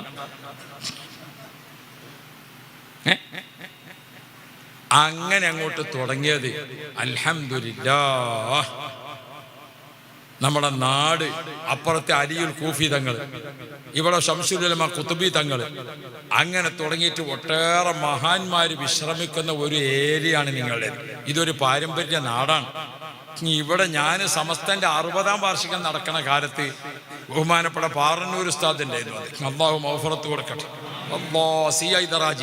അങ്ങനെ അങ്ങോട്ട് തുടങ്ങിയത് അൽഹംദുലില്ലാഹ്. നമ്മുടെ നാട് അപ്പുറത്തെ അലിയുൽ കൂഫി തങ്ങൾ, ഇവിടെ ശംസുൽ ഉലമ ഖുതുബി തങ്ങൾ, അങ്ങനെ തുടങ്ങിയിട്ട് ഒട്ടേറെ മഹാന്മാർ വിശ്രമിക്കുന്ന ഒരു ഏരിയയാണ് നിങ്ങളുടേത്. ഇതൊരു പാരമ്പര്യ നാടാണ്. ഇവിടെ ഞാൻ സമസ്തന്റെ 60-ാം വാർഷികം നടക്കുന്ന കാലത്ത് ബഹുമാനപ്പെട്ട പാറന്നൂർ ഉസ്താദിന്റെ അള്ളാഹു മൗഫറത്ത് കൊടുക്കട്ടെ,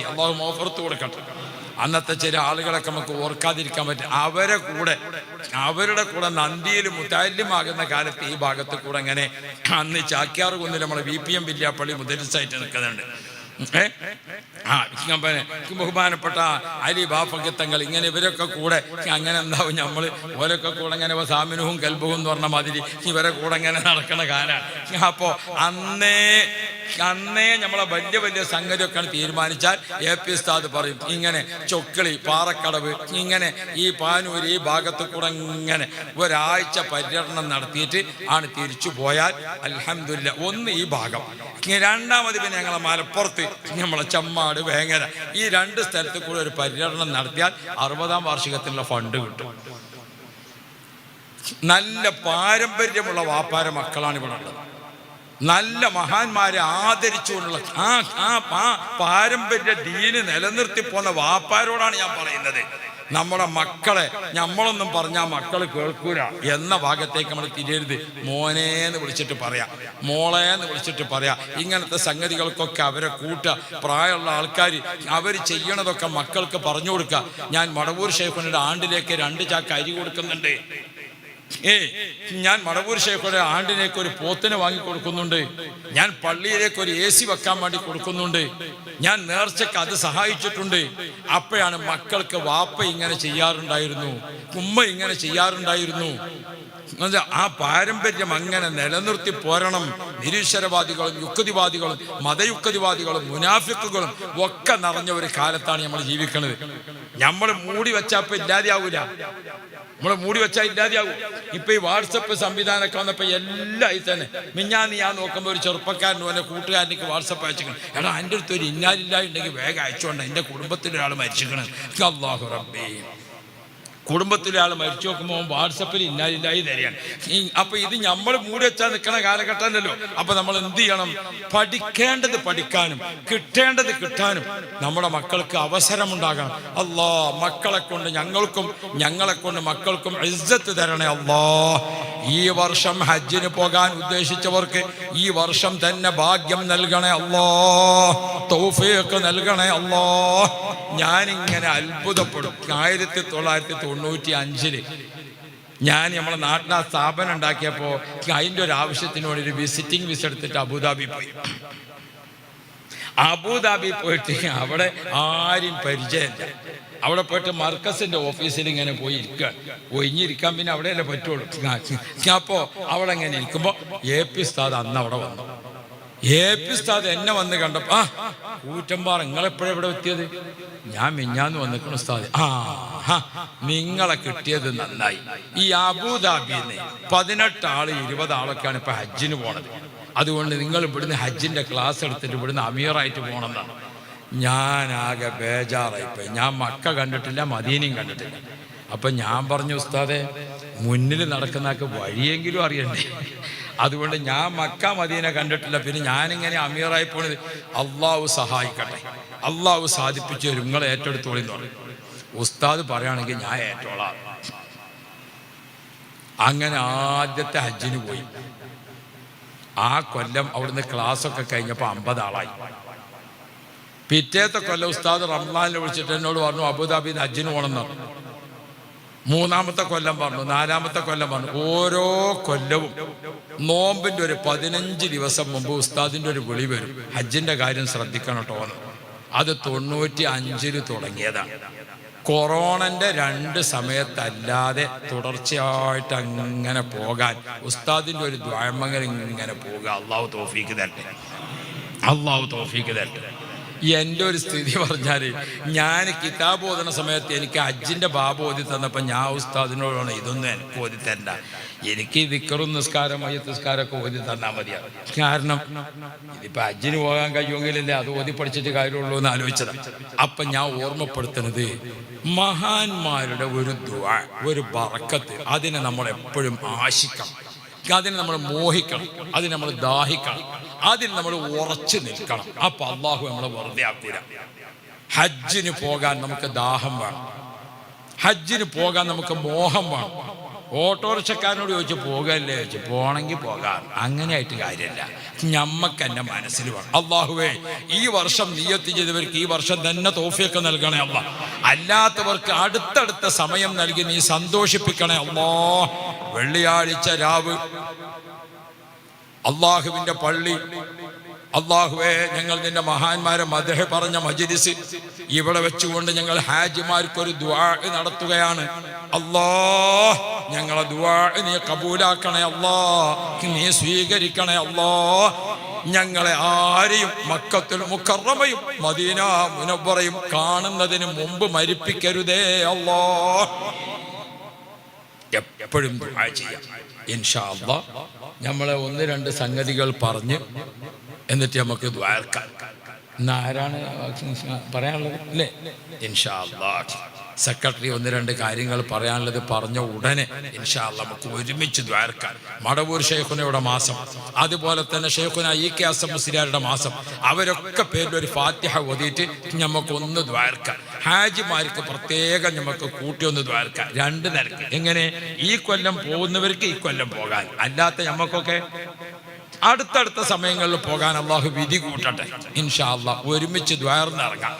അള്ളാഹു മൗഫറത്ത് കൊടുക്കട്ടെ. അന്നത്തെ ചില ആളുകളൊക്കെ നമുക്ക് ഓർക്കാതിരിക്കാൻ പറ്റും. അവരുടെ കൂടെ നന്ദിയിൽ മുത്തല്ലിമാകുന്ന കാലത്ത് ഈ ഭാഗത്ത് കൂടെ അങ്ങനെ അന്ന് ചാക്യാർ കുന്നിൽ നമ്മളെ VPM വില്യാപ്പള്ളി മുദരിസായിട്ട് നിൽക്കുന്നുണ്ട്. ബഹുമാനപ്പെട്ട അലി ബാഫക്കത്തങ്ങൾ, ഇങ്ങനെ ഇവരൊക്കെ കൂടെ അങ്ങനെ എന്താവും നമ്മൾ ഓരൊക്കെ കൂടെ ഇങ്ങനെ സാമിനുഹും കൽബുഹും എന്ന് പറഞ്ഞ മാതിരി ഇവരെ കൂടെ ഇങ്ങനെ നടക്കുന്ന കാലാണ്. അപ്പോൾ അന്നേ നമ്മളെ വലിയ വലിയ സംഗതിയൊക്കെ തീരുമാനിച്ചാൽ AP ഉസ്താദ് പറയും ഇങ്ങനെ ചൊക്കളി, പാറക്കടവ്, ഇങ്ങനെ ഈ പാനൂര് ഈ ഭാഗത്ത് കൂടെ ഇങ്ങനെ ഒരാഴ്ച പര്യടനം നടത്തിയിട്ട് ആണ് തിരിച്ചു പോയാൽ അൽഹംദുലില്ലാഹ്. ഒന്ന് ഈ ഭാഗം, രണ്ടാമത് പിന്നെ ഞങ്ങളെ മലപ്പുറത്ത് നമ്മളെ ചമ്മാട്, വേങ്ങര, ഈ 2 സ്ഥലത്ത് കൂടെ ഒരു പര്യടനം നടത്തിയാൽ 60-ാം വാർഷികത്തിനുള്ള ഫണ്ട് കിട്ടും. നല്ല പാരമ്പര്യമുള്ള വാപ്പാര മക്കളാണ് ഇവിടെ ഉള്ളത്. നല്ല മഹാന്മാരെ ആദരിച്ചുകൊണ്ടുള്ള ആ പാരമ്പര്യ ദീന് നിലനിർത്തി പോന്ന വാപ്പാരോടാണ് ഞാൻ പറയുന്നത്. നമ്മുടെ മക്കളെ നമ്മളൊന്നും പറഞ്ഞാൽ മക്കൾ കേൾക്കൂല എന്ന ഭാഗത്തേക്ക് നമ്മൾ തിരിയരുത്. മോനേന്ന് വിളിച്ചിട്ട് പറയാം, മോളേന്ന് വിളിച്ചിട്ട് പറയാം. ഇങ്ങനത്തെ സംഗതികൾക്കൊക്കെ അവരെ കൂട്ടുക. പ്രായമുള്ള ആൾക്കാർ അവർ ചെയ്യണതൊക്കെ മക്കൾക്ക് പറഞ്ഞു കൊടുക്കുക. ഞാൻ മടവൂർ ശൈഖുനയുടെ ആണ്ടിലേക്ക് 2 ചാക്ക് അരി കൊടുക്കുന്നുണ്ട്. ഞാൻ മടവൂർ ശൈഖുനയുടെ ആണ്ടിലേക്ക് ഒരു പോത്തിനെ വാങ്ങി കൊടുക്കുന്നുണ്ട്. ഞാൻ പള്ളിയിലേക്ക് ഒരു AC വെക്കാൻ വേണ്ടി കൊടുക്കുന്നുണ്ട്. ഞാൻ നേർച്ചക്ക് അത് സഹായിച്ചിട്ടുണ്ട്. അപ്പോഴാണ് മക്കൾക്ക് വാപ്പ ഇങ്ങനെ ചെയ്യാറുണ്ടായിരുന്നു, ഉമ്മ ഇങ്ങനെ ചെയ്യാറുണ്ടായിരുന്നു. ആ പാരമ്പര്യം അങ്ങനെ നിലനിർത്തി പോരണം. നിരീശ്വരവാദികളും യുക്തിവാദികളും മതയുക്തിവാദികളും മുനാഫിക്കുകളും ഒക്കെ നിറഞ്ഞ ഒരു കാലത്താണ് നമ്മൾ ജീവിക്കുന്നത്. നമ്മൾ മൂടി വെച്ചപ്പോ ഇല്ലാതെയാവൂല, നമ്മൾ മൂടി വെച്ചാൽ ഇല്ലാതെയാവും. ഇപ്പൊ ഈ വാട്സപ്പ് സംവിധാനമൊക്കെ വന്നപ്പോ എല്ലാം തന്നെ. മിഞ്ഞാന്ന് ഞാൻ നോക്കുമ്പോൾ ഒരു ചെറുപ്പക്കാരനും എന്റെ കൂട്ടുകാരനേക്ക് വാട്സപ്പ് അയച്ചിക്കണം, എടാ എൻ്റെ അടുത്ത് ഒരു ഇന്നാലില്ല ഉണ്ടെങ്കിൽ വേഗം അയച്ചോണ്ട, എൻ്റെ കുടുംബത്തിലൊരാൾ മരിച്ചിക്കണം. അല്ലാഹു റബ്ബേ, കുടുംബത്തിലെ ആൾ മരിച്ചു നോക്കുമ്പോൾ വാട്സപ്പിൽ ഇന്നാലില്ലായി തരികയാണ്. അപ്പൊ ഇത് നമ്മൾ മൂടി വെച്ചാൽ നിൽക്കണ കാലഘട്ടമല്ലല്ലോ. അപ്പൊ നമ്മൾ എന്ത് ചെയ്യണം? പഠിക്കേണ്ടത് പഠിക്കാനും കിട്ടേണ്ടത് കിട്ടാനും നമ്മുടെ മക്കൾക്ക് അവസരമുണ്ടാകണം. അല്ലാ, മക്കളെ കൊണ്ട് ഞങ്ങൾക്കും ഞങ്ങളെ കൊണ്ട് മക്കൾക്കും ഇസ്സത്ത് തരണേ അല്ലാ. ഈ വർഷം ഹജ്ജിന് പോകാൻ ഉദ്ദേശിച്ചവർക്ക് ഈ വർഷം തന്നെ ഭാഗ്യം നൽകണേ അല്ലാ, തൗഫീഖ് നൽകണേ അല്ലാ. ഞാനിങ്ങനെ അത്ഭുതപ്പെടും. 1995 ഞാൻ നമ്മളെ നാട്ടിൽ ആ സ്ഥാപനം ഉണ്ടാക്കിയപ്പോൾ അതിൻ്റെ ഒരു ആവശ്യത്തിന് വേണ്ടി ഒരു വിസിറ്റിംഗ് വിസ എടുത്തിട്ട് അബുദാബി പോയി. അബുദാബി പോയിട്ട് അവിടെ ആരും പരിചയമില്ല. അവിടെ പോയിട്ട് മർക്കസിന്റെ ഓഫീസിൽ ഇങ്ങനെ പോയി ഇരിക്കുക. ഒഴിഞ്ഞിരിക്കാൻ പിന്നെ അവിടെയല്ലേ പറ്റുള്ളൂ. അപ്പോൾ അവിടെ ഇങ്ങനെ ഇരിക്കുമ്പോൾ AP ഉസ്താദ് അന്ന് അവിടെ വന്നു. AP ഉസ്താദ് എന്നെ വന്ന് കണ്ടപ്പോ, കൂറ്റമ്പാറ നിങ്ങളെപ്പോഴും ഇവിടെ എത്തിയത്? ഞാൻ മിഞ്ഞാന്ന് വന്നിരിക്കണം ഉസ്താദ്. നിങ്ങളെ കിട്ടിയത് നന്നായി. ഈ അബുദാബിന്ന് 18 ആള് 20 ആളൊക്കെയാണ് ഇപ്പൊ ഹജ്ജിന് പോണത്. അതുകൊണ്ട് നിങ്ങൾ ഇവിടുന്ന് ഹജ്ജിന്റെ ക്ലാസ് എടുത്തിട്ട് ഇവിടുന്ന് അമീറായിട്ട് പോകണമെന്നാണ്. ഞാനാകെ ബേജാറായിപ്പോയി. ഞാൻ മക്ക കണ്ടിട്ടില്ല, മദീനയും കണ്ടിട്ടില്ല. അപ്പൊ ഞാൻ പറഞ്ഞു, ഉസ്താദെ മുന്നിൽ നടക്കുന്നതൊക്കെ വഴിയെങ്കിലും അറിയണ്ടേ? അതുകൊണ്ട് ഞാൻ മക്ക മദീന കണ്ടിട്ടില്ല, പിന്നെ ഞാനിങ്ങനെ അമീറായി പോണത്. അള്ളാഹു സഹായിക്കട്ടെ, അള്ളാഹു സാധിപ്പിച്ചു തരും, നിങ്ങൾ ഏറ്റെടുത്തോളി എന്ന് പറയും. ഉസ്താദ് പറയുകയാണെങ്കിൽ ഞാൻ ഏറ്റോളാം. അങ്ങനെ ആദ്യത്തെ ഹജ്ജിന് പോയി. ആ കൊല്ലം അവിടുന്ന് ക്ലാസ്സൊക്കെ കഴിഞ്ഞപ്പോൾ 50 ആളായി. പിറ്റേത്തെ കൊല്ലം ഉസ്താദ് റംസാനിൽ വിളിച്ചിട്ട് എന്നോട് പറഞ്ഞു അബുദാബിന്ന് ഹജ്ജിന് പോകണമെന്നാണ്. 3-ാമത്തെ കൊല്ലം പറഞ്ഞു, 4-ാമത്തെ കൊല്ലം പറഞ്ഞു. ഓരോ കൊല്ലവും നോമ്പിന്റെ ഒരു 15 ദിവസം മുമ്പ് ഉസ്താദിന്റെ ഒരു വിളി വരും, ഹജ്ജിന്റെ കാര്യം ശ്രദ്ധിക്കണം കേട്ടോ. അത് 95 തുടങ്ങിയതാണ്. കൊറോണന്റെ 2 സമയത്തല്ലാതെ തുടർച്ചയായിട്ട് അങ്ങനെ പോകാൻ ഉസ്താദിന്റെ ഒരു ദ്വാമങ്ങൾ ഇങ്ങനെ പോകുക. അള്ളാഹു തൗഫീക്ക് തരട്ടെ, അള്ളാഹു തൗഫീക്ക് തരട്ടെ. എൻ്റെ ഒരു സ്ഥിതി പറഞ്ഞാൽ, ഞാൻ കിതാബ് ഓതുന്ന സമയത്ത് എനിക്ക് ഹജ്ജിന്റെ ബാബ് ഓതി തന്നപ്പോൾ ഞാൻ ഉസ്താദിനോടാണ്, ഇതൊന്നും എനിക്ക് ഓതി തരണ്ട, എനിക്ക് ദിക്റും നിസ്കാരം മയ്യത്ത് നിസ്കാരമൊക്കെ ഓതി തന്നാൽ മതിയാണ്. കാരണം ഇതിപ്പോ ഹജ്ജിന് പോകാൻ കഴിയുമെങ്കിലല്ലേ അത് ഓതി പഠിച്ചിട്ട് കാര്യമുള്ളൂ എന്ന് ആലോചിച്ചതാണ്. അപ്പൊ ഞാൻ ഓർമ്മപ്പെടുത്തുന്നത്, മഹാന്മാരുടെ ഒരു ദുആ, ഒരു ബറക്കത്ത്, അതിനെ നമ്മൾ എപ്പോഴും ആശിക്കണം, അതിനെ നമ്മൾ മോഹിക്കണം, അതിന് നമ്മൾ ദാഹിക്കണം, അതിൽ നമ്മൾ ഉറച്ചു നിൽക്കണം. അപ്പൊ അള്ളാഹു നമ്മളെ വെറുതെ ആക്കൂല. ഹജ്ജിന് പോകാൻ നമുക്ക് ദാഹം വേണം, ഹജ്ജിന് പോകാൻ നമുക്ക് മോഹം വേണം. ഓട്ടോറിക്ഷക്കാരനോട് ചോദിച്ചു പോകല്ലേ ചോദിച്ചു, പോണെങ്കിൽ പോകാം, അങ്ങനെയായിട്ട് കാര്യമില്ല. ഞമ്മക്ക് എൻ്റെ മനസ്സിൽ വേണം. അള്ളാഹുവേ, ഈ വർഷം നിയ്യത്ത് ചെയ്തവർക്ക് ഈ വർഷം തന്നെ തൗഫീഖ് നൽകണേ അല്ലാ. അല്ലാത്തവർക്ക് അടുത്തടുത്ത സമയം നൽകി നീ സന്തോഷിപ്പിക്കണേ അല്ലാ. വെള്ളിയാഴ്ച രാവ് അള്ളാഹുവിന്റെ പള്ളി, അള്ളാഹുവേ, ഞങ്ങൾ നിന്റെ മഹാന്മാരെ മദ്ഹ് പറഞ്ഞ മജ്ലിസ് ഇവിടെ വെച്ചുകൊണ്ട് ഞങ്ങൾ ഹാജിമാർക്കൊരു ദുആ നടത്തുകയാണ്. അല്ലാ, ഞങ്ങളെ ദുആ നീ കബൂലാക്കണേ അല്ലാ, നീ സ്വീകരിക്കണേ അല്ലാ. ഞങ്ങളെ ആരെയും മക്കത്തുൽ മുക്കറമയും മദീന മുനവ്വറയും കാണുന്നതിന് മുമ്പ് മരിപ്പിക്കരുതേ അല്ലാ. എപ്പോഴും ദുആ ചെയ്യാം ഇൻഷാ അല്ലാഹ്. നമ്മളെ 1-2 സംഗതികൾ പറഞ്ഞ് എന്നിട്ട് നമുക്ക് ദ്വാരക്കാം. ഇന്ന് ആരാണ് പറയാനുള്ളത് അല്ലേ? ഇൻഷാ അല്ലാഹ്. സെക്രട്ടറി 1-2 കാര്യങ്ങൾ പറയാനുള്ളത് പറഞ്ഞ ഉടനെ ഇൻഷാ അല്ലാഹ് നമുക്ക് ഒരുമിച്ച് ദ്വാരക്കാം. മടവൂർ ഷെയ്ഖുനയുടെ മാസം, അതുപോലെ തന്നെ ഷെയ്ഖുന EK അസം മുസ്ലിയാരുടെ മാസം, അവരൊക്കെ പേരിൽ ഒരു ഫാത്തിഹ ഓതിയിട്ട് നമുക്കൊന്ന് ദ്വാരക്കാം. ഹാജിമാർക്ക് പ്രത്യേകം നമുക്ക് കൂട്ടി ഒന്ന് ദ്വാരക്കാം. 2 നിരക്ക്. എങ്ങനെ? ഈ കൊല്ലം പോകുന്നവർക്ക് ഈ കൊല്ലം പോകാൻ, അല്ലാത്ത നമുക്കൊക്കെ അടുത്തടുത്ത സമയങ്ങളിൽ പോകാൻ അള്ളാഹു വിധി കൂട്ടട്ടെ. ഇൻഷാ അല്ലാഹ് ഒരുമിച്ച് ദ്വാരന്നിറങ്ങാം.